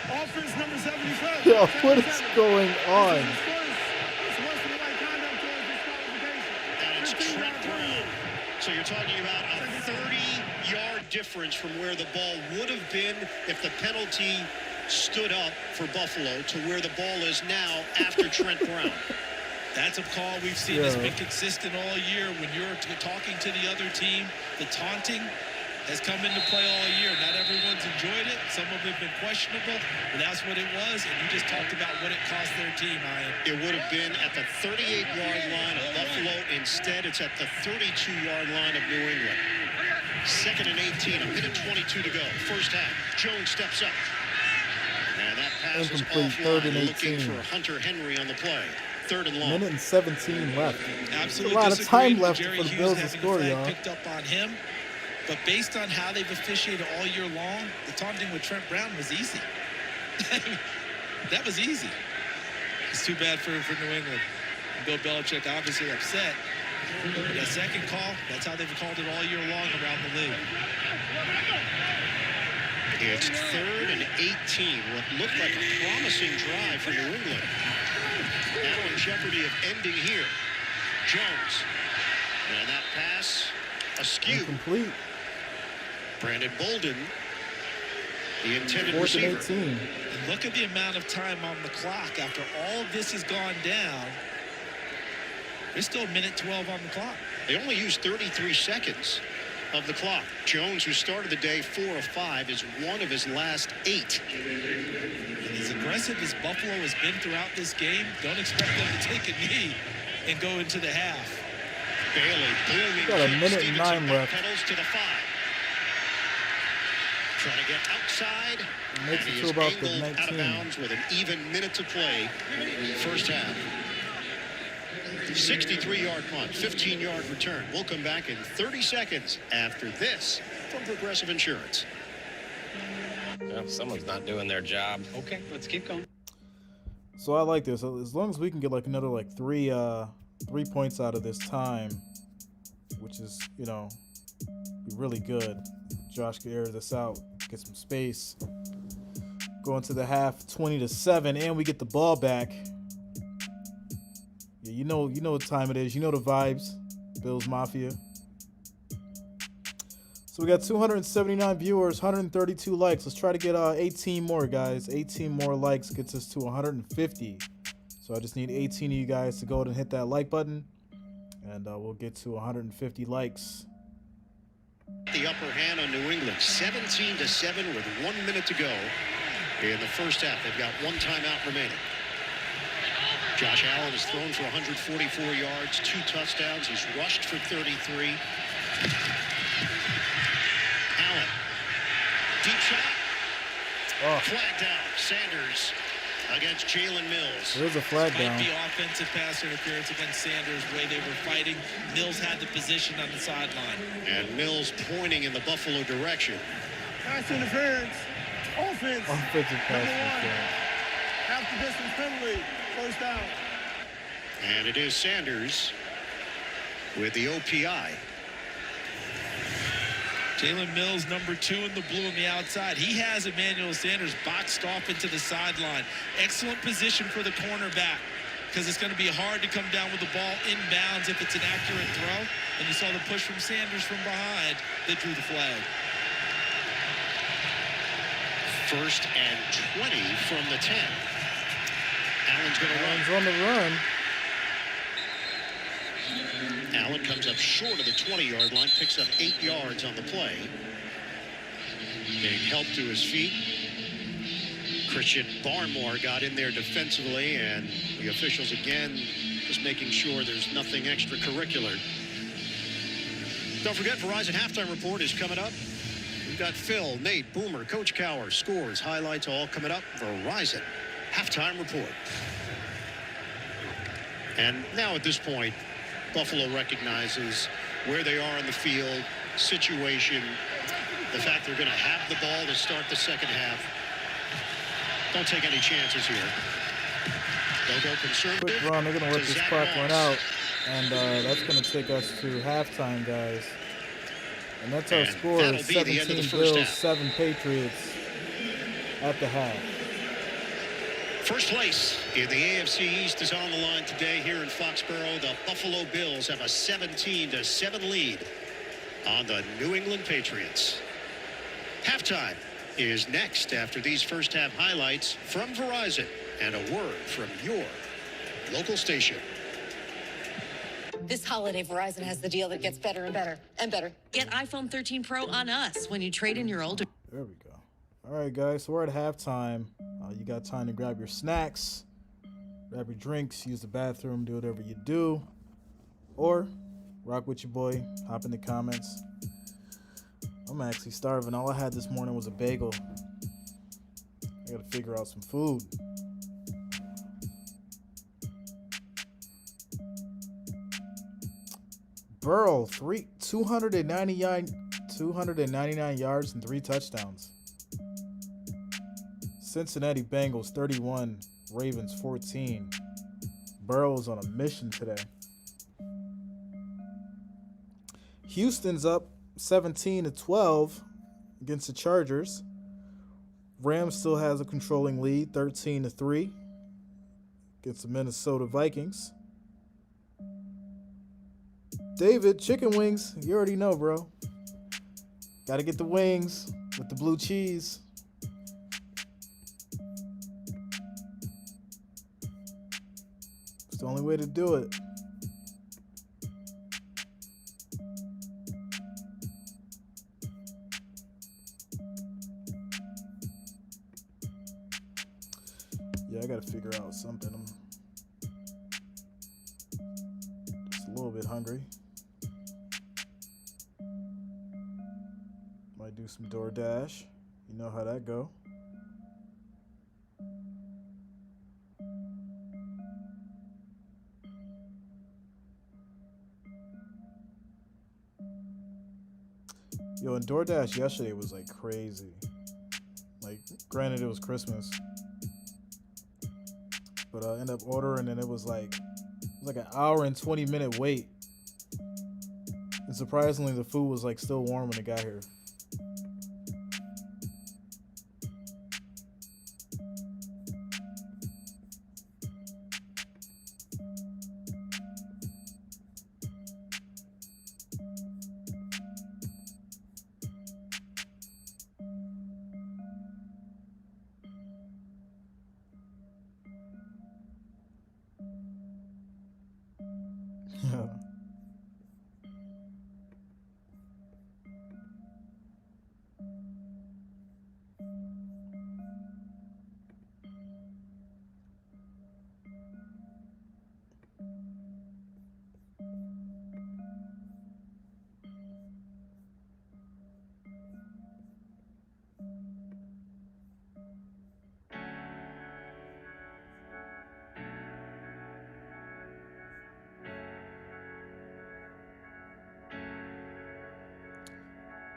Offense number 75. Yo, what is going on? Unsportsmanlike conduct towards disqualification. And it's Trent Brown. So you're talking about a 30-yard difference from where the ball would have been if the penalty stood up for Buffalo to where the ball is now after Trent Brown. That's a call we've seen that's been consistent all year. When you're talking to the other team, the taunting has come into play all year. Not everyone's enjoyed it. Some of it have been questionable, but that's what it was. And you just talked about what it cost their team, Ian. It would have been at the 38-yard line of Buffalo. Instead, it's at the 32-yard line of New England. 2nd and 18, 1:22 to go. First half. Jones steps up. And that pass is Incomplete, offline. 3rd and 18. Looking for Hunter Henry on the play. 3rd and long. 1:17 left. Absolutely. A lot of time left Jerry for the Hughes Bills to having score, the flag y'all. picked up on him. But based on how they've officiated all year long, the taunting with Trent Brown was easy. That was easy. It's too bad for New England. And Bill Belichick obviously upset. That second call, that's how they've called it all year long around the league. It's 3rd and 18. What looked like a promising drive for New England. Now in jeopardy of ending here. Jones. And that pass askew. Incomplete. Brandon Bolden, the intended 4th receiver. and 18. And look at the amount of time on the clock. After all of this has gone down, there's still 1:12 on the clock. They only used 33 seconds of the clock. Jones, who started the day 4 of 5, is one of his last 8. And as aggressive as Buffalo has been throughout this game, don't expect them to take a knee and go into the half. Bailey booming. Got a minute and 9 left. Pedals to the 5. Trying to get outside. Makes and it he to is about the angled out of 19. bounds with an even minute to play in the first half. 63-yard punt, 15-yard return. We'll come back in 30 seconds after this from Progressive Insurance. Well, someone's not doing their job. Okay, let's keep going. So I like this. As long as we can get like another like 3 points out of this time, which is, you know, be really good. Josh can air this out, get some space. Go into the half 20-7, and we get the ball back. Yeah, you know what time it is. You know the vibes. Bills Mafia. So we got 279 viewers, 132 likes. Let's try to get 18 more, guys. 18 more likes gets us to 150. So I just need 18 of you guys to go ahead and hit that like button, and we'll get to 150 likes. The upper hand on New England, 17-7 with 1 minute to go in the first half. They've got one timeout remaining. Josh Allen has thrown for 144 yards, 2 touchdowns. He's rushed for 33. Allen, deep shot. Oh. Flag down. Sanders against Jalen Mills. There's a flag down. Might be offensive pass interference against Sanders, the way they were fighting. Mills had the position on the sideline. And Mills pointing in the Buffalo direction. Pass interference. Offense. Offensive pass interference. Half the distance penalty. First down. And it is Sanders with the OPI. Jalen Mills, number 2 in the blue on the outside. He has Emmanuel Sanders boxed off into the sideline. Excellent position for the cornerback, because it's going to be hard to come down with the ball inbounds if it's an accurate throw. And you saw the push from Sanders from behind. They drew the flag. First and 20 from the 10. Allen's going to run. Allen's on the run. Allen comes up short of the 20-yard line, picks up 8 yards on the play. Getting help to his feet. Christian Barmore got in there defensively, and the officials again just making sure there's nothing extracurricular. Don't forget, Verizon Halftime Report is coming up. We've got Phil, Nate, Boomer, Coach Cower, scores, highlights, all coming up. Verizon Halftime Report. And now at this point, Buffalo recognizes where they are on the field, situation, the fact they're going to have the ball to start the second half. Don't take any chances here. They'll go conservative. Quick run. They're going to let this clock run out, and that's going to take us to halftime, guys. And that's our score: 17 Bills, 7 Patriots at the half. First place in the AFC East is on the line today here in Foxborough. The Buffalo Bills have a 17-7 lead on the New England Patriots. Halftime is next after these first half highlights from Verizon and a word from your local station. This holiday, Verizon has the deal that gets better and better and better. Get iPhone 13 Pro on us when you trade in your older. There we go. All right, guys, so we're at halftime. You got time to grab your snacks, grab your drinks, use the bathroom, do whatever you do. Or rock with your boy, hop in the comments. I'm actually starving. All I had this morning was a bagel. I gotta figure out some food. Burrow, 299 yards and 3 touchdowns. Cincinnati Bengals 31, Ravens 14. Burrow's on a mission today. Houston's up 17-12 against the Chargers. Rams still has a controlling lead, 13-3 against the Minnesota Vikings. David, chicken wings, you already know, bro. Gotta get the wings with the blue cheese. It's the only way to do it. Yeah, I gotta figure out something. I'm just a little bit hungry. Might do some DoorDash. You know how that go. Yo, and DoorDash yesterday was like crazy. Like, granted, it was Christmas, but I ended up ordering, and it was like an hour and 20-minute wait. And surprisingly, the food was like still warm when it got here.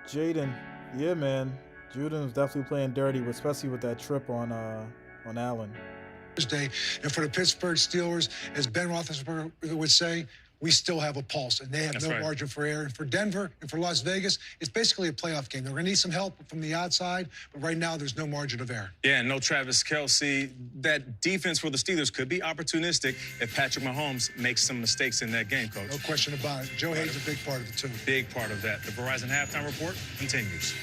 Jaden, yeah, man. Juden was definitely playing dirty, especially with that trip on Allen. Thursday, and for the Pittsburgh Steelers, as Ben Roethlisberger would say, we still have a pulse, and they have no margin for error. And for Denver and for Las Vegas, it's basically a playoff game. They're going to need some help from the outside, but right now there's no margin of error. Yeah, no Travis Kelce. That defense for the Steelers could be opportunistic if Patrick Mahomes makes some mistakes in that game, Coach. No question about it. Joe Hayden's a big part of it, too. Big part of that. The Verizon Halftime Report continues.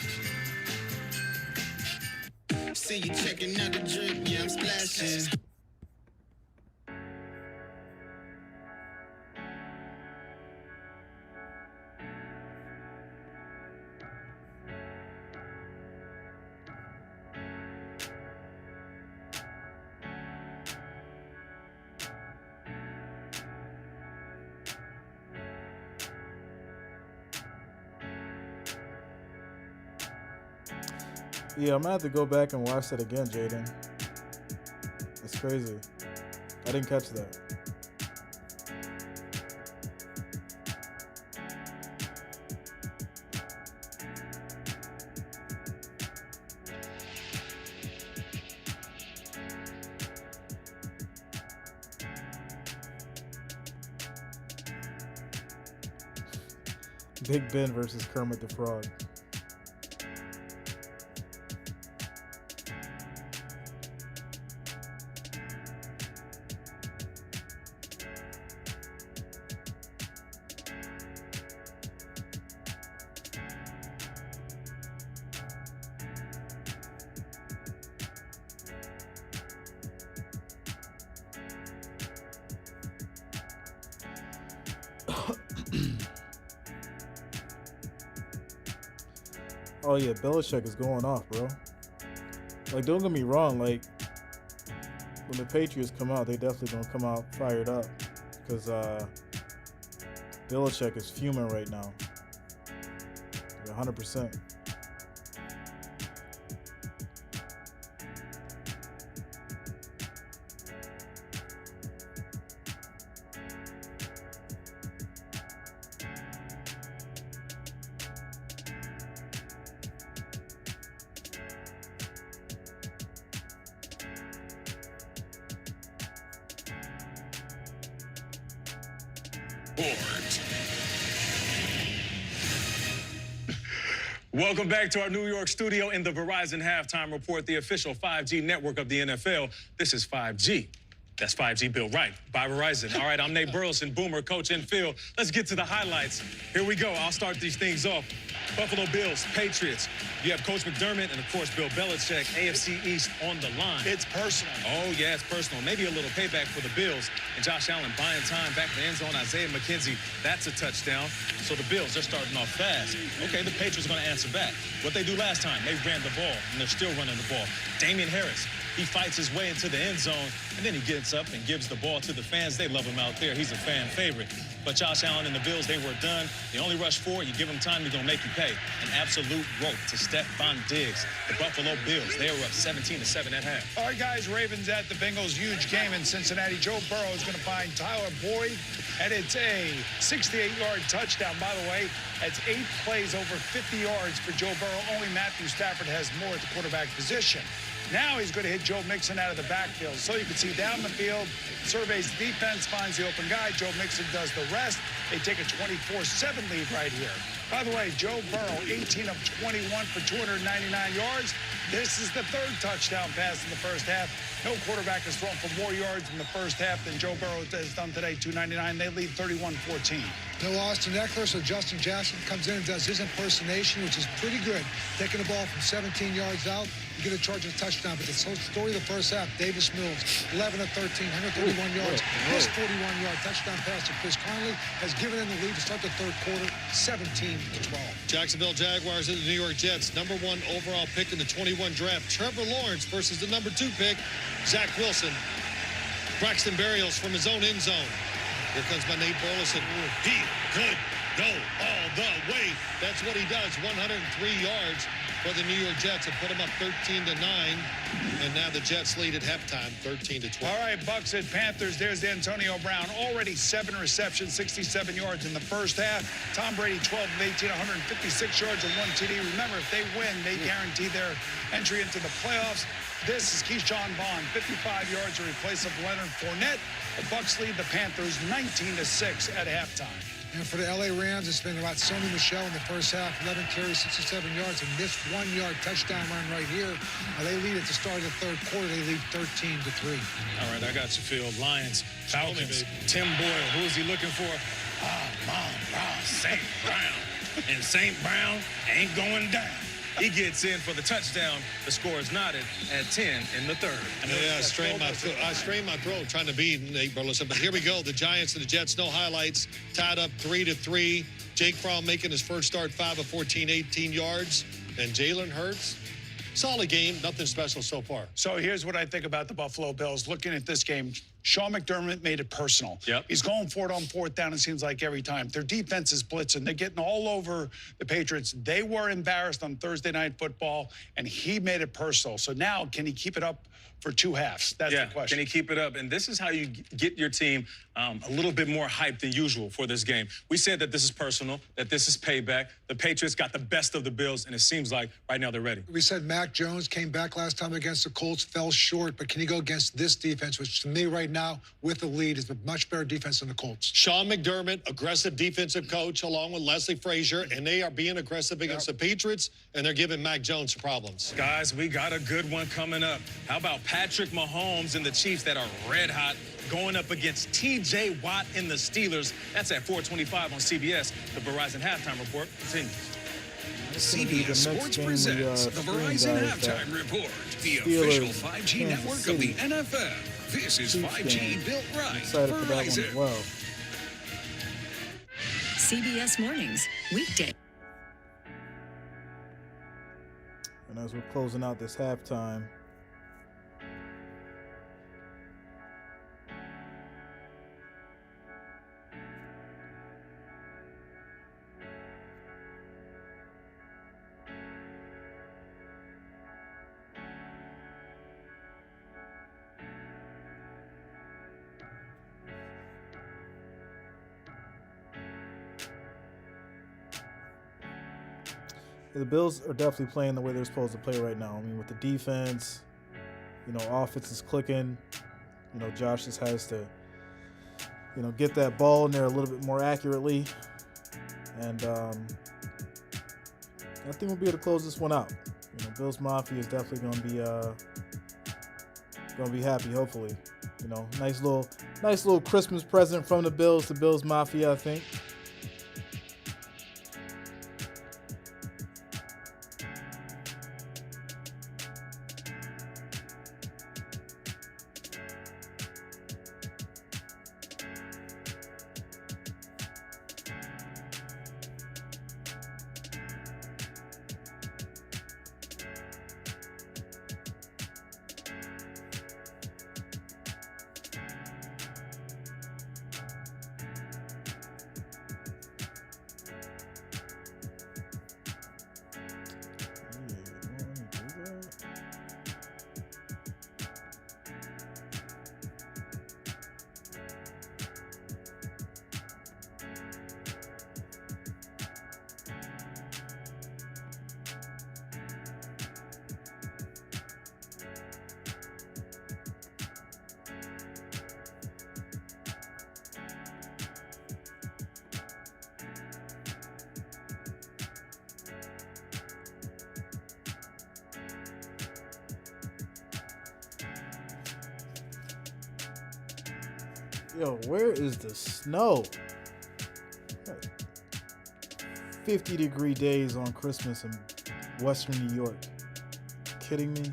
See you checking out the drip, yeah, I'm splashing. Yeah, I'm gonna have to go back and watch that again, Jaden. That's crazy. I didn't catch that. Big Ben versus Kermit the Frog. Oh yeah, Belichick is going off, bro. Like, don't get me wrong, like, when the Patriots come out, they definitely gonna come out fired up. Because Belichick is fuming right now. 100%. Welcome back to our New York studio in the Verizon Halftime Report, the official 5G network of the NFL. This is 5G. That's 5G built right by Verizon. All right, I'm Nate Burleson, Boomer, Coach and Phil. Let's get to the highlights. Here we go. I'll start these things off. Buffalo Bills, Patriots. You have Coach McDermott and, of course, Bill Belichick, AFC East on the line. It's personal. Oh, yeah, it's personal. Maybe a little payback for the Bills. And Josh Allen buying time back in the end zone. Isaiah McKenzie, that's a touchdown. So the Bills, they're starting off fast. Okay, the Patriots are going to answer back. What they do last time, they ran the ball, and they're still running the ball. Damian Harris, He fights his way into the end zone, and then he gets up and gives the ball to the fans. They love him out there. He's a fan favorite. But Josh Allen and the Bills, they were done. They only rush forward. You give him time, he's going to make you pay. An absolute rope to Stephon Diggs. The Buffalo Bills, they were up 17-7 at half. All right, guys, Ravens at the Bengals. Huge game in Cincinnati. Joe Burrow is going to find Tyler Boyd, and it's a 68-yard touchdown. By the way, that's 8 plays over 50 yards for Joe Burrow. Only Matthew Stafford has more at the quarterback position. Now he's going to hit Joe Mixon out of the backfield. So you can see down the field, surveys the defense, finds the open guy. Joe Mixon does the rest. They take a 24-7 lead right here. By the way, Joe Burrow, 18 of 21 for 299 yards. This is the 3rd touchdown pass in the first half. No quarterback has thrown for more yards in the first half than Joe Burrow has done today, 299. They lead 31-14. No Austin Eckler, so Justin Jreasn comes in and does his impersonation, which is pretty good. Taking the ball from 17 yards out, you get a Chargers touchdown. But the story of the first half, Davis Mills, 11 of 13, 131 yards. His 41-yard touchdown pass to Chris Conley has given them the lead to start the 3rd quarter, 17-12. Jacksonville Jaguars at the New York Jets. #1 overall pick in the 21 draft. Trevor Lawrence versus the #2 pick, Zach Wilson. Braxton Berrios from his own end zone. Here comes my Nate Burleson. He could go all the way. That's what he does. 103 yards for the New York Jets and put them up 13-9. And now the Jets lead at halftime, 13-12. All right, Bucks at Panthers. There's Antonio Brown. Already 7 receptions, 67 yards in the first half. Tom Brady, 12 of 18, 156 yards and 1 TD. Remember, if they win, they guarantee their entry into the playoffs. This is Keyshawn Vaughn, 55 yards in replace of Leonard Fournette. The Bucks lead the Panthers 19-6 at halftime. And for the LA Rams, it's been about Sony Michel in the first half, 11 carries, 67 yards, and this 1-yard touchdown run right here. They lead at the start of the 3rd quarter. They lead 13-3. All right, I got you, Phil. Lions, Falcons, Tim Boyle. Who is he looking for? St. Brown. And St. Brown ain't going down. He gets in for the touchdown. The score is knotted at 10 in the 3rd. I strained my throat trying to beat Nate Burleson. But here we go. The Giants and the Jets, no highlights. Tied up 3-3. Jake Fromm making his first start, 5 of 14, 18 yards. And Jalen Hurts, solid game. Nothing special so far. So here's what I think about the Buffalo Bills. Looking at this game, Sean McDermott made it personal. Yep. He's going for it on 4th down, it seems like, every time. Their defense is blitzing. They're getting all over the Patriots. They were embarrassed on Thursday Night Football, and he made it personal. So now, can he keep it up for 2 halves? That's the question. Can he keep it up? And this is how you get your team a little bit more hyped than usual for this game. We said that this is personal, that this is payback. The Patriots got the best of the Bills, and it seems like right now they're ready. We said Mac Jones came back last time against the Colts, fell short, but can he go against this defense, which to me right now, with the lead, is a much better defense than the Colts? Sean McDermott, aggressive defensive coach, along with Leslie Frazier, and they are being aggressive against the Patriots, and they're giving Mac Jones problems. Guys, we got a good one coming up. How about Patrick Mahomes and the Chiefs that are red hot going up against T.J. Watt and the Steelers? That's at 4:25 on CBS. The Verizon Halftime Report continues. CBS Sports presents the Verizon Halftime Report, the official 5G network of the NFL. This is 5G built right. Verizon. Well, CBS Mornings, weekday. and as we're closing out this halftime, the Bills are definitely playing the way they're supposed to play right now. I mean, with the defense, offense is clicking. Josh just has to, get that ball in there a little bit more accurately. And I think we'll be able to close this one out. Bills Mafia is definitely going to be happy, hopefully. Nice little Christmas present from the Bills to Bills Mafia, I think. Yo, where is the snow? 50-degree days on Christmas in Western New York. Kidding me?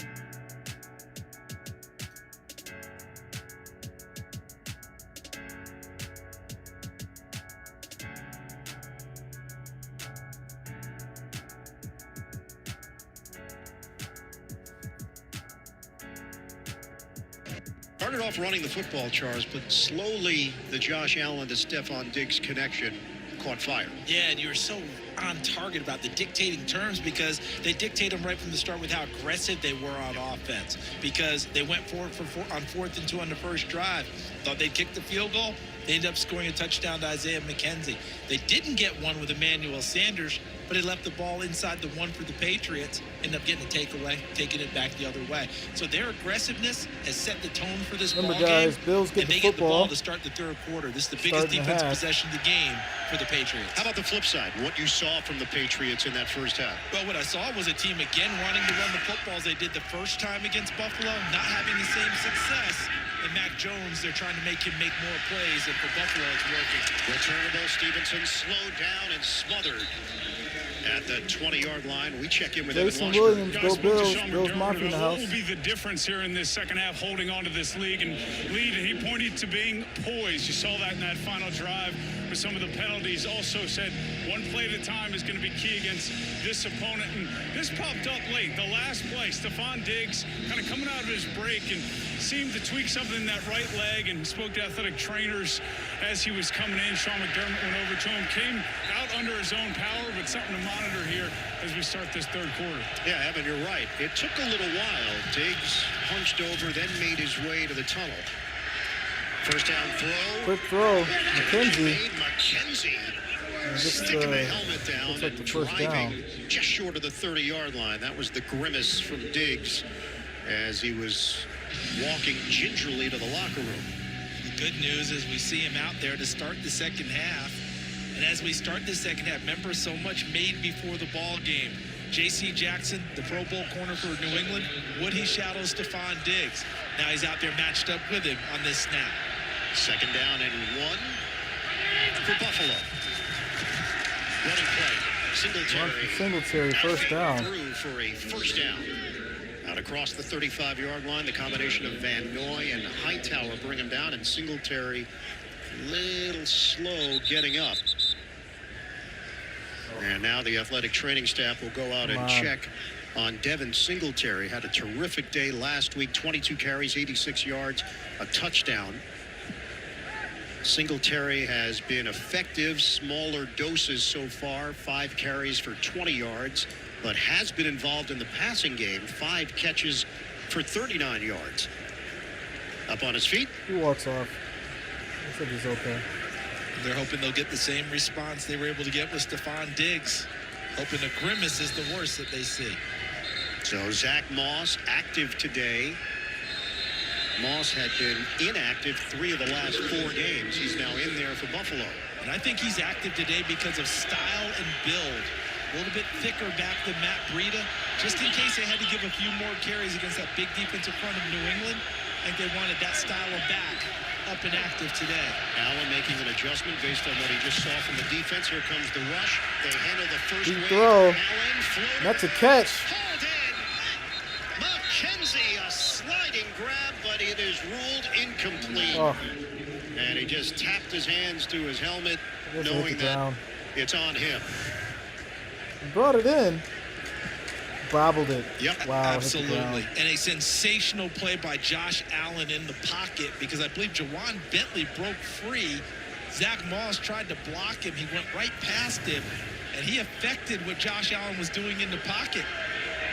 Started off running the football, Charles, but slowly the Josh Allen to Stephon Diggs connection caught fire. Yeah, and you were so on target about the dictating terms because they dictate them right from the start with how aggressive they were on offense, because they went forward on 4th and 2 on the first drive. Thought they'd kick the field goal. They ended up scoring a touchdown to Isaiah McKenzie. They didn't get one with Emmanuel Sanders, but they left the ball inside the 1 for the Patriots, ended up getting a takeaway, taking it back the other way. So their aggressiveness has set the tone for this ball guys, game. Bills get and the they get the football. ball to start the third quarter. This is the biggest defensive possession of the game for the Patriots. How about the flip side? What you saw from the Patriots in that first half? Well, what I saw was a team again wanting to run the football as they did the first time against Buffalo, not having the same success. And Mac Jones, they're trying to make him make more plays, and for Buffalo, it's working. Returnable Stevenson slowed down and smothered at the 20-yard line. We check in with Jason Evan Williams, Washburn. go Bills. Bills Mafia in the What house. will be the difference here in this second half holding on to this lead? And he pointed to being poised. You saw that in that final drive with some of the penalties. Also said one play at a time is going to be key against this opponent. And this popped up late. The last play, Stephon Diggs kind of coming out of his break and seemed to tweak something in that right leg, and spoke to athletic trainers as he was coming in. Sean McDermott went over to him, came out under his own power, but something to monitor here as we start this third quarter. Yeah, Evan, you're right. It took a little while. Diggs punched over, then made his way to the tunnel. First down throw. Quick throw. McKenzie. McKenzie sticking the helmet down like and driving just short of the 30-yard line. That was the grimace from Diggs as he was walking gingerly to the locker room. The good news is we see him out there to start the second half. And as we start the second half, remember, so much made before the ball game. J.C. Jackson, the Pro Bowl corner for New England, would he shadow Stephon Diggs? Now he's out there matched up with him on this snap. Second down and 1 for Buffalo. Running play. Singletary, first down. Through for a first down. Out across the 35-yard line, the combination of Van Noy and Hightower bring him down, and Singletary a little slow getting up. And now the athletic training staff will go out and check on Devin Singletary. Had a terrific day last week, 22 carries, 86 yards, a touchdown. Singletary has been effective, smaller doses so far, 5 carries for 20 yards, but has been involved in the passing game, 5 catches for 39 yards. Up on his feet. He walks off. I said he's okay. They're hoping they'll get the same response they were able to get with Stephon Diggs. Hoping a grimace is the worst that they see. So Zach Moss active today. Moss had been inactive 3 of the last 4 games. He's now in there for Buffalo. And I think he's active today because of style and build. A little bit thicker back than Matt Breida, just in case they had to give a few more carries against that big defensive front of New England. I think they wanted that style of back up and active today. Allen making an adjustment based on what he just saw from the defense. Here comes the rush. They handle the first Deep wave. throw. Allen, That's a catch. McKenzie, a sliding grab, but it is ruled incomplete. Oh. And he just tapped his hands to his helmet, knowing that it's on him. He brought it in. Bobbled it. Yep, wow, absolutely. And a sensational play by Josh Allen in the pocket, because I believe Jawan Bentley broke free. Zach Moss tried to block him. He went right past him, and he affected what Josh Allen was doing in the pocket.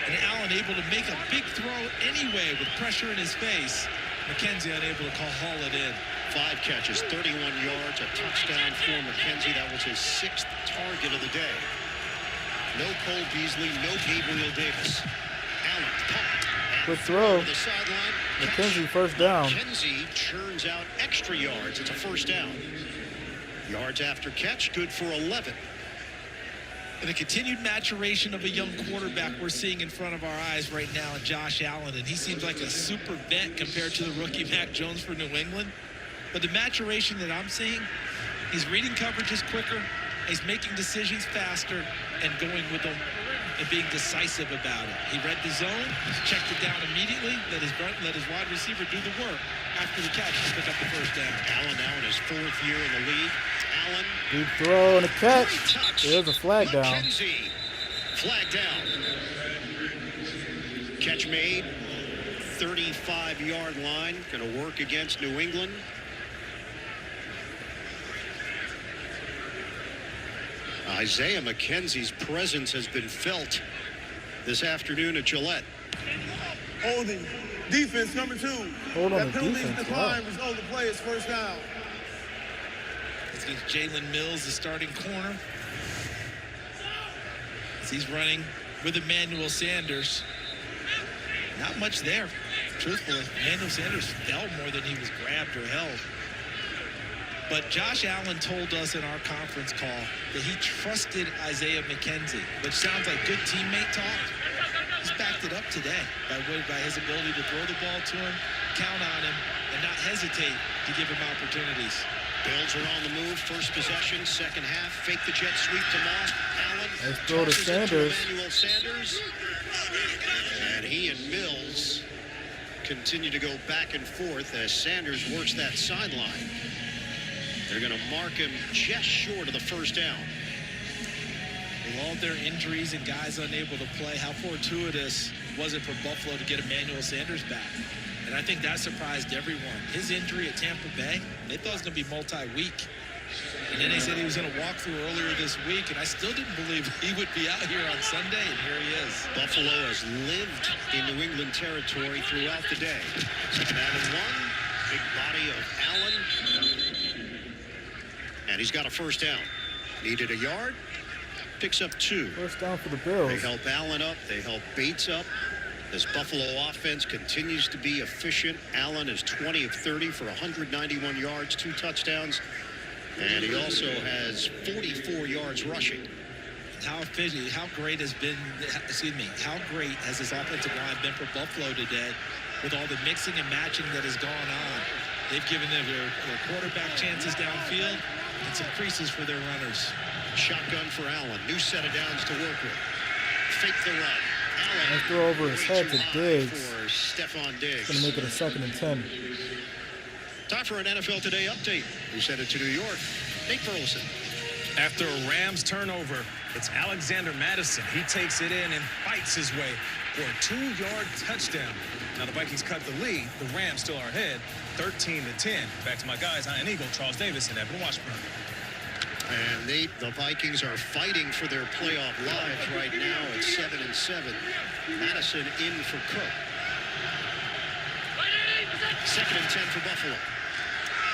And Allen able to make a big throw anyway with pressure in his face. McKenzie unable to haul it in. 5 catches, 31 yards, a touchdown for McKenzie. That was his 6th target of the day. No Cole Beasley, no Gabriel Davis. Allen pumped. Good throw. The sideline. McKenzie first down. McKenzie churns out extra yards. It's a first down. Yards after catch, good for 11. And the continued maturation of a young quarterback we're seeing in front of our eyes right now in Josh Allen. And he seems like a super vet compared to the rookie Mac Jones for New England. But the maturation that I'm seeing, he's reading coverages quicker, he's making decisions faster, and going with them and being decisive about it. He read the zone, checked it down immediately, let his wide receiver do the work after the catch to pick up the first down. Allen now in his 4th year in the league. Allen. Deep throw and a catch. There's a flag down. McKenzie. Flag down. Catch made. 35-yard line. Going to work against New England. Isaiah McKenzie's presence has been felt this afternoon at Gillette. Holding. Defense number 2. Hold on that the penalty defense. decline result of the play is first down. This is Jalen Mills, the starting corner. As he's running with Emmanuel Sanders. Not much there, truthfully. Emmanuel Sanders fell more than he was grabbed or held. But Josh Allen told us in our conference call that he trusted Isaiah McKenzie, which sounds like good teammate talk. He's backed it up today by his ability to throw the ball to him, count on him, and not hesitate to give him opportunities. Bills are on the move. First possession, second half. Fake the jet sweep to Moss. Allen. Let's throw to Sanders. Emmanuel Sanders. And he and Mills continue to go back and forth as Sanders works that sideline. They're going to mark him just short of the first down. With all their injuries and guys unable to play, how fortuitous was it for Buffalo to get Emmanuel Sanders back? And I think that surprised everyone. His injury at Tampa Bay, they thought it was going to be multi-week. And then they said he was in a walkthrough earlier this week, and I still didn't believe he would be out here on Sunday, and here he is. Buffalo has lived in New England territory throughout the day. Second down and 1. Big body of Allen. And he's got a first down. Needed a yard. Picks up 2. First down for the Bills. They help Allen up. They help Bates up. This Buffalo offense continues to be efficient. Allen is 20 of 30 for 191 yards, 2 touchdowns. And he also has 44 yards rushing. How efficient, how great has been, how great has this offensive line been for Buffalo today with all the mixing and matching that has gone on. They've given them their quarterback chances downfield and some creases for their runners. Shotgun for Allen. New set of downs to work with. Fake the run. Allen. And throw over his head to Diggs. For Stephon Diggs. Going to make it a 2nd and 10. Time for an NFL Today update. We sent it to New York. Nate Burleson. After a Rams turnover, it's Alexander Madison. He takes it in and fights his way for a 2-yard touchdown. Now the Vikings cut the lead. The Rams still are ahead, 13-10. Back to my guys, Iron Eagle, Charles Davis, and Evan Washburn. And Nate, the Vikings are fighting for their playoff lives right now at 7-7. Madison in for Cook. 2nd and 10 for Buffalo.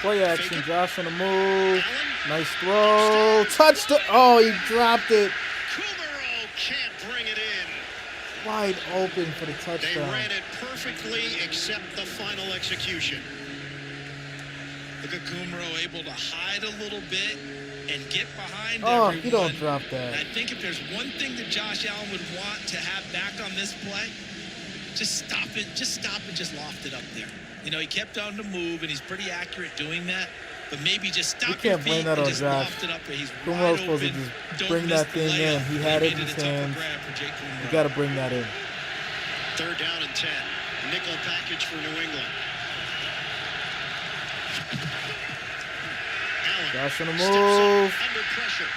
Play action, Josh on the move. Nice throw. Touchdown. Oh, he dropped it. Kumaro can't bring it in. Wide open for the touchdown. They ran it perfectly except the final execution. Look at Kumaro able to hide a little bit and get behind everyone. Oh, you don't drop that. And I think if there's one thing that Josh Allen would want to have back on this play, just stop it. Just stop and just loft it up there. You know, he kept on the move, and he's pretty accurate doing that. But maybe just stop your feet and just loft it up there. He's wide supposed open. to just bring that thing in. He had it in his hands. You got to bring that in. 3rd down and 10. Nickel package for New England. Allen Josh on the move.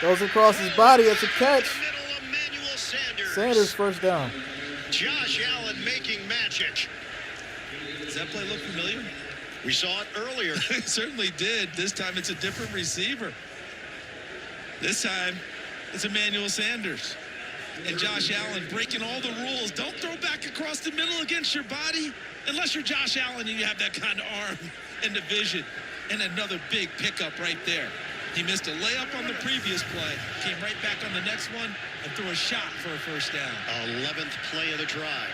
Goes across his body. That's a catch. Sanders first down. Josh Allen making magic. Does that play look familiar? We saw it earlier. It certainly did. This time it's a different receiver. This time it's Emmanuel Sanders. And Josh Allen breaking all the rules. Don't throw back across the middle against your body unless you're Josh Allen and you have that kind of arm and the vision. And another big pickup right there. He missed a layup on the previous play, came right back on the next one, and threw a shot for a first down. 11th play of the drive.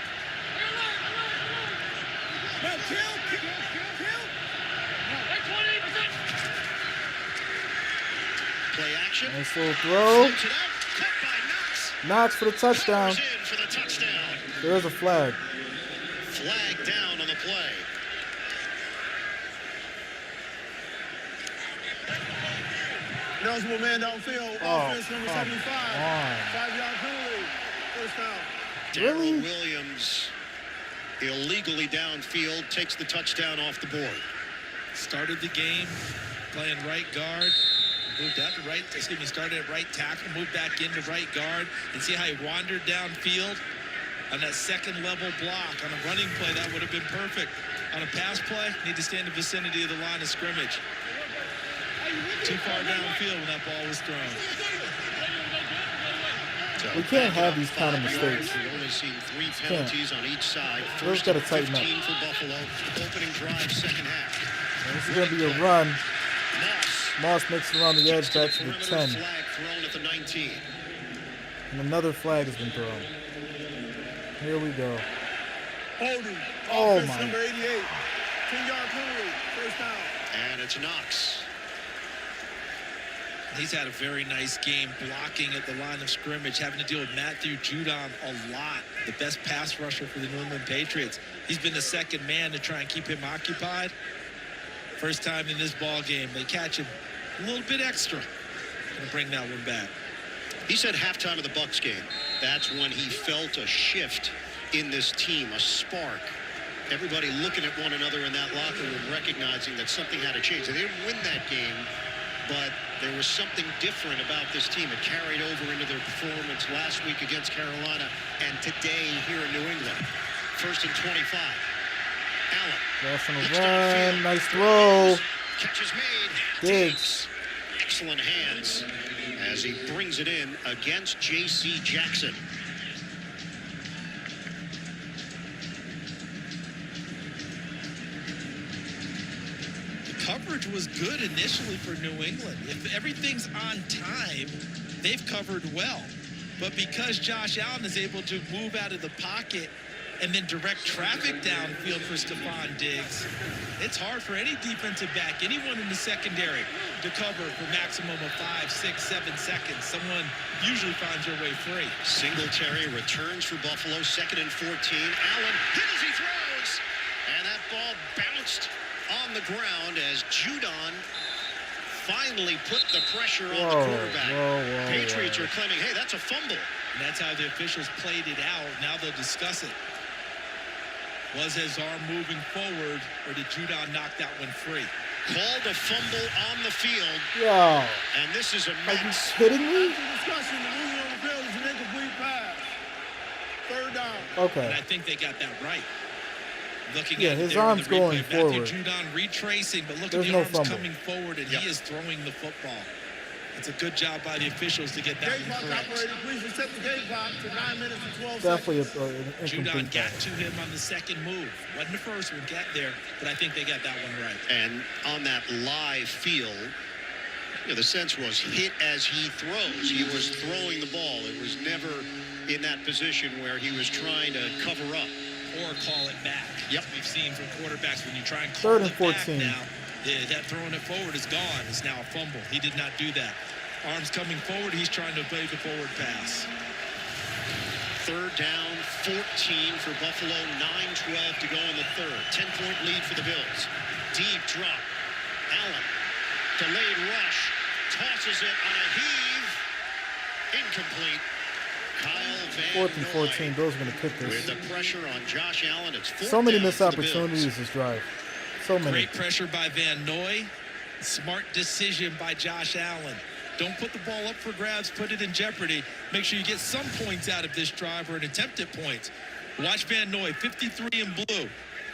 Play action. Nice little throw. Knox for the touchdown. There is a flag. Flag down on the play. Eligible man downfield. Offense number 75. 5-yard penalty. First down. Darrell Williams illegally downfield takes the touchdown off the board. Started the game playing right guard. Moved out to right, started at right tackle, moved back into right guard, and see how he wandered downfield on that second level block. On a running play, that would have been perfect. On a pass play, need to stay in the vicinity of the line of scrimmage. Too far downfield when that ball was thrown. We can't have these kind of mistakes. We've only seen 3 penalties on each side. Those First got to and tighten 15 up. for Buffalo. Opening drive, second half. This is going to be a run. Moss makes it around the edge back to the 10. Flag thrown at the 19. And another flag has been thrown. Here we go. Holding. Oh, Offense my. number 88. 10-yard penalty. First down. And it's Knox. He's had a very nice game blocking at the line of scrimmage, having to deal with Matthew Judon a lot, the best pass rusher for the New England Patriots. He's been the second man to try and keep him occupied. First time in this ball game, they catch him a little bit extra. Gonna bring that one back. He said halftime of the Bucs game, that's when he felt a shift in this team, a spark. Everybody looking at one another in that locker room, recognizing that something had to change. They didn't win that game, but there was something different about this team. It carried over into their performance last week against Carolina and today here in New England. First and 25. Allen. That's on the run. Nice throw. Catch is made. Diggs. Excellent hands as he brings it in against J.C. Jackson. Coverage was good initially for New England. If everything's on time, they've covered well. But because Josh Allen is able to move out of the pocket and then direct traffic downfield for Stephon Diggs, it's hard for any defensive back, anyone in the secondary, to cover for maximum of 5, 6, 7 seconds. Someone usually finds their way free. Singletary returns for Buffalo, 2nd and 14. Allen hit as he throws, and that ball bounced on the ground as Judon finally put the pressure on the quarterback. Patriots are claiming, hey, that's a fumble. And that's how the officials played it out. Now they'll discuss it. Was his arm moving forward, or did Judon knock that one free? Called a fumble on the field. Yo. And this is a Are you kidding me? After discussion, the ruling on the field is an incomplete pass. Third down. Okay. And I think they got that right. Looking Yeah, at his there in arm's the replay, going Matthew forward. Judon retracing, but look There's at the no arms fumble. coming forward, and he is throwing the football. It's a good job by the officials to get that Game one clock correct. operator, please reset the game clock to 9 minutes and 12 Definitely seconds. an Judon incomplete got pass. to him on the second move. Wasn't the first one, got there, but I think they got that one right. And on that live field, the sense was hit as he throws. He was throwing the ball. It was never in that position where he was trying to cover up. Or call it back. Yep. We've seen from quarterbacks when you try and call 3rd and it back 14. now, that throwing it forward is gone. It's now a fumble. He did not do that. Arms coming forward, he's trying to play the forward pass. 3rd down, 14 for Buffalo, 9-12 to go in the third. 10-point lead for the Bills. Deep drop. Allen, delayed rush, tosses it on a heave. Incomplete. Kyle Van 4th and 14. Bills are going to kick with this. the pressure on Josh Allen. It's 4th So many down missed for the Bills. opportunities this drive. So many. Great pressure by Van Noy. Smart decision by Josh Allen. Don't put the ball up for grabs, put it in jeopardy. Make sure you get some points out of this drive or an attempt at points. Watch Van Noy, 53 in blue.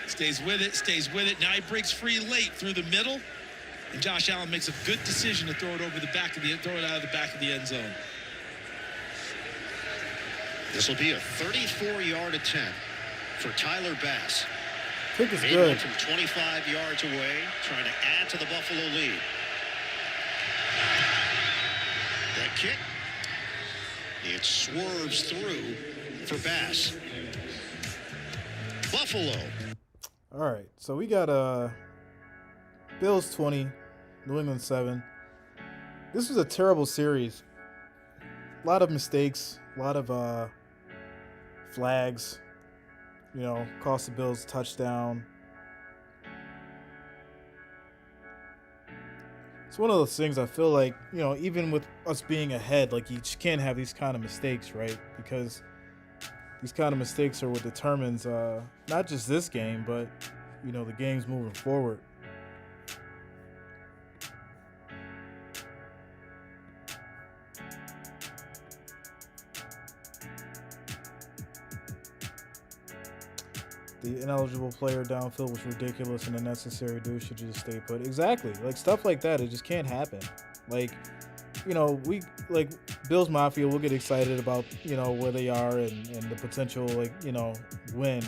Stays with it, stays with it. Now he breaks free late through the middle. And Josh Allen makes a good decision to throw it over the back of throw it out of the back of the end zone. This will be a 34-yard attempt for Tyler Bass. Kick is Made good. one from 25 yards away, trying to add to the Buffalo lead. That kick, it swerves through for Bass. Buffalo. All right, so we got Bills 20, New England 7. This was a terrible series. A lot of mistakes, a lot of flags. Cost the Bills a touchdown. It's one of those things I feel like, even with us being ahead, like you just can't have these kind of mistakes, right? Because these kind of mistakes are what determines not just this game, but, the games moving forward. The ineligible player downfield was ridiculous and unnecessary. Dude should just stay put. Exactly. Like, stuff like that, it just can't happen. Like, we, like, Bills Mafia, we'll get excited about, where they are and the potential, like, win.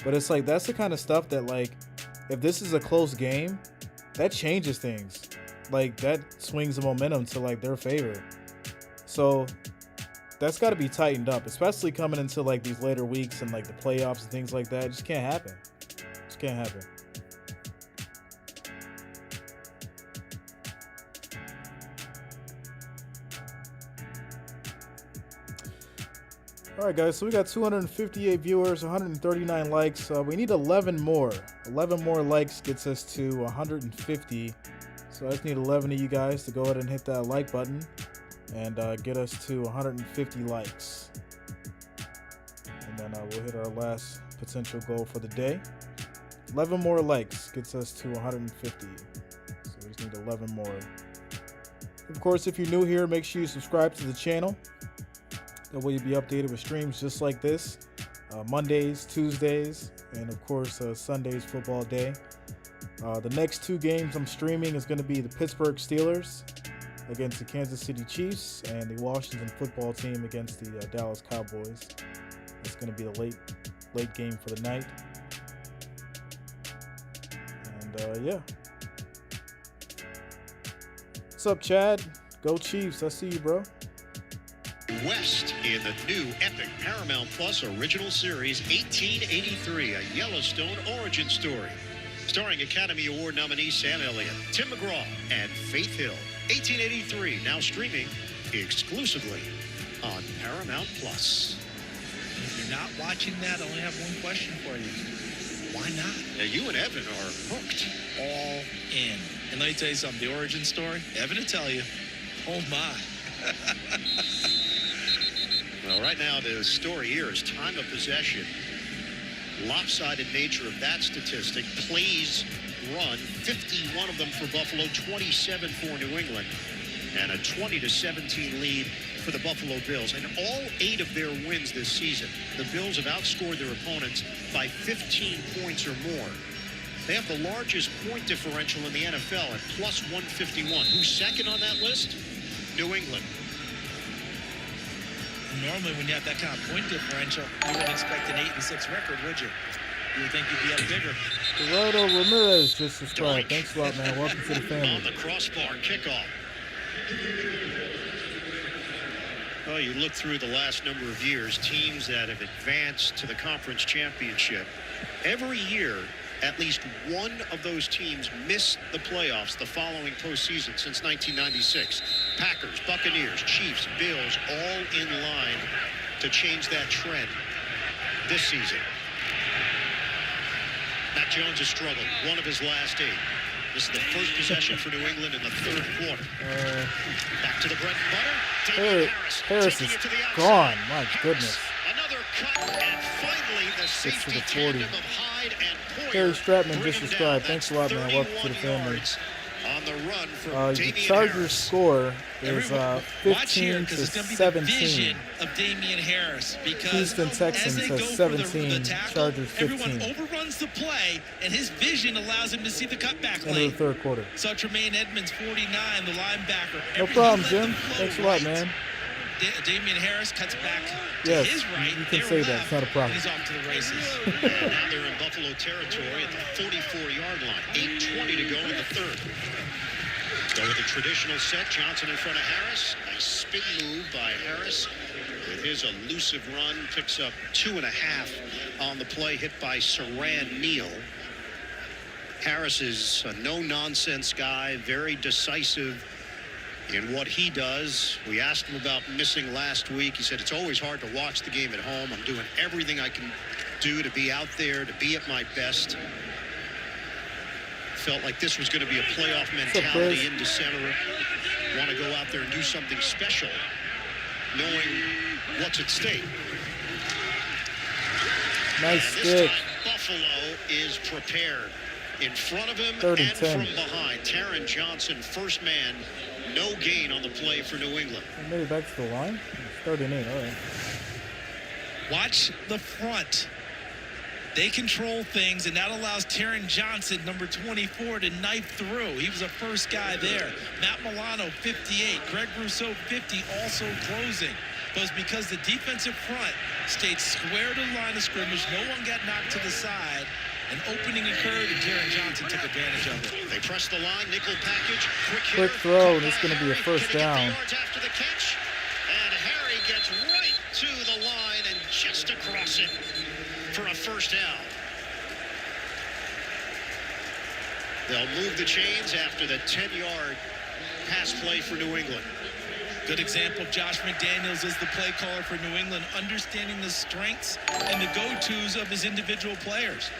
But it's like, that's the kind of stuff that, like, if this is a close game, that changes things. Like, that swings the momentum to, like, their favor. So that's got to be tightened up, especially coming into like these later weeks and like the playoffs and things like that. It just can't happen. Just can't happen. All right, guys. So we got 258 viewers, 139 likes. We need 11 more. 11 more likes gets us to 150. So I just need 11 of you guys to go ahead and hit that like button and get us to 150 likes. And then we'll hit our last potential goal for the day. 11 more likes gets us to 150. So we just need 11 more. Of course, if you're new here, make sure you subscribe to the channel. That way you'll be updated with streams just like this. Mondays, Tuesdays, and of course Sunday's football day. The next 2 games I'm streaming is going to be the Pittsburgh Steelers against the Kansas City Chiefs and the Washington football team against the Dallas Cowboys. It's going to be the late game for the night. And yeah. What's up, Chad? Go Chiefs. I see you, bro. West in the new epic Paramount Plus original series 1883, a Yellowstone origin story. Starring Academy Award nominee Sam Elliott, Tim McGraw, and Faith Hill. 1883, now streaming exclusively on Paramount Plus. If you're not watching that, I only have one question for you. Why not? Now, you and Evan are hooked. All in. And let me tell you something, the origin story, Evan will tell you, oh my. Well, right now, the story here is time of possession. Lopsided nature of that statistic. Plays run, 51 of them for Buffalo, 27 for New England, and a 20-17 lead for the Buffalo Bills. And all 8 of their wins this season, the Bills have outscored their opponents by 15 points or more. They have the largest point differential in the NFL at plus 151. Who's second on that list? New England. Normally, when you have that kind of point differential, you wouldn't expect an 8-6 record, would you? You would think you'd be up bigger. Gerardo Ramirez just subscribed. Thanks a lot, man. Welcome to the family. On the crossbar kickoff. Well, you look through the last number of years, teams that have advanced to the conference championship. Every year, at least one of those teams missed the playoffs the following postseason since 1996. Packers, Buccaneers, Chiefs, Bills, all in line to change that trend this season. Mac Jones has struggled. One of his last 8. This is the first possession for New England in the 3rd quarter. Back to the bread and butter. Harris is gone. My goodness. Another cut, and finally the safety tandem of Hyde and Poyer. Harry Stratman just subscribed. Thanks a lot, man. Welcome to the family. On the run from the Chargers score is 15 to 17. Vision of Damian Harris, because Houston Texans has 17, Chargers 15. Everyone overruns the play, and his vision allows him to see the cutback lane. End of the 3rd quarter. Saw Tremaine Edmonds, 49, the linebacker. No problem, Jim. Thanks a lot, man. Damian Harris cuts back to his right. You can say that. It's not a problem. He's off to the races. Now they're in Buffalo territory at the 44-yard line. 8:20 to go in the 3rd. Go with the traditional set. Johnson in front of Harris. Nice spin move by Harris. With his elusive run, picks up 2.5 on the play, hit by Saran Neal. Harris is a no-nonsense guy, very decisive in what he does. We asked him about missing last week. He said, it's always hard to watch the game at home. I'm doing everything I can do to be out there, to be at my best. felt like this was going to be a playoff mentality in December. Want to go out there and do something special, knowing what's at stake. Nice and stick. This time, Buffalo is prepared. In front of him 3rd and and 10. from behind. Taron Johnson, first man, no gain on the play for New England. Maybe back to the line. 3rd and 8. All right. Watch the front. They control things, and that allows Taron Johnson, number 24, to knife through. He was the first guy there. Matt Milano, 58. Greg Rousseau, 50, also closing. But it's because the defensive front stayed square to the line of scrimmage. No one got knocked to the side. An opening occurred, and Taron Johnson took advantage of it. They press the line, nickel package, Quick throw, and it's going to be a first down. After the catch, and Harry gets right to the line and just across it for a first down. They'll move the chains after the 10-yard pass play for New England. Good example, Josh McDaniels is the play caller for New England, understanding the strengths and the go-tos of his individual players.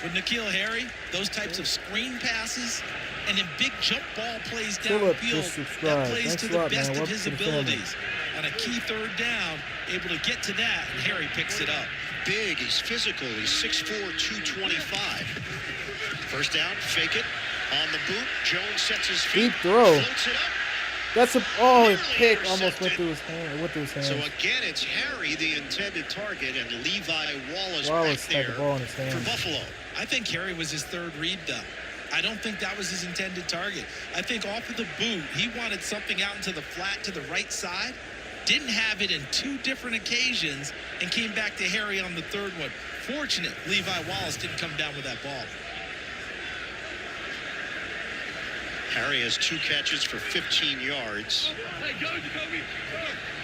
With N'Keal Harry, those types of screen passes and then big jump ball plays downfield, that plays to the best of his abilities. On a key 3rd down, able to get to that, and Harry picks it up. Big, he's physical, he's 6'4", 225. First down, fake it, on the boot, Jones sets his feet, Deep throw. floats it up. That's a pick almost went through his hand. So again, it's Harry, the intended target, and Levi Wallace back had there the ball in his for hand. Buffalo. I think Harry was his 3rd read, though. I don't think that was his intended target. I think off of the boot, he wanted something out into the flat to the right side. Didn't have it in 2 different occasions and came back to Harry on the 3rd one. Fortunate, Levi Wallace didn't come down with that ball. Harry has 2 catches for 15 yards.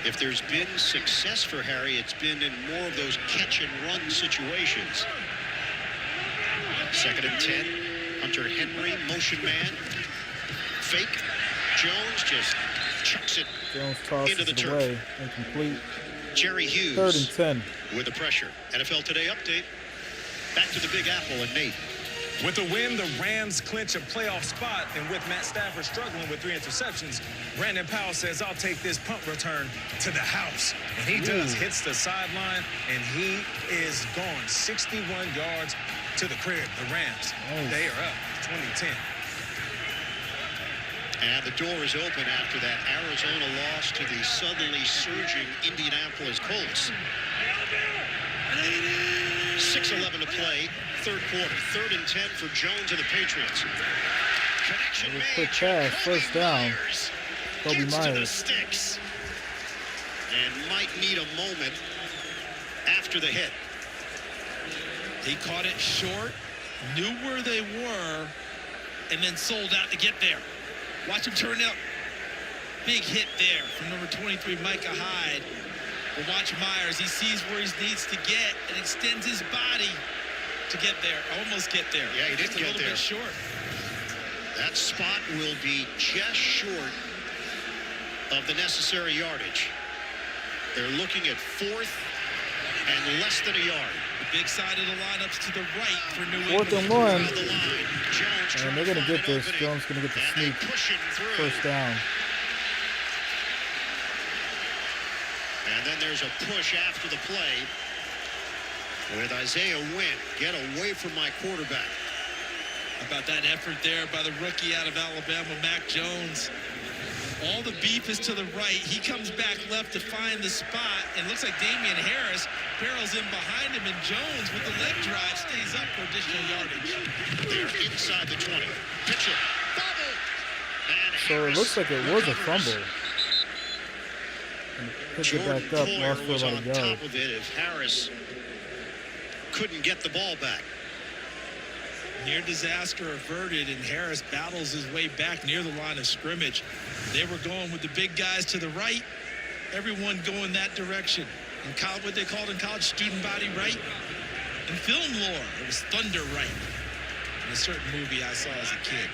If there's been success for Harry, it's been in more of those catch-and-run situations. 2nd and 10. Hunter Henry, motion man. Fake. Jones just chucks it Jones tosses into the it turf. away. Incomplete. Jerry Hughes 3rd and 10. with the pressure. NFL Today update. Back to the Big Apple and Nate. With the win, the Rams clinch a playoff spot, and with Matt Stafford struggling with 3 interceptions, Brandon Powell says, "I'll take this punt return to the house." And he does, hits the sideline, and he is gone 61 yards to the crib. The Rams, they are up 20-10. And the door is open after that Arizona loss to the suddenly surging Indianapolis Colts. 6:11 to play, 3rd quarter. 3rd and 10 for Jones and the Patriots. Connection made. Quick pass, first down. Kobe Gets to the Myers. sticks. And might need a moment after the hit. He caught it short, knew where they were, and then sold out to get there. Watch him turn out. Big hit there from number 23, Micah Hyde. But watch Myers. He sees where he needs to get and extends his body to get there. Almost get there. Yeah, he did Just get a little there. bit short. That spot will be just short of the necessary yardage. They're looking at 4th and less than a yard. The big side of the lineups to the right for New 4th England. and 1. Around the line. Jones And they're going to get this. Jones going to get the sneak. First down. And then there's a push after the play with Isaiah Wynn. Get away from my quarterback. About that effort there by the rookie out of Alabama, Mac Jones. All the beef is to the right. He comes back left to find the spot, and looks like Damian Harris barrels in behind him, and Jones with the leg drive stays up for additional yardage. They're inside the 20. Pitch it. Bubble. And So it looks like it was a fumble. And picked it Jordan back up, Poyer lost for was about on a yard. top of it if Harris couldn't get the ball back. Near disaster averted, and Harris battles his way back near the line of scrimmage. They were going with the big guys to the right, everyone going that direction. In college, what they called in college, student body right. In film lore, it was thunder right. In a certain movie I saw as a kid.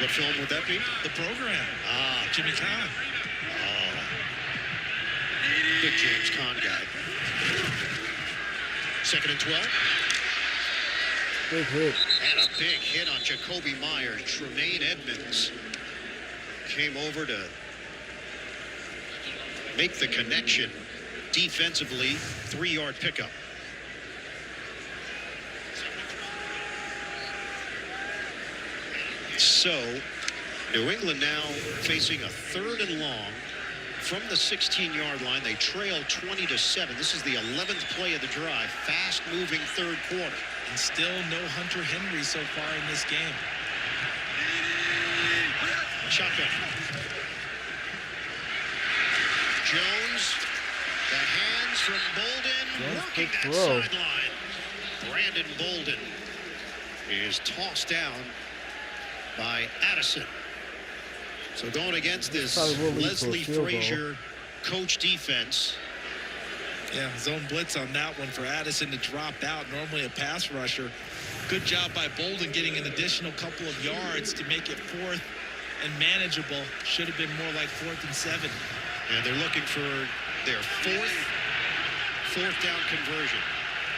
What film would that be? The Program. Ah, Jimmy Kahn. Oh. Big James Conn guy. 2nd and 12. Big hit. And a big hit on Jacoby Myers. Tremaine Edmonds came over to make the connection defensively. 3-yard pickup. So New England now facing a 3rd and long from the 16-yard line. They trail 20-7. This is the 11th play of the drive. Fast-moving 3rd quarter. And still no Hunter Henry so far in this game. Shotgun. Jones, the hands from Bolden, working that sideline. Brandon Bolden is tossed down by Addison. So going against this Leslie Frazier coach defense. Yeah, zone blitz on that one for Addison to drop out. Normally a pass rusher. Good job by Bolden getting an additional couple of yards to make it 4th and manageable. Should have been more like 4th and 7. And they're looking for their 4th down conversion.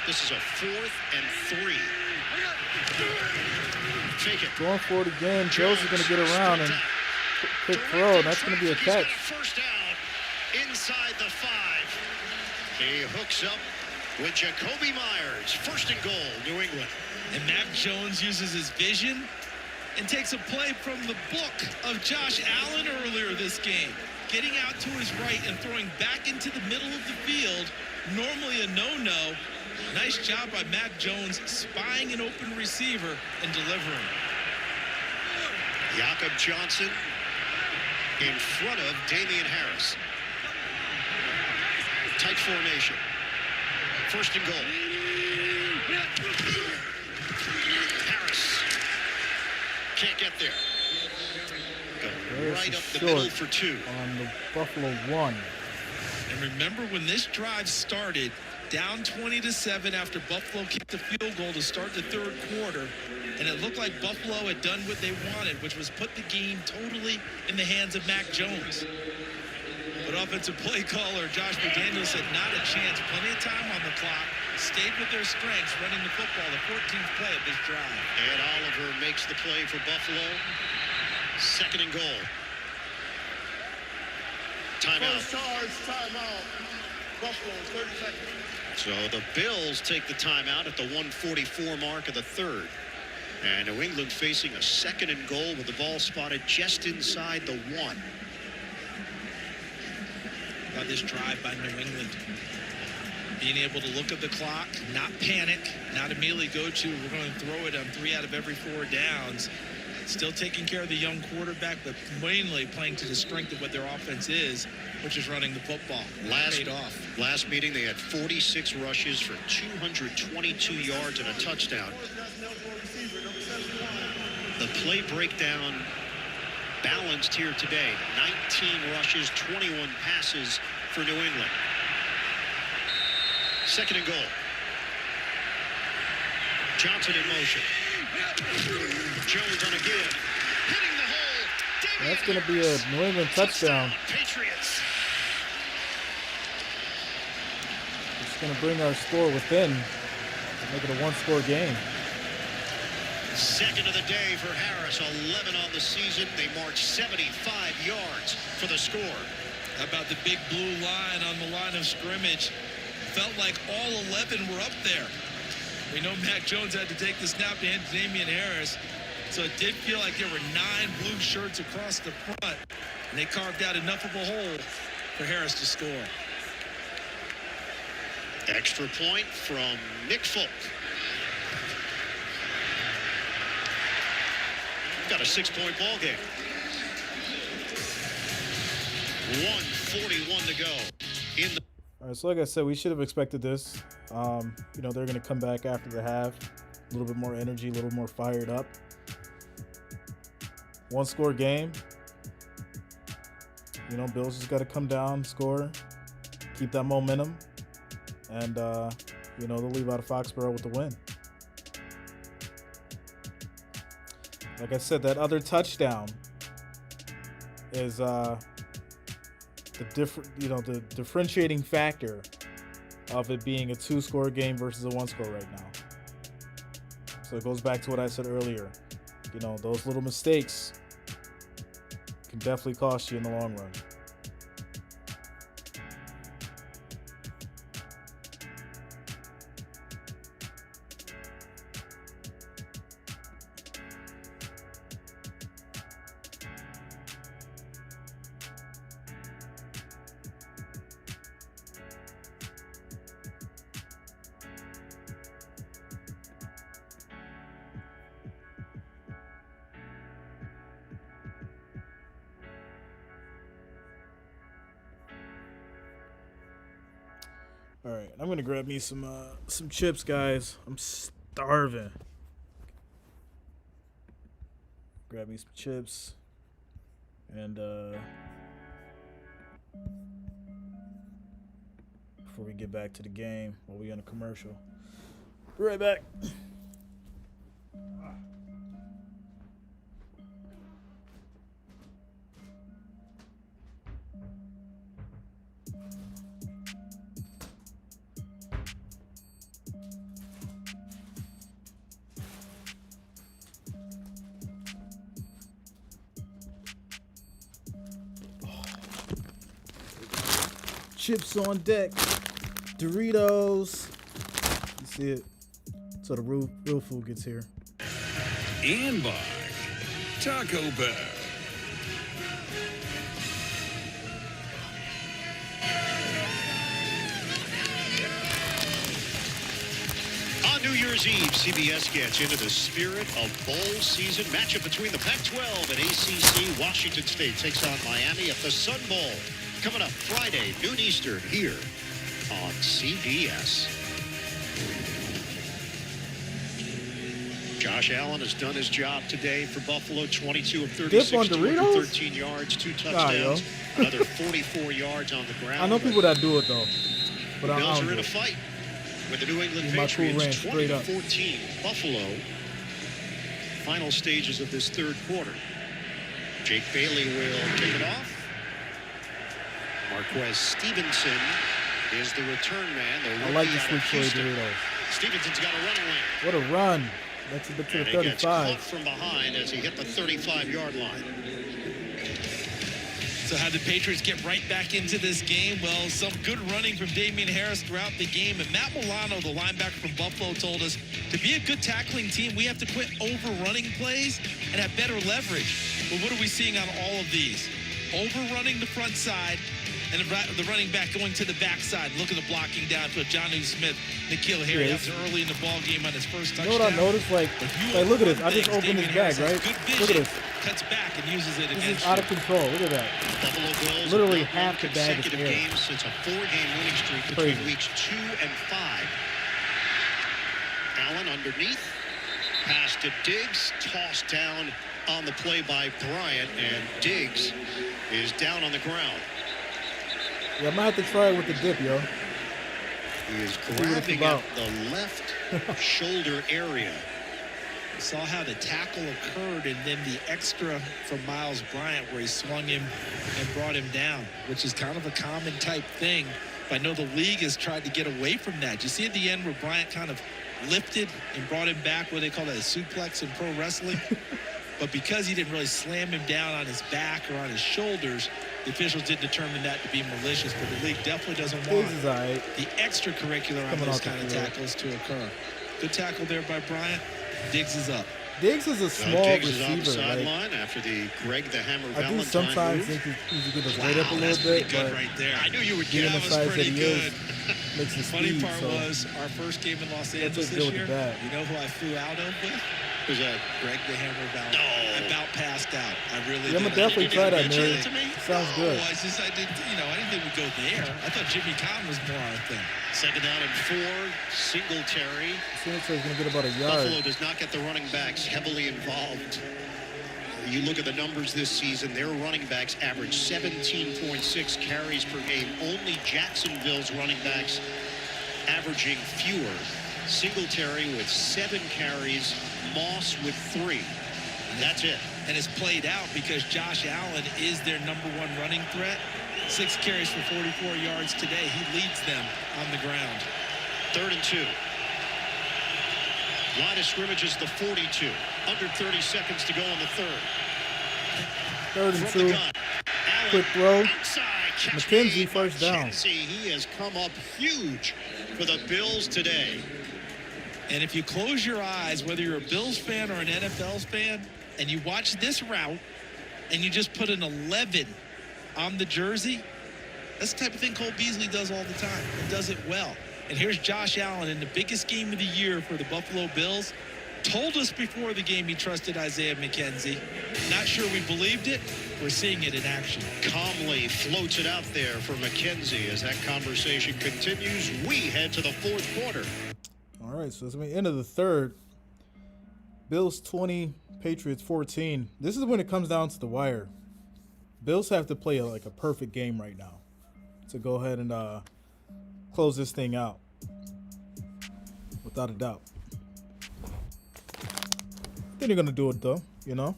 This is a 4th and 3. Fake it. Going for it again. Jones is going to get around and quick throw, and that's going to be a catch. First down inside the 5. He hooks up with Jacoby Myers. 1st and goal, New England. And Mac Jones uses his vision and takes a play from the book of Josh Allen earlier this game. Getting out to his right and throwing back into the middle of the field. Normally a no-no. Nice job by Mac Jones spying an open receiver and delivering. Jakob Johnson in front of Damian Harris. Tight formation. 1st and goal. Harris can't get there. Go right up the middle for 2. On the Buffalo 1. And remember when this drive started, down 20-7 after Buffalo kicked the field goal to start the 3rd quarter, and it looked like Buffalo had done what they wanted, which was put the game totally in the hands of Mac Jones. But offensive play caller Josh McDaniels said not a chance. Plenty of time on the clock. Stayed with their strengths running the football, the 14th play of this drive. And Oliver makes the play for Buffalo. 2nd and goal. Timeout. First charge, timeout. Buffalo, 30 seconds. So the Bills take the timeout at the 1:44 mark of the 3rd. And New England facing a 2nd and goal with the ball spotted just inside the 1. About this drive by New England. Being able to look at the clock, not panic, not immediately go to, we're going to throw it on 3 out of every 4 downs. Still taking care of the young quarterback, but mainly playing to the strength of what their offense is, which is running the football. Paid off. Last meeting, they had 46 rushes for 222 yards and a touchdown. The play breakdown balanced here today. 19 rushes, 21 passes for New England. 2nd and goal. Johnson in motion. Jones on a give. Hitting the hole. That's going to be a New England touchdown. Patriots. It's going to bring our score within. Make it a 1-score game. 2nd of the day for Harris. 11 on the season. They march 75 yards for the score. How about the big blue line on the line of scrimmage? Felt like all 11 were up there. We know Mac Jones had to take the snap to hand to Damian Harris. So it did feel like there were 9 blue shirts across the front. And they carved out enough of a hole for Harris to score. Extra point from Nick Folk. Got a 6-point ball game. 1:41 to go in the. All right, so like I said, we should have expected this. You know, they're going to come back after the half. A little bit more energy, a little more fired up. 1-score game. You know, Bills just got to come down, score, keep that momentum. And, you know, they'll leave out of Foxborough with the win. Like I said, that other touchdown is the differentiating factor of it being a 2-score game versus a 1-score right now. So it goes back to what I said earlier. You know, those little mistakes can definitely cost you in the long run. All right, I'm gonna grab me some chips, guys. I'm starving. Grab me some chips, and before we get back to the game, while we on a commercial, be right back. Chips on deck, Doritos. You see it? So the real food gets here. And by Taco Bell. On New Year's Eve, CBS gets into the spirit of bowl season. Matchup between the Pac-12 and ACC. Washington State takes on Miami at the Sun Bowl. Coming up Friday, noon Eastern, here on CBS. Josh Allen has done his job today for Buffalo. 22 of 36, 213 yards, 2 touchdowns, another 44 yards on the ground. I know people that do it, though. But the I Bills don't are in do a it. fight with the New England My cool Patriots, ran straight up. 20-14. Buffalo, final stages of this third quarter. Jake Bailey will kick it off. Marquez Stevenson is the return man. I like the switch for Doritos. Stevenson's got a running lane. What a run. That's a bit to the And he gets caught 35. from behind as he hit the 35-yard line. So how did the Patriots get right back into this game? Well, some good running from Damian Harris throughout the game. And Matt Milano, the linebacker from Buffalo, told us to be a good tackling team, we have to quit overrunning plays and have better leverage. But what are we seeing on all of these? Overrunning the front side and the running back going to the backside. Look at the blocking down to Jonnu Smith, N'Keal Harry. Yeah, That was early in the ball game on his first touchdown. You know what I noticed? Like look at this. I just opened his bag, right? Look at this. Cuts back and uses it This against is out of control. Look at that. Buffalo Bills Literally have half the bag is consecutive air. games since a 4-game winning streak between weeks 2 and 5. Allen underneath. Pass to Diggs. Tossed down on the play by Bryant. And Diggs is down on the ground. Yeah, I might have to try it with the dip, yo. He is See what it's grabbing about. at the left shoulder area. Saw how the tackle occurred and then the extra from Miles Bryant where he swung him and brought him down, which is kind of a common type thing. But I know the league has tried to get away from that. You see at the end where Bryant kind of lifted and brought him back, what they call that a suplex in pro wrestling. But because he didn't really slam him down on his back or on his shoulders, the officials did determine that to be malicious. But the league definitely doesn't want This is all right. the extracurricular on Coming those off the kind of field. tackles to occur. Good tackle there by Bryant. Diggs is up. Diggs is a small Diggs is on the receiver. Like, sideline after the Greg the Hammer I do Valentine sometimes move. think he's going to weight up a that's little bit, pretty good but right there. I knew you would given get the that. size Was that pretty he good. is, makes the Funny speed. part So was our first game in Los That's Angeles just this good with year. the bat. You know who I flew out of with? Who's that? Greg the Hammer Valentine. I about passed out. I really Yeah, I'm did. gonna definitely try that, Did you Mary. mention it to me? Sounds good. I didn't think we'd go there. I thought Jimmy Conn was more our thing. Second down and 4. Singletary. Singapore's going to get about a yard. Buffalo does not get the running backs heavily involved. You look at the numbers this season, their running backs average 17.6 carries per game. Only Jacksonville's running backs averaging fewer. Singletary with 7 carries, Moss with 3. That's it. And it's played out because Josh Allen is their #1 running threat. 6 carries for 44 yards today. He leads them on the ground. 3rd and 2. Line of scrimmage is the 42. Under 30 seconds to go in the third. 3rd and 2. Quick throw. McKenzie, first down. He has come up huge for the Bills today. And if you close your eyes, whether you're a Bills fan or an NFL fan, and you watch this route, and you just put an 11 on the jersey, that's the type of thing Cole Beasley does all the time and does it well. And here's Josh Allen in the biggest game of the year for the Buffalo Bills. Told us before the game he trusted Isaiah McKenzie. Not sure we believed it. We're seeing it in action. Calmly floats it out there for McKenzie as that conversation continues. We head to the fourth quarter. All right, so it's the end of the third. Bills 20, Patriots 14. This is when it comes down to the wire. Bills have to play like a perfect game right now to go ahead and close this thing out, without a doubt. I think they're gonna do it though, you know.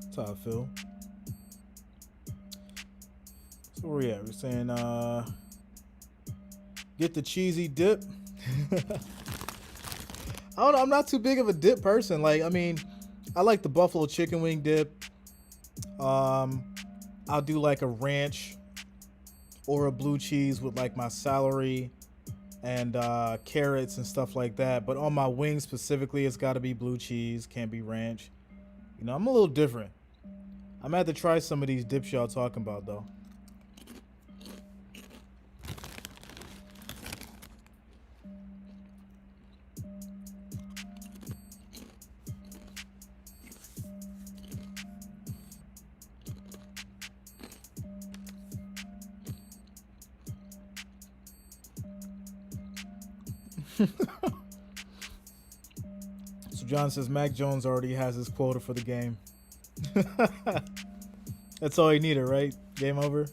That's how I feel. So where we at? We're saying get the cheesy dip. I don't know, I'm not too big of a dip person. Like, I mean, I like the buffalo chicken wing dip. I'll do like a ranch or a blue cheese with like my celery and carrots and stuff like that. But on my wings specifically, it's got to be blue cheese, can't be ranch. You know, I'm a little different. I'm gonna have to try some of these dips y'all talking about though. So John says Mac Jones already has his quota for the game. That's all he needed, right? Game over.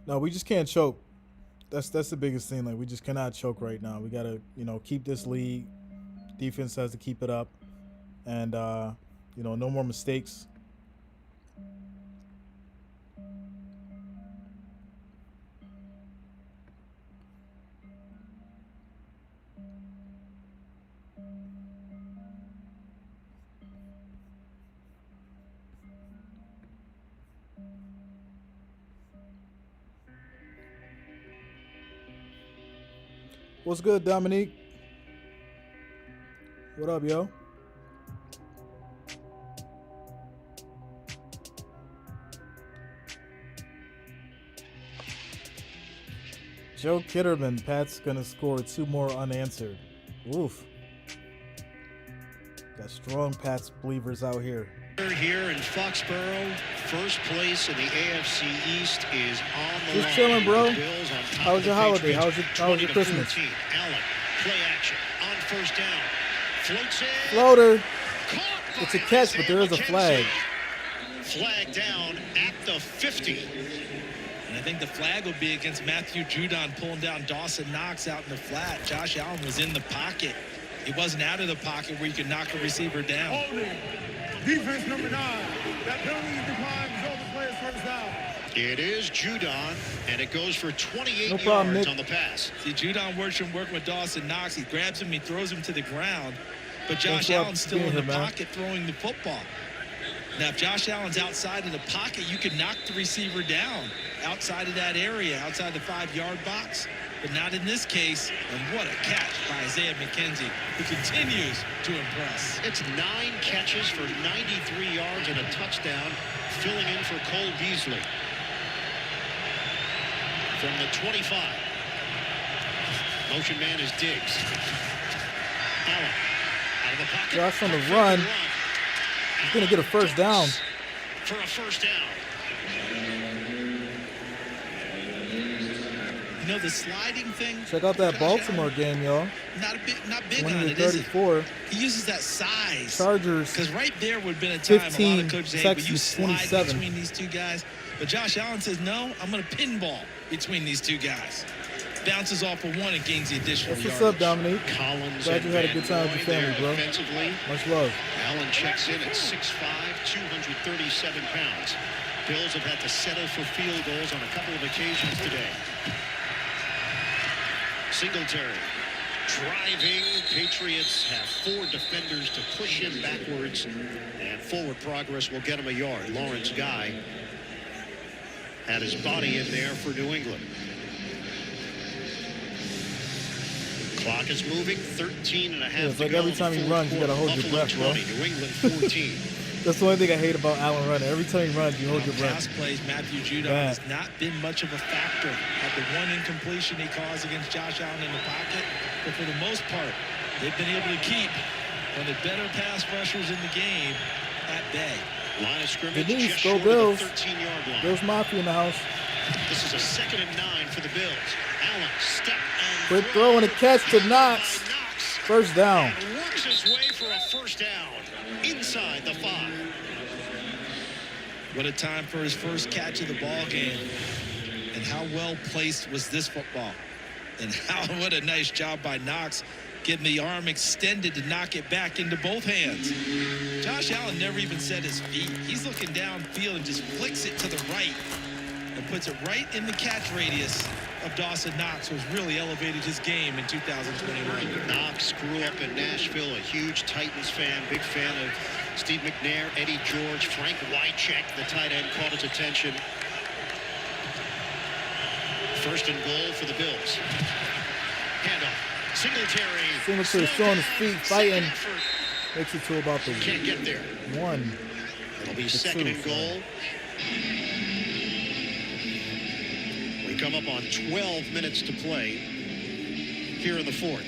No, we just can't choke. That's the biggest thing. Like, we just cannot choke right now. We gotta, you know, keep this lead. Defense has to keep it up. And, you know, no more mistakes. What's good, Dominique? What up, yo? Joe Kitterman, Pat's gonna score 2 more unanswered. Oof. Got strong Pats believers out here. Here in Foxborough, first place in the AFC East is on the line. Just chilling, bro. How was your holiday? How was your Christmas? Allen, play action on first down. Floats in. Floater. It's a catch, but there is a flag. Flag down at the 50. And I think the flag will be against Matthew Judon pulling down Dawson Knox out in the flat. Josh Allen was in the pocket. He wasn't out of the pocket where you could knock a receiver down. Holding. Defense number 9. That penalty is declined. Result of players first down. It is Judon, and it goes for 28 no problem, yards Nick. on the pass. See, Judon working with Dawson Knox. He grabs him, he throws him to the ground. But Josh Allen's still in the pocket throwing the football. Now, if Josh Allen's outside of the pocket, you can knock the receiver down outside of that area, outside the 5-yard box. But not in this case. And what a catch by Isaiah McKenzie, who continues to impress. It's 9 catches for 93 yards and a touchdown, filling in for Cole Beasley. From the 25. Motion man is Diggs. Allen out of the pocket. Josh on the run. He's going to get a first down. For a first down. You know, the sliding thing. Check out that Baltimore game, y'all. Not big on it, is it? 34. He uses that size. Chargers. Because right there would have been a time 15, a lot of coaches say, hey, will you slide 27. between these two guys? But Josh Allen says, no, I'm going to pinball between these two guys. bounces off of one and gains the additional What's yardage. up, Dominique? Collins Glad and you had a Van good time with your Noy family, there bro. defensively. Much love. Allen checks in at 6'5", 237 pounds. Bills have had to settle for field goals on a couple of occasions today. Singletary driving. Patriots have 4 defenders to push him backwards, and forward progress will get him a yard. Lawrence Guy had his body in there for New England. Clock is moving. 13 and a half Yeah, it's to like go every in time the he fourth runs, you gotta quarter. hold your Buffalo breath, bro. 20, New England 14. That's the only thing I hate about Allen running. Every time he runs, you hold your breath. Pass plays, Matthew Judon has not been much of a factor. Had the one incompletion he caused against Josh Allen in the pocket, but for the most part, they've been able to keep one of the better pass rushers in the game at bay. Line of scrimmage Denise, just go short Bills. of the 13-yard line. Bills Mafia in the house. This is a 2nd and 9 for the Bills. Allen step and Quick throw and a catch to Knox. First down. and works his way for a first down inside the 5. What a time for his first catch of the ball game. And how well placed was this football. And what a nice job by Knox getting the arm extended to knock it back into both hands. Josh Allen never even set his feet. He's looking downfield and just flicks it to the right and puts it right in the catch radius of Dawson Knox, who's really elevated his game in 2021. Knox grew up in Nashville, a huge Titans fan, big fan of Steve McNair, Eddie George, Frank Wycheck, the tight end, caught his attention. First and goal for the Bills. Handoff. Singletary Showing his feet, fighting. Makes it to about the Can't get there. 1. It'll be The 2nd 2, and goal. We come up on 12 minutes to play here in the 4th.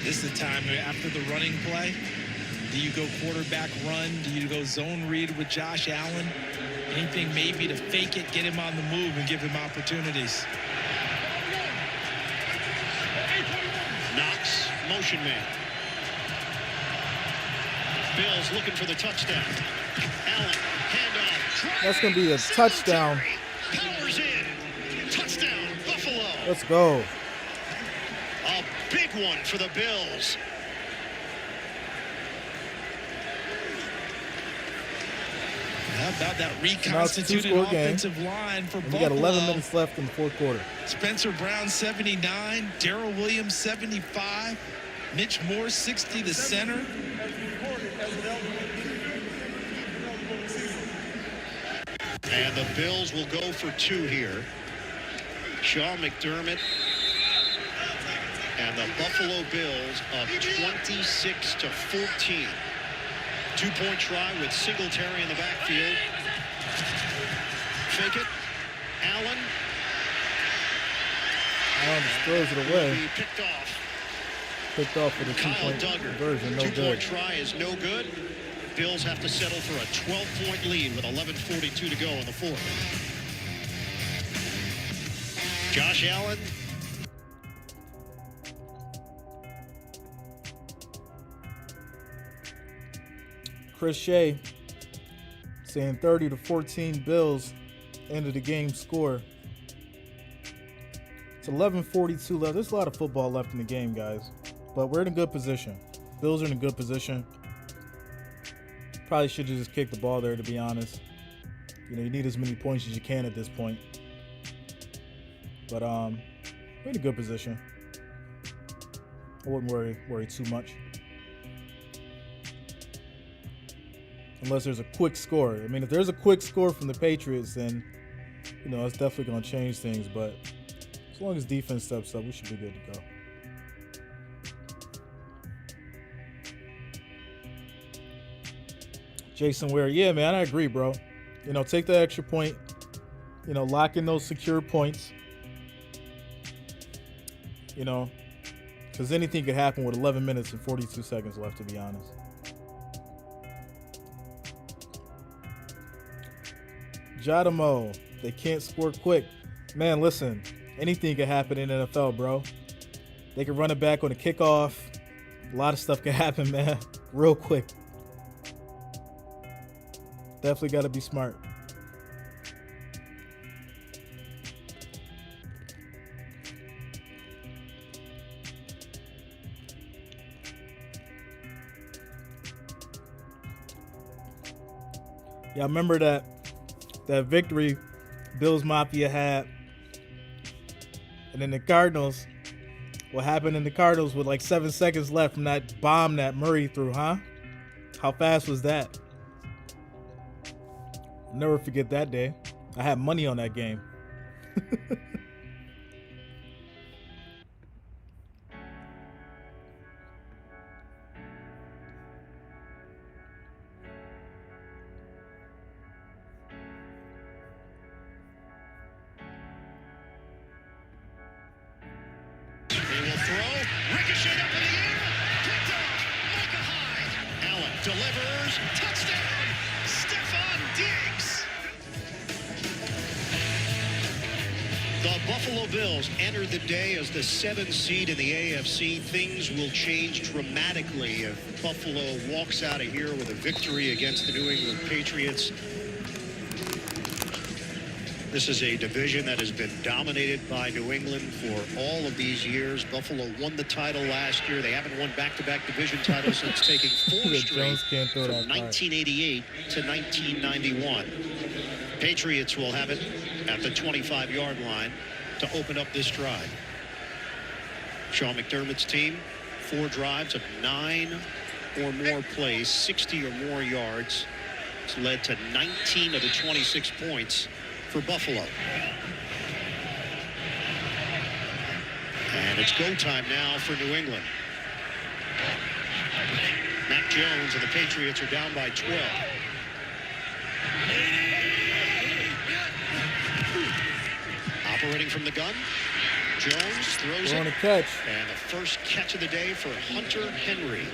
This is the time after the running play. Do you go quarterback run? Do you go zone read with Josh Allen? Anything maybe to fake it, get him on the move, and give him opportunities. Knox, motion man. Bills looking for the touchdown. Allen, handoff. That's going to be a touchdown. Powers in. Touchdown, Buffalo. Let's go. A big one for the Bills. How about that Now it's a reconstituted two-score game. offensive line for And we Buffalo? got 11 minutes left in the 4th quarter. Spencer Brown, 79. Darrell Williams, 75. Mitch Moore, 60, the center. And the Bills will go for 2 here. Sean McDermott and the Buffalo Bills up 26-14. 2-point try with Singletary in the backfield. Fake it. Allen. Allen just throws it away. Will be picked off. Picked off for the Kyle 2-point Duggar. conversion. No 2-point good. try is no good. Bills have to settle for a 12-point lead with 11:42 to go in the 4th. Josh Allen. Chris Shea saying 30-14 Bills, end of the game score. It's 11:42 left. There's a lot of football left in the game, guys, but we're in a good position. Bills are in a good position. Probably should have just kicked the ball there, to be honest. You know, you need as many points as you can at this point. But we're in a good position. I wouldn't worry too much. Unless there's a quick score. I mean, if there's a quick score from the Patriots, then, you know, it's definitely going to change things. But as long as defense steps up, we should be good to go. Jason Ware, yeah, man, I agree, bro. You know, take the extra point. You know, lock in those secure points. You know, because anything could happen with 11 minutes and 42 seconds left, to be honest. Jadamo, they can't score quick. Man, listen, anything can happen in the NFL, bro. They can run it back on a kickoff. A lot of stuff can happen, man, real quick. Definitely got to be smart. Y'all remember that victory Bills Mafia had? And then the Cardinals, what happened in the Cardinals with like 7 seconds left from that bomb that Murray threw, huh? How fast was that? I'll never forget that day. I had money on that game. Delivers, touchdown, Stephon Diggs. The Buffalo Bills enter the day as the 7th seed in the AFC. Things will change dramatically if Buffalo walks out of here with a victory against the New England Patriots. This is a division that has been dominated by New England for all of these years. Buffalo won the title last year. They haven't won back-to-back division titles since taking 4 straight from 1988 to 1991. Patriots will have it at the 25-yard line to open up this drive. Sean McDermott's team, 4 drives of 9 or more plays, 60 or more yards. It's led to 19 of the 26 points for Buffalo. And it's go time now for New England. Mac Jones and the Patriots are down by 12. Operating from the gun, Jones throws it. A catch. And the first catch of the day for Hunter Henry.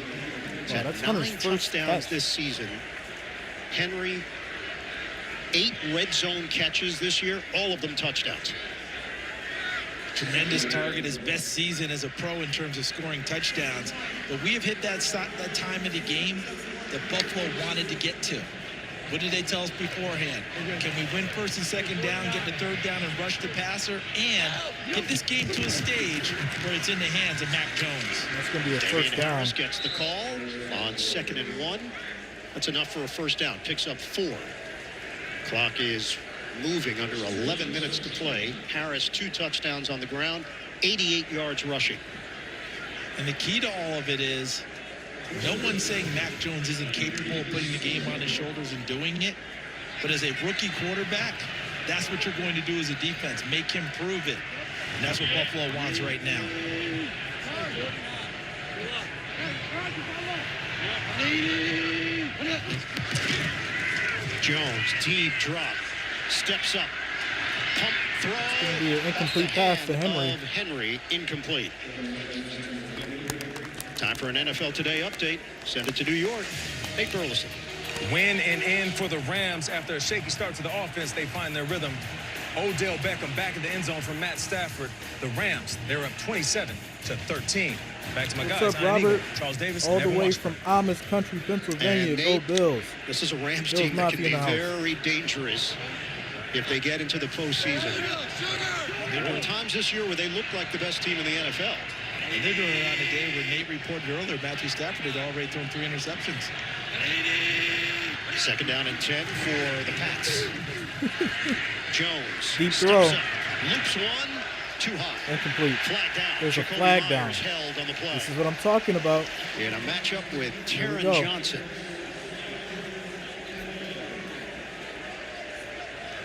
He's had that's 9 touchdowns this season. Henry, 8 red zone catches this year, all of them touchdowns. Tremendous target, his best season as a pro in terms of scoring touchdowns. But we have hit that time of the game that Buffalo wanted to get to. What did they tell us beforehand? Can we win first and second down, get the third down, and rush the passer, and get this game to a stage where it's in the hands of Mac Jones? That's going to be a first down. Harris gets the call on 2nd and 1. That's enough for a first down. Picks up 4. Clock is moving under 11 minutes to play. Harris 2 touchdowns on the ground, 88 yards rushing. And the key to all of it is no one's saying Mac Jones isn't capable of putting the game on his shoulders and doing it. But as a rookie quarterback, that's what you're going to do as a defense. Make him prove it. And that's what Buffalo wants right now. Jones, deep drop, steps up, pump throw. It's going to be an incomplete pass to Henry. Henry, incomplete. Time for an NFL Today update. Send it to New York. Nate Burleson. Win and in for the Rams. After a shaky start to the offense, they find their rhythm. Odell Beckham back in the end zone from Matt Stafford. The Rams, they're up 27-13. Back to my guys. What's up, Robert? Charles Davis. All the way from Amish Country, Pennsylvania. Go Bills. This is a Rams team that can be very dangerous if they get into the postseason. There were times this year where they looked like the best team in the NFL. And they're doing it on a day where Nate reported earlier, Matthew Stafford had already thrown 3 interceptions. 2nd down and 10 for the Pats. Jones. Deep throw. Up, loops one, too high. Incomplete. Flag down. There's a flag down. Held on the play. This is what I'm talking about. In a matchup with Taron Johnson.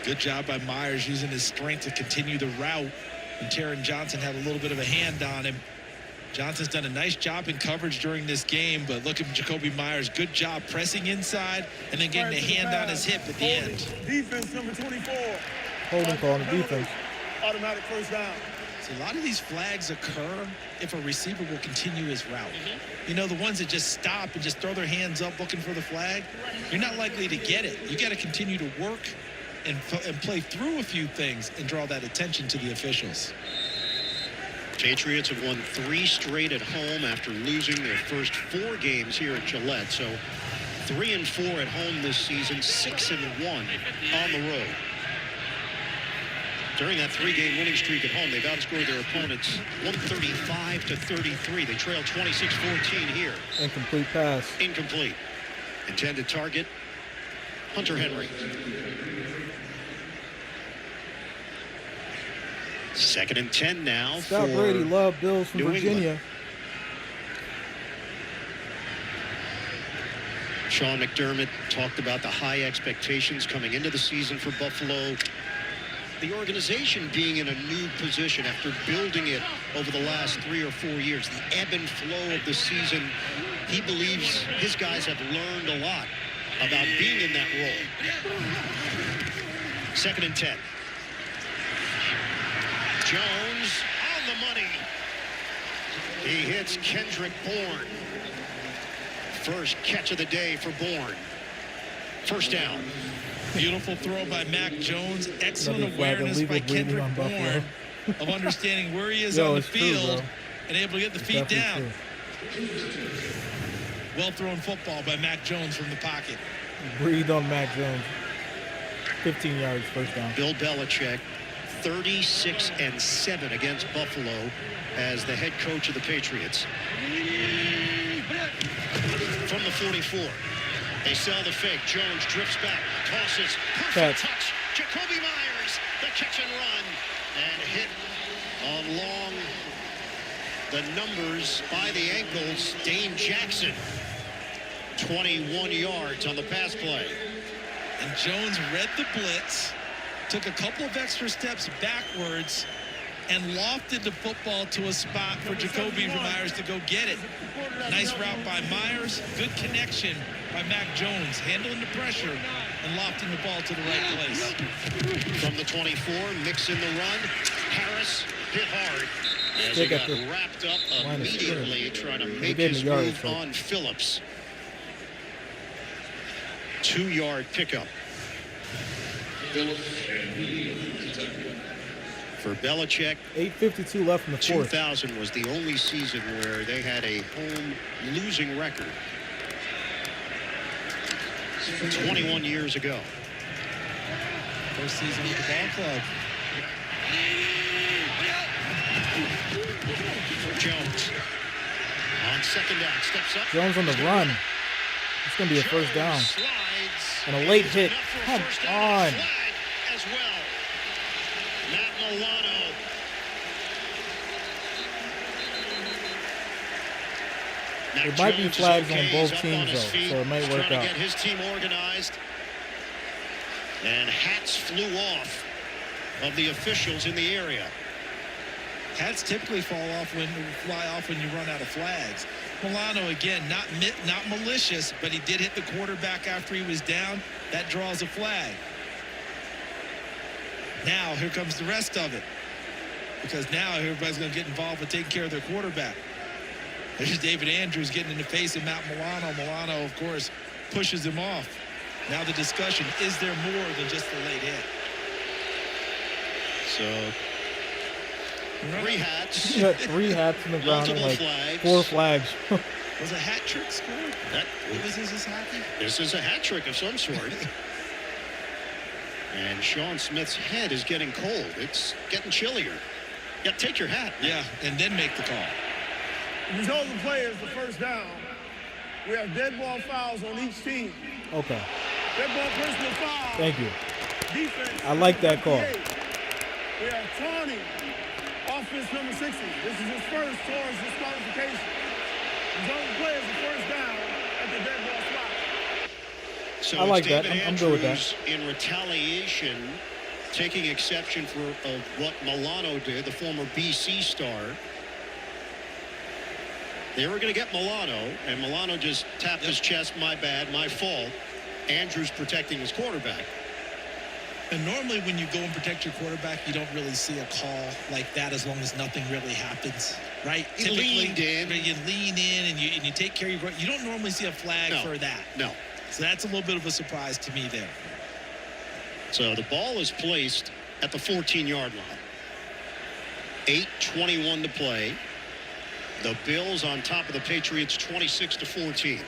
Good job by Myers using his strength to continue the route. And Taron Johnson had a little bit of a hand on him. Johnson's done a nice job in coverage during this game, but look at Jacoby Myers. Good job pressing inside and then getting a hand on his hip at the end. Defense number 24. Holding call on the defense. Automatic first down. So a lot of these flags occur if a receiver will continue his route. You know, the ones that just stop and just throw their hands up looking for the flag, you're not likely to get it. You got to continue to work and play through a few things and draw that attention to the officials. Patriots have won 3 straight at home after losing their first 4 games here at Gillette. So 3-4 at home this season, 6-1 on the road. During that 3-game winning streak at home, they've outscored their opponents 135-33. They trail 26-14 here. Incomplete pass. Incomplete. Intended target, Hunter Henry. Second and 10 now. Scott for Brady, love Bills from New Virginia. England. Sean McDermott talked about the high expectations coming into the season for Buffalo. The organization being in a new position after building it over the last 3 or 4 years. The ebb and flow of the season. He believes his guys have learned a lot about being in that role. Second and 10. Jones on the money. He hits Kendrick Bourne. First catch of the day for Bourne. First down. Beautiful throw by Mac Jones. Excellent awareness by Kendrick Bourne of understanding where he is on the field and able to get the feet down. Well thrown football by Mac Jones from the pocket. Breathed on Mac Jones. 15 yards, first down. Bill Belichick, 36-7 against Buffalo as the head coach of the Patriots. From the 44. They sell the fake. Jones drifts back, tosses, perfect touch. Jacoby Myers, the catch and run, and hit along the numbers by the ankles. Dane Jackson, 21 yards on the pass play. And Jones read the blitz, took a couple of extra steps backwards, and lofted the football to a spot for Jacoby Myers to go get it. Nice route by Myers. Good connection by Mac Jones, handling the pressure and lofting the ball to the right place. From the 24, mixing the run. Harris hit hard as he got wrapped up immediately trying to make his move on Phillips. 2-yard pickup. For Belichick, 8:52 left in the fourth. 2000 was the only season where they had a home losing record. 21 years ago. First season with the ball club. Jones on second down, steps up. Jones on the run. It's going to be a first down. And a late hit. Come on. As well. Matt Milano. There might be flags on both teams, though, so it might work out. Get his team organized. And hats flew off of the officials in the area. Hats typically fly off when you run out of flags. Milano, again, not malicious, but he did hit the quarterback after he was down. That draws a flag. Now, here comes the rest of it. Because now everybody's going to get involved with taking care of their quarterback. There's David Andrews getting in the face of Matt Milano. Milano, of course, pushes him off. Now the discussion, is there more than just the late hit? So, 3 hats. Yeah, 3 hats in the ground and like flags. 4 flags. Was a hat trick scored? This is hockey? This is a hat trick of some sort. And Sean Smith's head is getting cold. It's getting chillier. Yeah, take your hat. Yeah, and then make the call. If you hold the play as the first down, we have dead ball fouls on each team. Okay. Dead ball personal foul. Thank you. Defense. I like that call. We have Tawny, offense number 60. This is his first towards disqualification. He's on the play as the first down at the dead ball spot. So I like that. David I'm good with that. Andrews in retaliation, taking exception of what Milano did, the former BC star. They were going to get Milano, and Milano just tapped his chest, my bad, my fault. Andrews protecting his quarterback. And normally when you go and protect your quarterback, you don't really see a call like that as long as nothing really happens, right? He leaned in. You lean in and you take care of your... You don't normally see a flag for that. No. So that's a little bit of a surprise to me there. So the ball is placed at the 14-yard line. 8:21 to play. The Bills on top of the Patriots 26-14.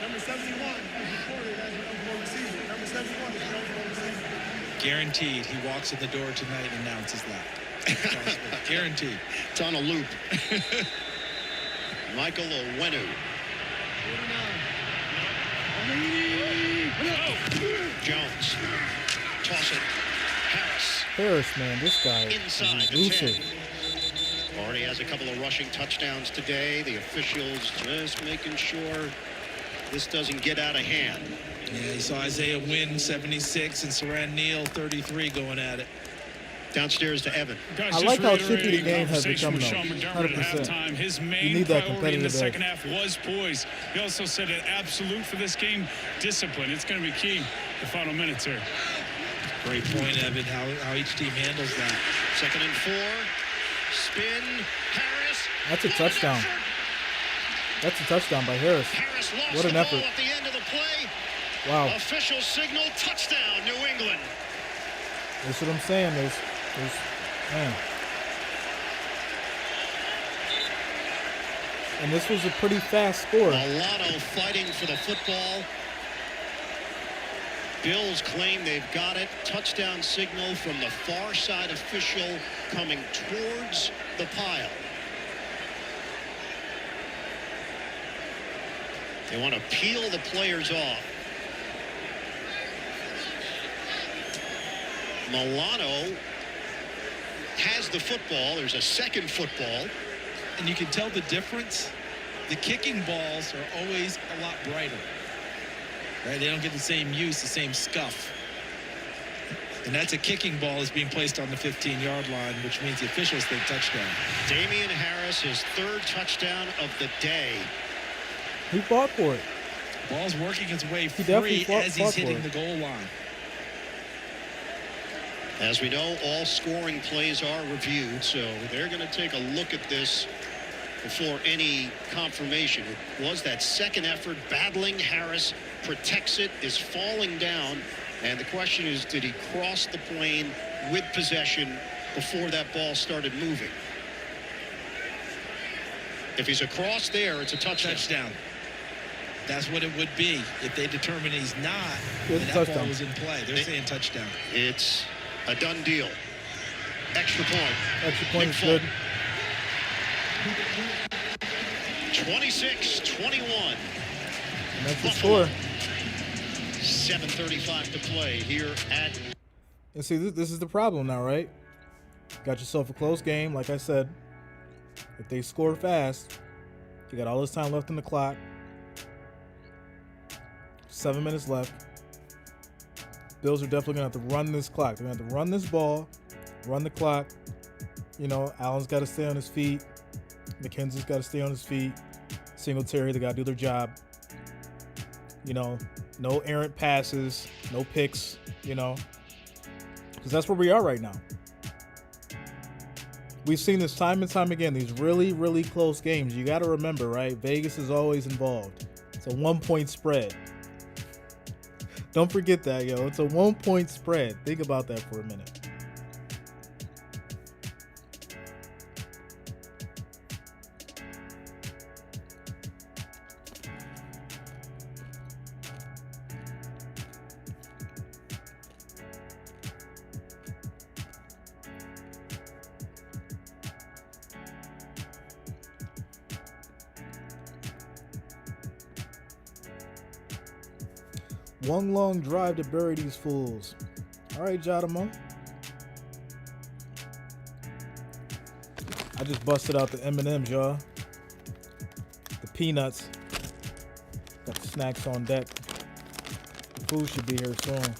Number 71 is reported as an eligible receiver. Number 71 is an eligible receiver. Guaranteed he walks in the door tonight and announces that. Guaranteed. It's on a loop. Michael Owenu. Jones. Toss it. Harris. Harris, man, this guy Inside is the elusive. 10. Already has a couple of rushing touchdowns today. The officials just making sure this doesn't get out of hand. Yeah, you saw Isaiah Wynn, 76, and Saran Neal, 33, going at it. Downstairs to Evan. Guys, I like how chippy the game has conversation become, with though. Sean McDermott 100%. at halftime. His You main need that priority in the competitive second edge. half was poise. He also said an absolute for this game, discipline. It's going to be key the final minutes here. Great point, Evan, how each team handles that. 2nd and 4. Spin. Harris. That's a touchdown. That's a touchdown by Harris. Harris lost What an the effort. ball at the end of the play. Wow. Official signal, touchdown, New England. That's what I'm saying. There's man. And this was a pretty fast score. Milano fighting for the football. Bills claim they've got it. Touchdown signal from the far side official coming towards the pile. They want to peel the players off. Milano has the football. There's a second football. And you can tell the difference. The kicking balls are always a lot brighter. Right? They don't get the same use, the same scuff. And that's a kicking ball is being placed on the 15-yard line, which means the officials think touchdown. Damian Harris, his 3rd touchdown of the day. He fought for it. Ball's working its way definitely free as he's fought for hitting it. the goal line. As we know, all scoring plays are reviewed, so they're going to take a look at this before any confirmation. It was that second effort, battling Harris, protects it, is falling down, and the question is, did he cross the plane with possession before that ball started moving? If he's across there, it's a touchdown. Touchdown. That's what it would be if they determine he's not. It's And a that touchdown. ball was in play. They're saying touchdown. It's a done deal. Extra point. Extra point Nick is good. 26-21. And that's the score. 7:35 to play here at. And see, this is the problem now, right? Got yourself a close game, like I said. If they score fast, you got all this time left in the clock. 7 minutes left. Bills are definitely going to have to run this clock. They're going to have to run this ball, run the clock. You know, Allen's got to stay on his feet. McKenzie's got to stay on his feet. Singletary, they got to do their job. You know, no errant passes, no picks, you know, because that's where we are right now. We've seen this time and time again, these really, really close games. You got to remember, right? Vegas is always involved. It's a 1-point spread. Don't forget that, yo. It's a 1-point spread. Think about that for a minute. One long drive to bury these fools. All right, Jadamo. I just busted out the M&Ms, y'all. The peanuts. Got the snacks on deck. The food should be here soon.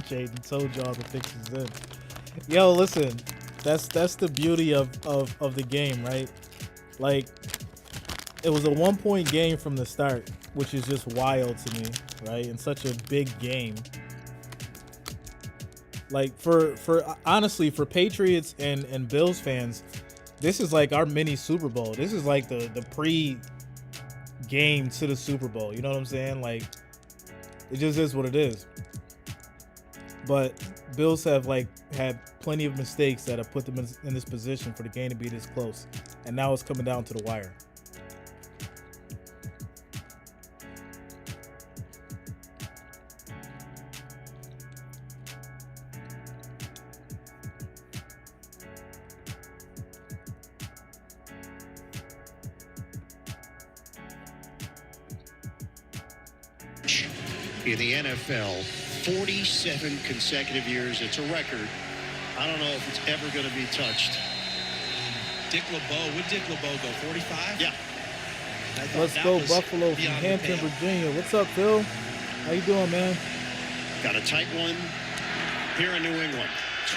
Jaden told y'all the fix is in. Yo, listen. That's the beauty of the game, right? Like, it was a 1-point game from the start, which is just wild to me, right? In such a big game. Like, for honestly, for Patriots and Bills fans, this is like our mini Super Bowl. This is like the pre-game to the Super Bowl. You know what I'm saying? Like, it just is what it is. But Bills have had plenty of mistakes that have put them in this position for the game to be this close. And now it's coming down to the wire. in the NFL. 47 consecutive years. It's a record. I don't know if it's ever going to be touched. Dick LeBeau. Would Dick LeBeau go 45? Yeah. Let's go Buffalo from Hampton, Virginia. What's up, Phil? How you doing, man? Got a tight one here in New England.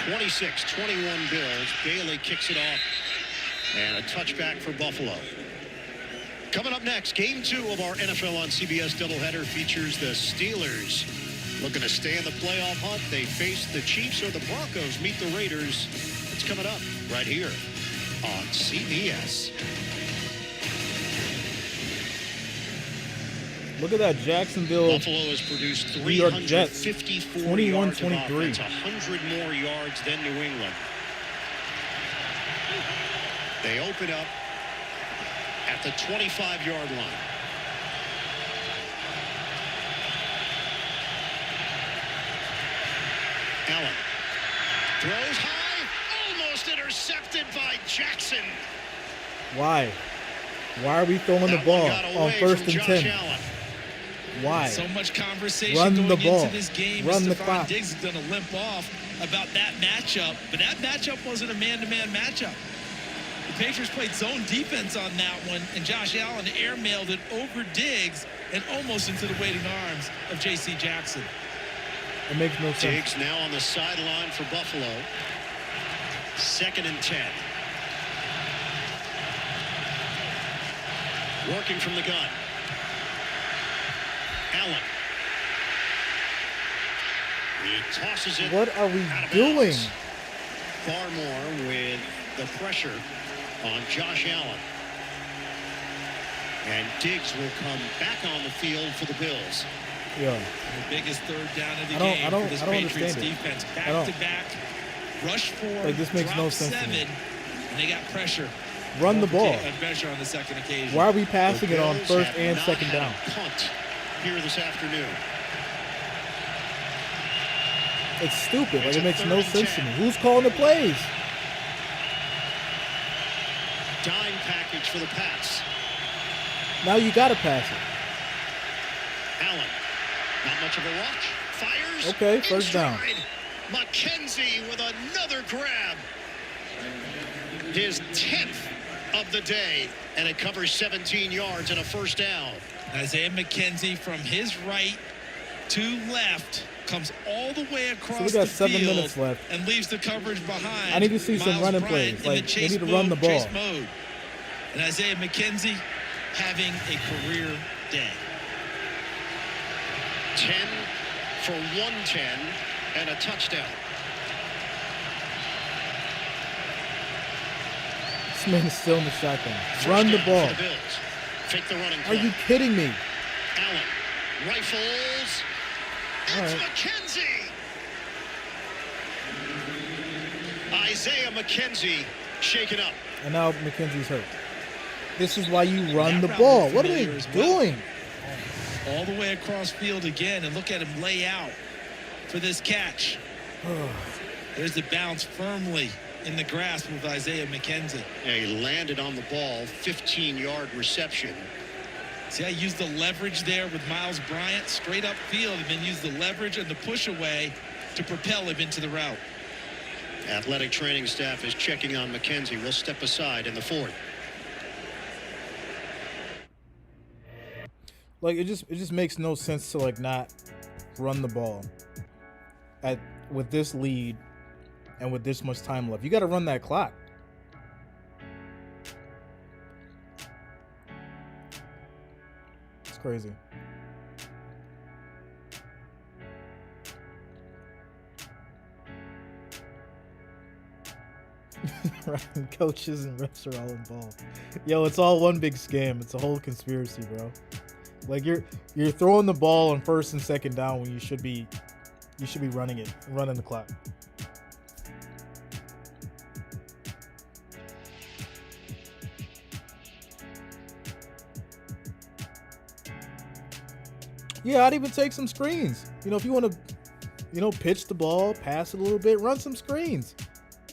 26-21 Bills. Bailey kicks it off. And a touchback for Buffalo. Coming up next, Game 2 of our NFL on CBS doubleheader features the Steelers looking to stay in the playoff hunt. They face the Chiefs, or the Broncos meet the Raiders. It's coming up right here on CBS. Look at that Jacksonville. Buffalo has produced New York Jets, 354 yards of 21-23. offense, 100 more yards than New England. They open up at the 25-yard line. Allen throws high, almost intercepted by Jackson. Why? Why are we throwing the ball on 1st and 10? Allen. Why? So much conversation Run going the ball. into this game. Run the Stephon clock. Diggs is going to limp off about that matchup, but that matchup wasn't a man-to-man matchup. The Patriots played zone defense on that one, and Josh Allen airmailed it over Diggs and almost into the waiting arms of J.C. Jackson. It makes no sense. Diggs now on the sideline for Buffalo. 2nd and 10. Working from the gun. Allen. He tosses it. What are we out of doing? bounds. Barmore with the pressure on Josh Allen. And Diggs will come back on the field for the Bills. Yeah. The biggest third down of the I game don't for this Patriots understand it. defense. I don't. Back-to-back, rush 4, Like, this makes drop no sense to 7, me. and they got pressure. Run the ball. Pressure on the second occasion. Why are we passing The it on Bills 1st have and not 2nd had down? a punt here this afternoon. It's stupid. Like, It's it a makes 3rd no and sense to 10. me. Who's calling the plays? Dime package for the Pats. Now you got to pass it. Allen, not much of a rush. Fires. Okay, in 1st down. stride. McKenzie with another grab. His 10th of the day, and it covers 17 yards and a 1st down. Isaiah McKenzie from his right to left comes all the way across So we got the 7 field minutes left. and leaves the coverage behind. I need to see some Miles running Bryant plays. in Like, they chase need to mode, run the ball. chase mode. And Isaiah McKenzie having a career day. 10 for 110 and a touchdown. This man is still in the shotgun. First Run the down ball. for the Bills. Fake the running Are play. you kidding me? Allen rifles. All It's right. McKenzie. Isaiah McKenzie shaken up. And now McKenzie's hurt. This is why you run the That route ball. looked What are they familiar as well. doing? All the way across field again, and look at him lay out for this catch. There's the bounce firmly in the grasp of Isaiah McKenzie. Yeah, he landed on the ball, 15-yard reception. See, I used the leverage there with Miles Bryant straight up field, and then used the leverage and the push away to propel him into the route. Athletic training staff is checking on McKenzie. We'll step aside in the 4th. Like, it just makes no sense to, like, not run the ball with this lead and with this much time left. You got to run that clock. It's crazy. Coaches and refs are all involved. Yo, it's all one big scam. It's a whole conspiracy, bro. Like, you're throwing the ball on 1st and 2nd down when you should be running it, running the clock. Yeah, I'd even take some screens. You know, if you want to, pitch the ball, pass it a little bit, run some screens.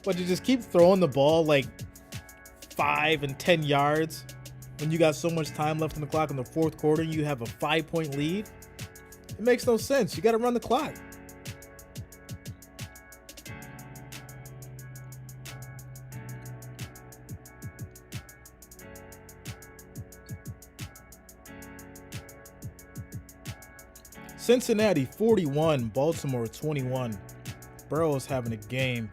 But you just keep throwing the ball like 5 and 10 yards when you got so much time left in the clock in the 4th quarter, you have a 5-point lead. It makes no sense. You got to run the clock. Cincinnati 41, Baltimore 21. Burrow's having a game.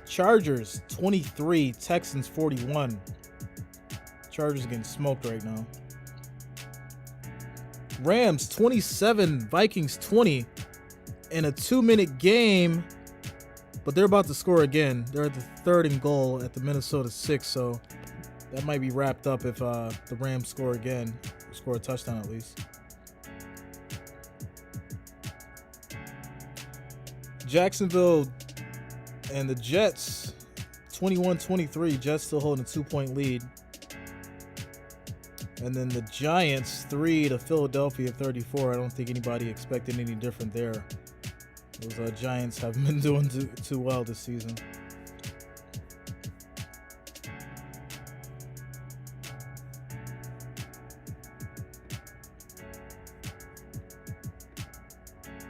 Chargers 23, Texans 41. Chargers getting smoked right now. Rams 27, Vikings 20 in a 2-minute game, but they're about to score again. They're at the 3rd and goal at the Minnesota 6, so that might be wrapped up if the Rams score again, or score a touchdown at least. Jacksonville and the Jets 21-23. Jets still holding a 2-point lead. And then the Giants 3 to Philadelphia 34. I don't think anybody expected any different there. Those Giants haven't been doing too well this season.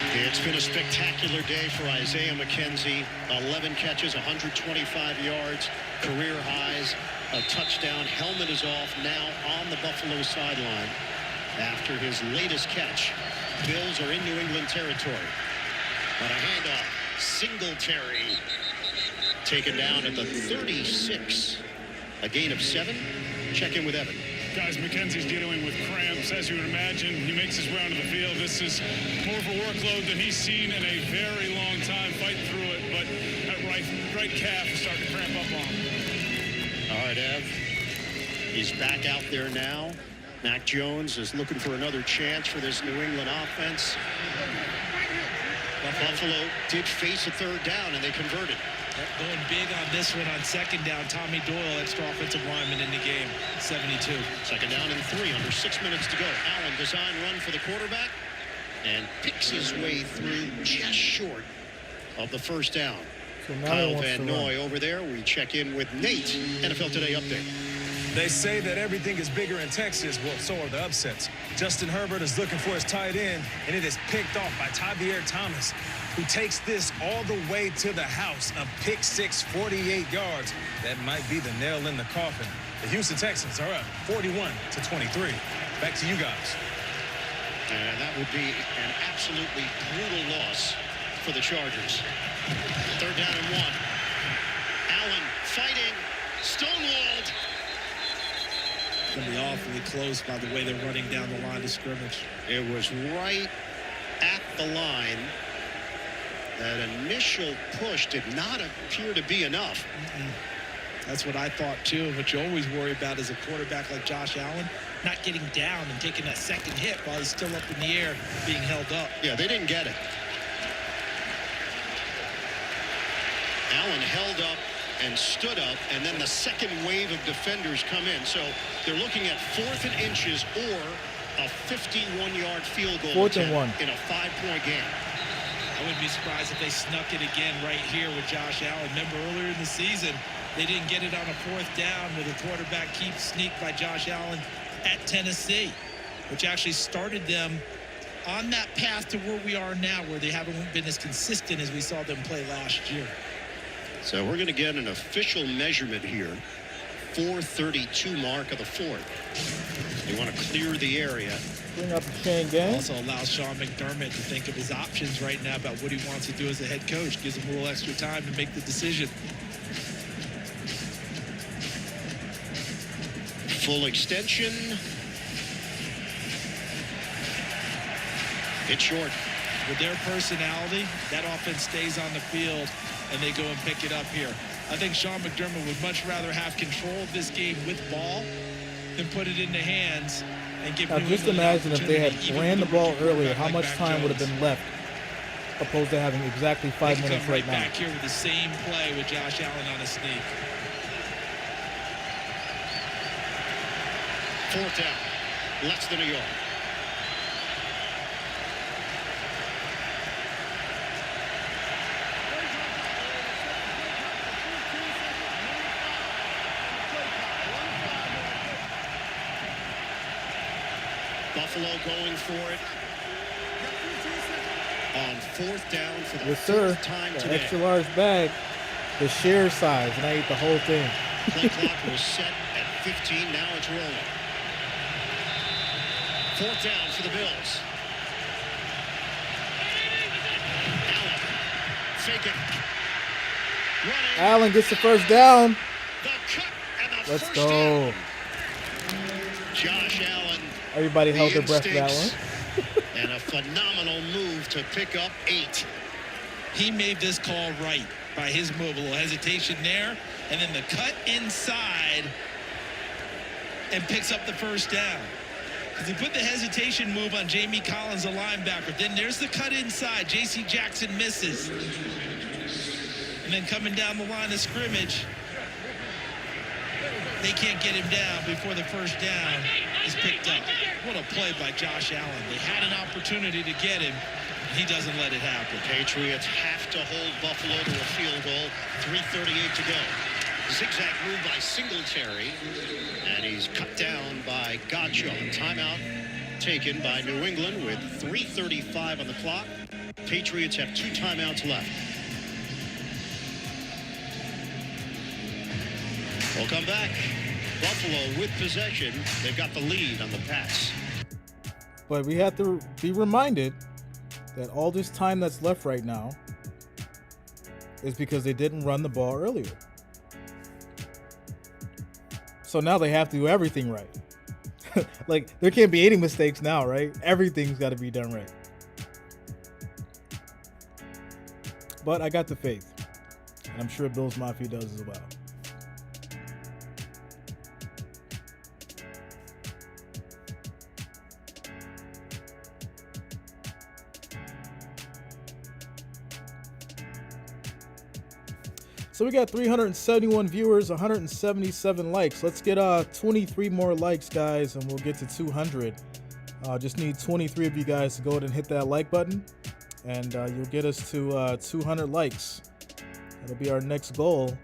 It's been a spectacular day for Isaiah McKenzie. 11 catches, 125 yards, career highs, a touchdown. Helmet is off now on the Buffalo sideline after his latest catch. Bills are in New England territory. On a handoff, Singletary taken down at the 36. A gain of 7. Check in with Evan. Guys, McKenzie's dealing with cramps. As you would imagine, he makes his way onto the field. This is more of a workload than he's seen in a very long time, fighting through it. But that right calf is starting to cramp up on him. All right, Ev. He's back out there now. Mac Jones is looking for another chance for this New England offense. Buffalo did face a 3rd down, and they converted. Going big on this one on 2nd down. Tommy Doyle, extra offensive lineman in the game, 72. 2nd down and 3, under 6 minutes to go. Allen design run for the quarterback and picks his way through just short of the 1st down. So Kyle Van Noy over there. We check in with Nate. NFL Today update. They say that everything is bigger in Texas. Well, so are the upsets. Justin Herbert is looking for his tight end, and it is picked off by Tavierre Thomas, who takes this all the way to the house. A pick six, 48 yards. That might be the nail in the coffin. The Houston Texans are up 41-23. Back to you guys. And that would be an absolutely brutal loss for the Chargers. 3rd down and 1. Allen fighting, stonewalled. Going to be awfully close by the way they're running down the line of scrimmage. It was right at the line. That initial push did not appear to be enough. That's what I thought too. What you always worry about is a quarterback like Josh Allen not getting down and taking that second hit while he's still up in the air being held up. Yeah, they didn't get it. Allen held up and stood up, and then the second wave of defenders come in. So they're looking at 4th and inches or a 51-yard field goal 4th and 1 in a 5-point game. I wouldn't be surprised if they snuck it again right here with Josh Allen. Remember earlier in the season, they didn't get it on a 4th down with a quarterback keep sneaked by Josh Allen at Tennessee, which actually started them on that path to where we are now, where they haven't been as consistent as we saw them play last year. So we're going to get an official measurement here. 4:32 mark of the 4th. They want to clear the area. Bring up the chain gang. Also allows Sean McDermott to think of his options right now about what he wants to do as a head coach. Gives him a little extra time to make the decision. Full extension. It's short. With their personality, that offense stays on the field, and they go and pick it up here. I think Sean McDermott would much rather have control of this game with ball than put it in the hands and give Now, just imagine if they had ran the ball earlier, how much time would have been left, opposed to having exactly 5 minutes right now. Back here with the same play with Josh Allen on a sneak. 4th down, less than a yard. Buffalo going for it. on 4th down for the Yes, sir. 4th time The today. extra large bag, the share size, and I ate the whole thing. Play clock was set at 15. Now it's rolling. 4th down for the Bills. Allen, fake it. Running. Allen gets the first down. The cut and the Let's first go. down. Josh Allen. Everybody held the their breath for that instincts, one. And a phenomenal move to pick up 8. He made this call right by his move. A little hesitation there, and then the cut inside and picks up the first down. Because he put the hesitation move on Jamie Collins, the linebacker. Then there's the cut inside. J.C. Jackson misses. And then coming down the line of scrimmage, they can't get him down before the first down is picked up. What a play by Josh Allen. They had an opportunity to get him. He doesn't let it happen. Patriots have to hold Buffalo to a field goal. 3:38 to go. Zigzag move by Singletary. And he's cut down by Godchaux. Timeout taken by New England with 3:35 on the clock. Patriots have 2 timeouts left. We'll come back. Buffalo with possession. They've got the lead on the pass. But we have to be reminded that all this time that's left right now is because they didn't run the ball earlier. So now they have to do everything right. Like, there can't be any mistakes now, right? Everything's got to be done right. But I got the faith. And I'm sure Bills Mafia does as well. So we got 371 viewers, 177 likes. Let's get 23 more likes, guys, and we'll get to 200. Just need 23 of you guys to go ahead and hit that like button, and you'll get us to 200 likes. That'll be our next goal,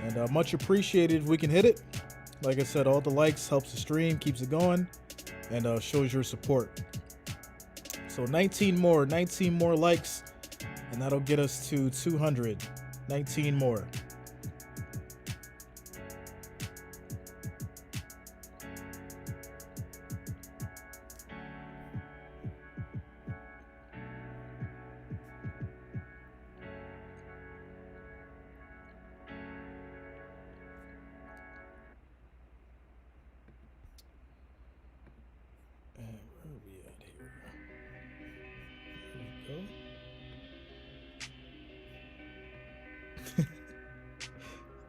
and much appreciated if we can hit it. Like I said, all the likes helps the stream, keeps it going, and shows your support. So 19 more likes, and that'll get us to 200. 19 more. And where are we at here? There we go.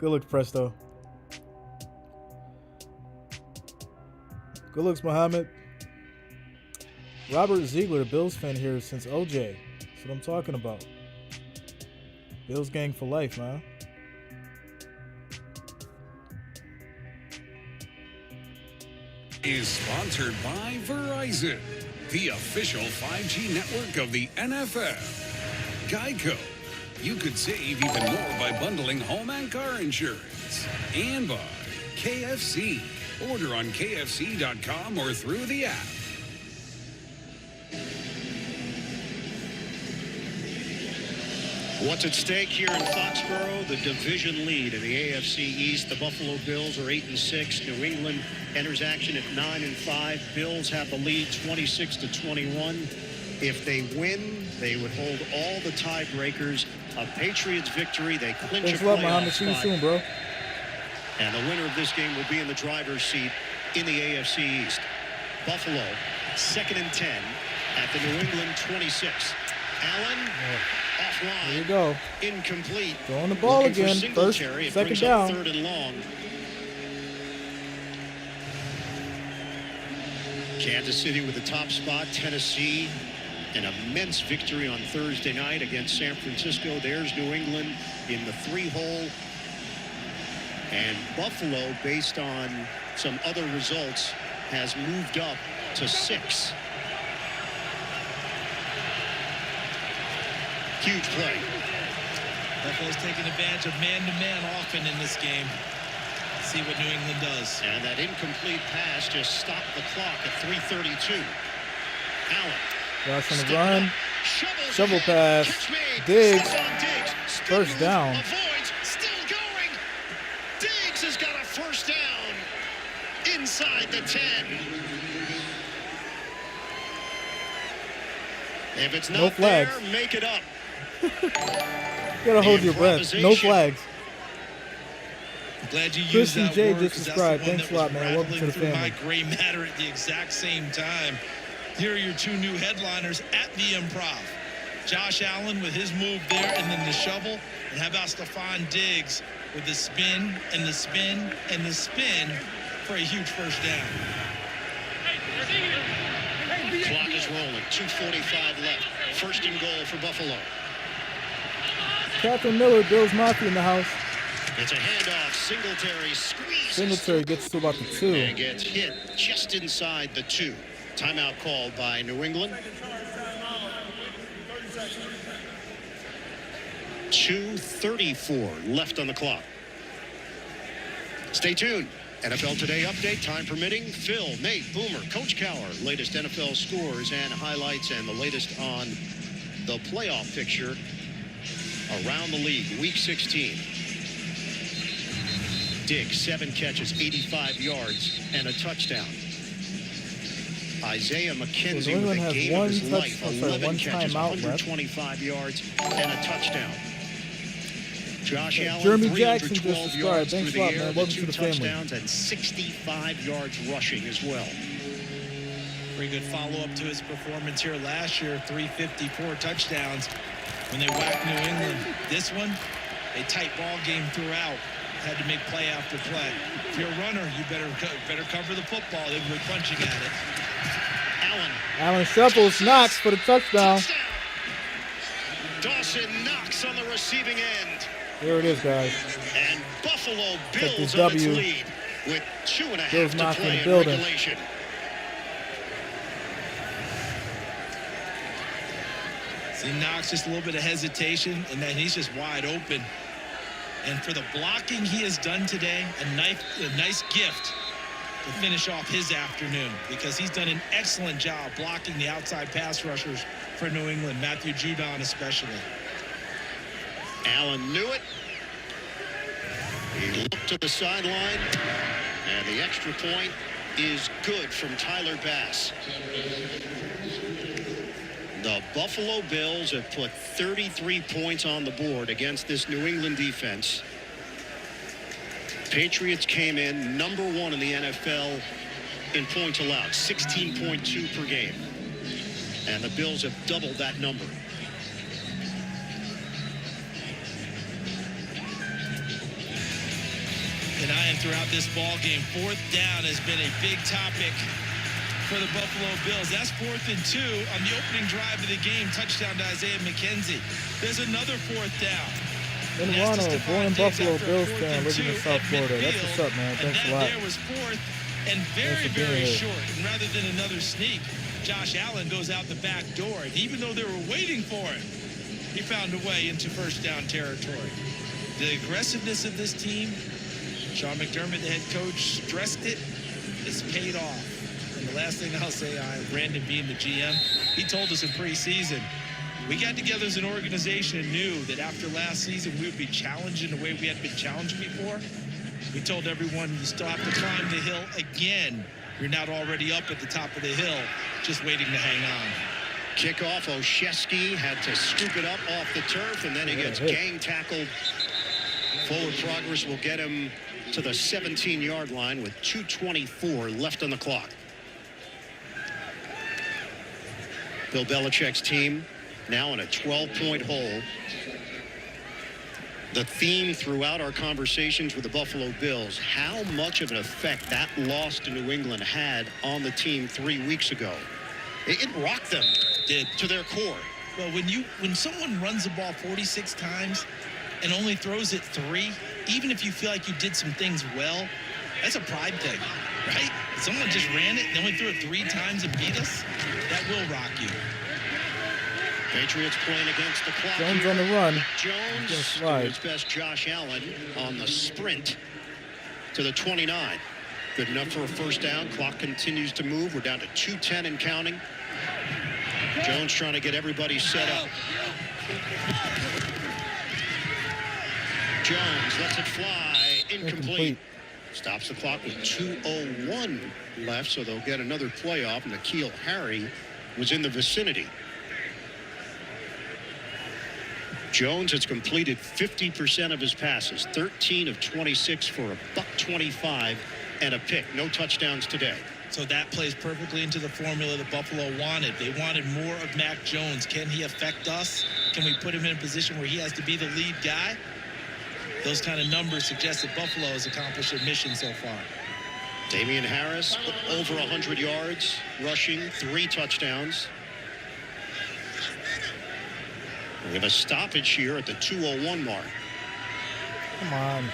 Good looks, Presto. Good looks, Muhammad. Robert Ziegler, Bills fan here since OJ. That's what I'm talking about. Bills gang for life, man. Is sponsored by Verizon, the official 5G network of the NFL. Geico. You could save even more by bundling home and car insurance. And by KFC. Order on KFC.com or through the app. What's at stake here in Foxborough? The division lead in the AFC East. The Buffalo Bills are 8-6. New England enters action at 9-5. Bills have the lead 26-21. If they win, they would hold all the tiebreakers. A Patriots victory, they clinch Thanks a a lot, playoff Muhammad. See you spot. soon, bro. And the winner of this game will be in the driver's seat in the AFC East. Buffalo, 2nd and 10 at the New England 26. Allen, offline. There you go. Incomplete. Throwing the ball Looking for again. First, Singletary. It second brings up down. 3rd and long. Kansas City with the top spot. Tennessee, an immense victory on Thursday night against San Francisco. There's New England in the 3-hole. And Buffalo, based on some other results, has moved up to 6. Huge play. Buffalo's taking advantage of man-to-man often in this game. See what New England does. And that incomplete pass just stopped the clock at 3:32. Allen. Rush on the run. Shovel pass. Diggs. First down. Avoids, still going. Diggs has got a first down inside the 10. If it's not flags. there, make it up. You gotta hold your breath. No flags. I'm glad you used Christian that J word, just 'cause that's subscribed. the one Thanks that a lot, was man. Welcome to the rattling through family. my gray matter at the exact same time. Here are your two new headliners at the Improv. Josh Allen with his move there, and then the shovel. And how about Stephon Diggs with the spin and the spin and the spin for a huge first down. Clock is rolling. 2:45 left. First and goal for Buffalo. Catherine Miller, Bills Mafia in the house. It's a handoff. Singletary squeezes. Singletary gets to about the 2. And gets hit just inside the 2. Timeout called by New England. 2:34 left on the clock. Stay tuned. NFL Today update, time permitting. Phil, Nate, Boomer, Coach Cowher, latest NFL scores and highlights, and the latest on the playoff picture around the league, Week 16. Diggs, 7 catches, 85 yards, and a touchdown. Isaiah McKenzie with a game of his life, 11 catches, 125 yards, and a touchdown. Josh Allen, Jeremy Jackson 312 just yards subscribed. Thanks through a lot, the air, man. the Welcome 2 to the family. touchdowns, and 65 yards rushing as well. Pretty good follow-up to his performance here last year. 354 touchdowns when they whacked New England. This one, a tight ball game throughout. Had to make play after play. If you're a runner, you better cover the football. They were punching at it. Allen shuffles, knocks for the touchdown. Dawson knocks on the receiving end. Here it is, guys. And Buffalo Take this builds on its W. lead with 2.5 Bills to Mafia in play the in building. regulation. See Knox, just a little bit of hesitation, and then he's just wide open. And for the blocking he has done today, a nice gift to finish off his afternoon, because he's done an excellent job blocking the outside pass rushers for New England, Matthew Judon especially. Allen knew it. He looked to the sideline, and the extra point is good from Tyler Bass. The Buffalo Bills have put 33 points on the board against this New England defense. Patriots came in #1 in the NFL in points allowed, 16.2 per game. And the Bills have doubled that number. And throughout this ball game, 4th down has been a big topic for the Buffalo Bills. That's 4th and 2 on the opening drive of the game. Touchdown to Isaiah McKenzie. There's another 4th down. And Ronald, born Buffalo Bills fan, living in South Florida. That's what's up, man. Thanks a lot. There was 4th and very short. And rather than another sneak, Josh Allen goes out the back door. And even though they were waiting for it, he found a way into first down territory. The aggressiveness of this team, Sean McDermott, the head coach, stressed it. It's paid off. And the last thing I'll say, Brandon being the GM, he told us in preseason, we got together as an organization and knew that after last season we would be challenged in the way we had been challenged before. We told everyone you still have to climb the hill again. You're not already up at the top of the hill, just waiting to hang on. Kickoff, Oshesky had to scoop it up off the turf, and then he gets gang tackled. Forward progress will get him to the 17-yard line with 2:24 left on the clock. Bill Belichick's team now in a 12-point hole. The theme throughout our conversations with the Buffalo Bills, how much of an effect that loss to New England had on the team 3 weeks ago. It rocked them to their core. Well, when someone runs the ball 46 times and only throws it 3, even if you feel like you did some things well, that's a pride thing, right? If someone just ran it and only threw it 3 times and beat us, that will rock you. Patriots playing against the clock. Jones on the run. Jones doing his best. Josh Allen on the sprint to the 29. Good enough for a first down. Clock continues to move. We're down to 2:10 and counting. Jones trying to get everybody set up. Jones lets it fly. Incomplete. Stops the clock with 2:01 left, so they'll get another playoff. And N'Keal Harry was in the vicinity. Jones has completed 50% of his passes, 13 of 26 for $125 and a pick. No touchdowns today. So that plays perfectly into the formula that Buffalo wanted. They wanted more of Mac Jones. Can he affect us? Can we put him in a position where he has to be the lead guy? Those kind of numbers suggest that Buffalo has accomplished their mission so far. Damian Harris, over 100 yards, rushing, 3 touchdowns. We have a stoppage here at the 2:01 mark. Come on.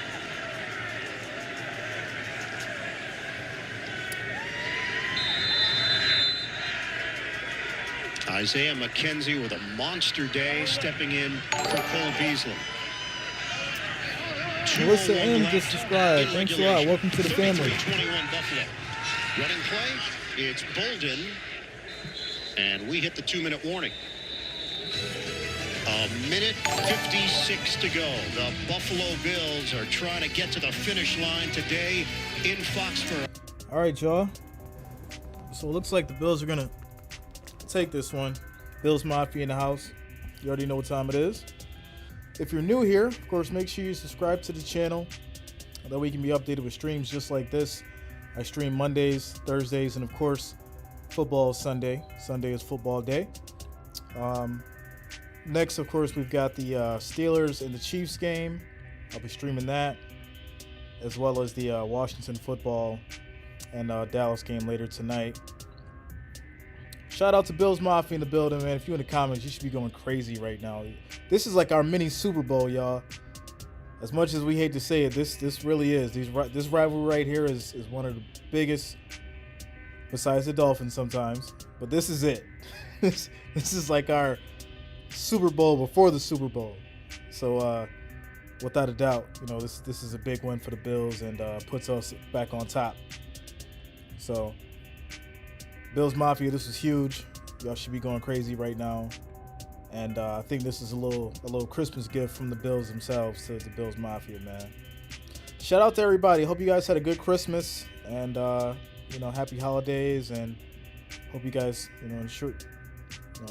Isaiah McKenzie with a monster day, stepping in for Cole Beasley. Melissa M just subscribed. Thanks a lot. Welcome to the family. 21 Buffalo. Running play, it's Bolden. And we hit the 2-minute warning. A minute 56 to go. The Buffalo Bills are trying to get to the finish line today in Foxborough. All right, y'all. So it looks like the Bills are going to take this one. Bills Mafia in the house. You already know what time it is. If you're new here, of course, make sure you subscribe to the channel. That way you can be updated with streams just like this. I stream Mondays, Thursdays, and of course, football is Sunday. Sunday is football day. Next, of course, we've got the Steelers and the Chiefs game. I'll be streaming that, as well as the Washington football and Dallas game later tonight. Shout out to Bills Mafia in the building, man. If you're in the comments, you should be going crazy right now. This is like our mini Super Bowl, y'all. As much as we hate to say it, this really is. This rivalry right here is one of the biggest, besides the Dolphins sometimes. But this is it. This is like our Super Bowl before the Super Bowl. So without a doubt, you know, this is a big win for the Bills and puts us back on top. So Bills Mafia, this is huge. Y'all should be going crazy right now. And I think this is a little Christmas gift from the Bills themselves to the Bills Mafia, man. Shout out to everybody. Hope you guys had a good Christmas and happy holidays, and hope you guys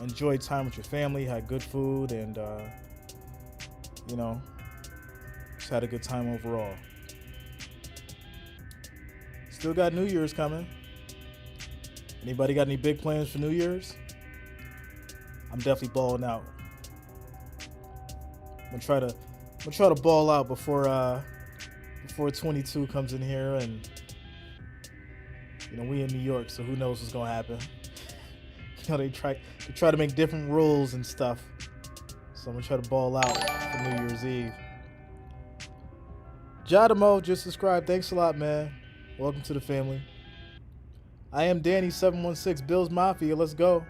enjoyed time with your family, had good food, and just had a good time overall. Still got New Year's coming. Anybody got any big plans for New Year's? I'm definitely balling out. I'm gonna try to ball out before 22 comes in here, and we in New York, so who knows what's gonna happen. They try to make different rules and stuff. So I'm gonna try to ball out for New Year's Eve. Jadamo just subscribed. Thanks a lot, man. Welcome to the family. I am Danny716, Bills Mafia. Let's go.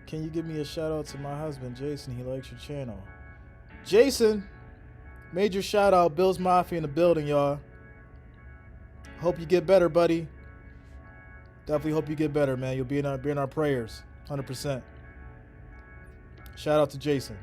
Can you give me a shout out to my husband, Jason? He likes your channel. Jason, major shout out. Bills Mafia in the building, y'all. Hope you get better, buddy. Definitely hope you get better, man. You'll be in our prayers, 100%. Shout out to Jason.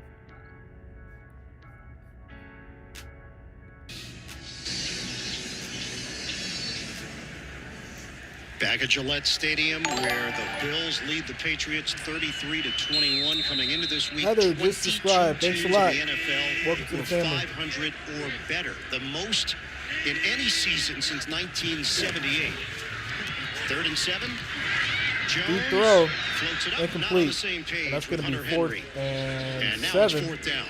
Back at Gillette Stadium, where the Bills lead the Patriots 33-21 coming into this week. Heather, just subscribe. Thanks a lot. The NFL. Welcome to the family. 500 or better, the most in any season since 1978. 3rd and 7. Jones deep throw, floats it up, incomplete. not on the same page. And that's going to be 4th and now 7. It's 4th down.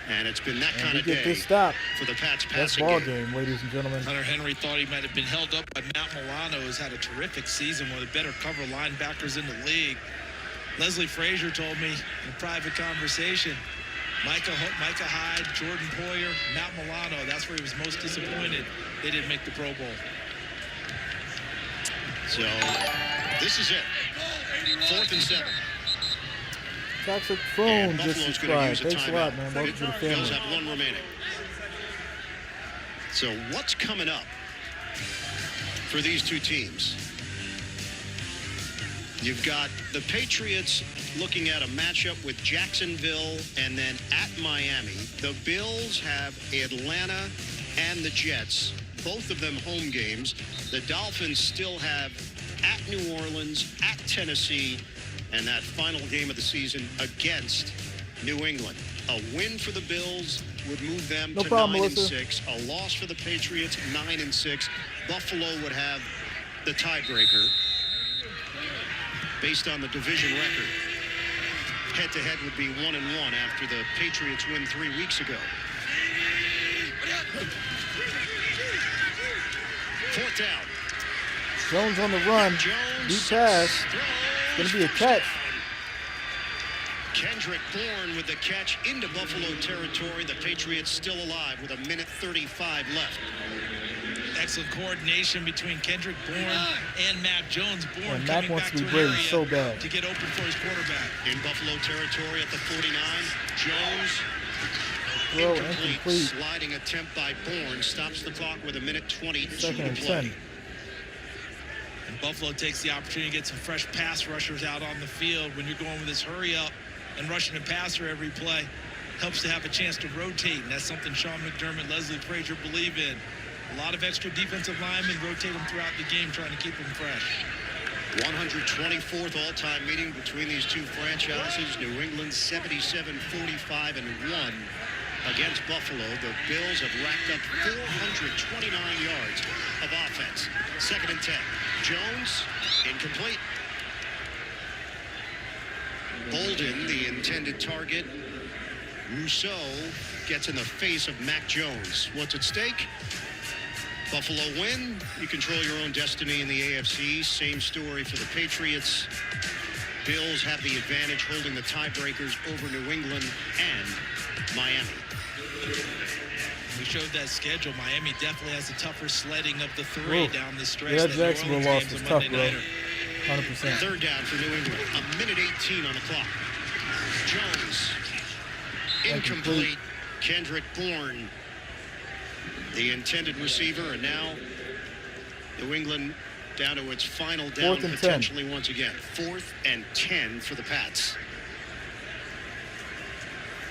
And it's been that kind of day this stop. For the Pats passing That's ball game, ladies and gentlemen. Hunter Henry thought he might have been held up by Matt Milano, who's had a terrific season, one of the better cover linebackers in the league. Leslie Frazier told me in a private conversation, Micah Hyde, Jordan Poyer, Matt Milano, that's where he was most disappointed they didn't make the Pro Bowl. So this is it. 4th and 7. Toxic Phone just subscribed. Thanks a lot, man. Welcome to the family. Bills have 1 remaining. So what's coming up for these two teams? You've got the Patriots looking at a matchup with Jacksonville and then at Miami. The Bills have Atlanta and the Jets, both of them home games. The Dolphins still have at New Orleans, at Tennessee, and that final game of the season against New England. A win for the Bills would move them to 9-6. A loss for the Patriots, 9-6. Buffalo would have the tiebreaker based on the division record. Head-to-head would be 1-1 after the Patriots win 3 weeks ago. Fourth down. Jones on the run. Deep pass. It's going to be a catch. Kendrick Bourne with the catch into Buffalo territory. The Patriots still alive with 1:35 left. Excellent coordination between Kendrick Bourne and Mac Jones. Bourne and Mac wants to be Brady so bad. To get open for his quarterback. In Buffalo territory at the 49. Jones. Incomplete. Sliding attempt by Bourne stops the clock with 1:22 Second and to play. 10. And Buffalo takes the opportunity to get some fresh pass rushers out on the field. When you're going with this hurry up and rushing a passer every play, helps to have a chance to rotate, and that's something Sean McDermott, Leslie Frazier believe in. A lot of extra defensive linemen rotate them throughout the game, trying to keep them fresh. 124th all-time meeting between these two franchises. New England 77-45-1 against Buffalo. The Bills have racked up 429 yards of offense. Second and 10. Jones, incomplete. Bolden, the intended target. Rousseau gets in the face of Mac Jones. What's at stake? Buffalo win. You control your own destiny in the AFC. Same story for the Patriots. Bills have the advantage, holding the tiebreakers over New England and Miami. We showed that schedule. Miami definitely has the tougher sledding of the three down the stretch. Yeah, Jacksonville loss was tough, bro. 100%. Third down for New England. 1:18 on the clock. Jones. Incomplete. Kendrick Bourne, the intended receiver, and now New England down to its final down potentially once again. 4th and 10 for the Pats.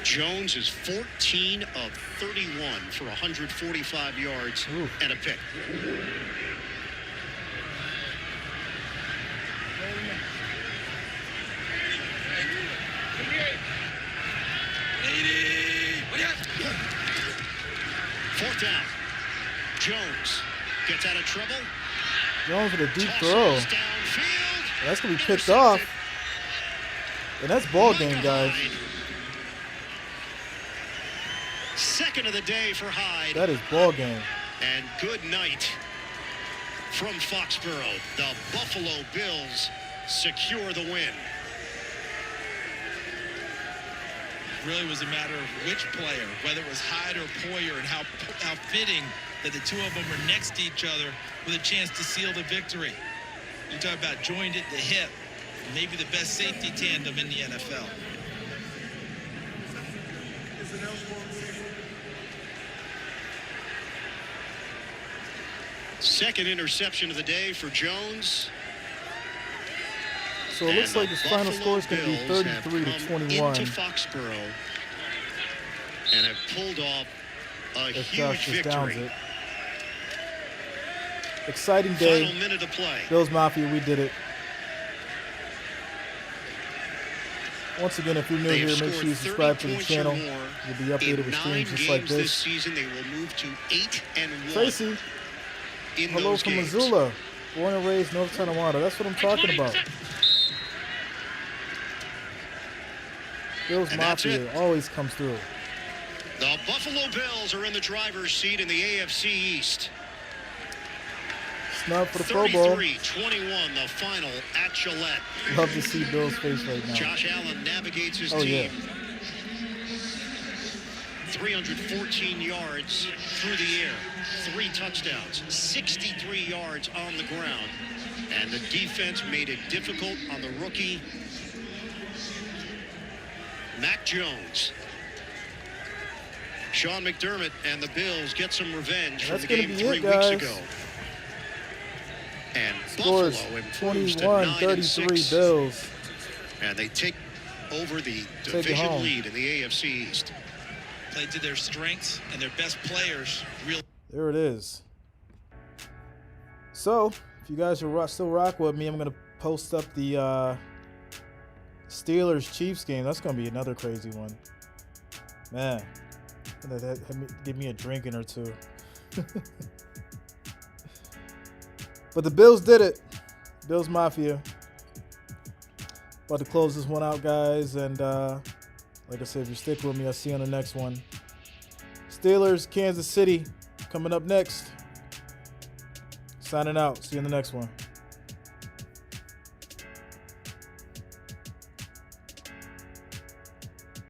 Jones is 14 of 31 for 145 yards and a pick. Fourth down. Jones gets out of trouble. Jones with a deep throw. That's going to be picked off. And that's ball game, guys. Second of the day for Hyde. That is ball game. And good night from Foxborough. The Buffalo Bills secure the win. Really was a matter of which player, whether it was Hyde or Poyer, and how fitting that the two of them were next to each other with a chance to seal the victory. You talk about joined at the hip, maybe the best safety tandem in the NFL. Second interception of the day for Jones. So it looks like this final score is going to be 33-21. Into Foxborough and have pulled off a If huge Josh just downs victory. it. Exciting day. Final minute to play. Bills Mafia, we did it. Once again, if you're new here, make sure you subscribe to the channel. You'll be updated with streams just like this. Season, they will move to 8-1. Tracy, hello from Missoula. Born and raised North Tonawanda. That's what I'm talking about. Bills Mafia always comes through. The Buffalo Bills are in the driver's seat in the AFC East. Snub for the Pro Bowl. 33-21, the final at Gillette. Love to see Bill's face right now. Josh Allen navigates his team. Yeah. 314 yards through the air, 3 touchdowns, 63 yards on the ground. And the defense made it difficult on the rookie, Mac Jones. Sean McDermott and the Bills get some revenge from That's the gonna game be 3 it, weeks guys. ago. And Scores Buffalo improves to 21-33 9-6. Bills. And they take over the Take it division home. lead in the AFC East. Played to their strengths and their best players. There it is. So, if you guys are still rock with me, I'm going to post up the Steelers-Chiefs game. That's going to be another crazy one. Man, give me a drinking or two. But the Bills did it. Bills Mafia. About to close this one out, guys. And like I said, if you stick with me, I'll see you on the next one. Steelers, Kansas City, coming up next. Signing out. See you in the next one.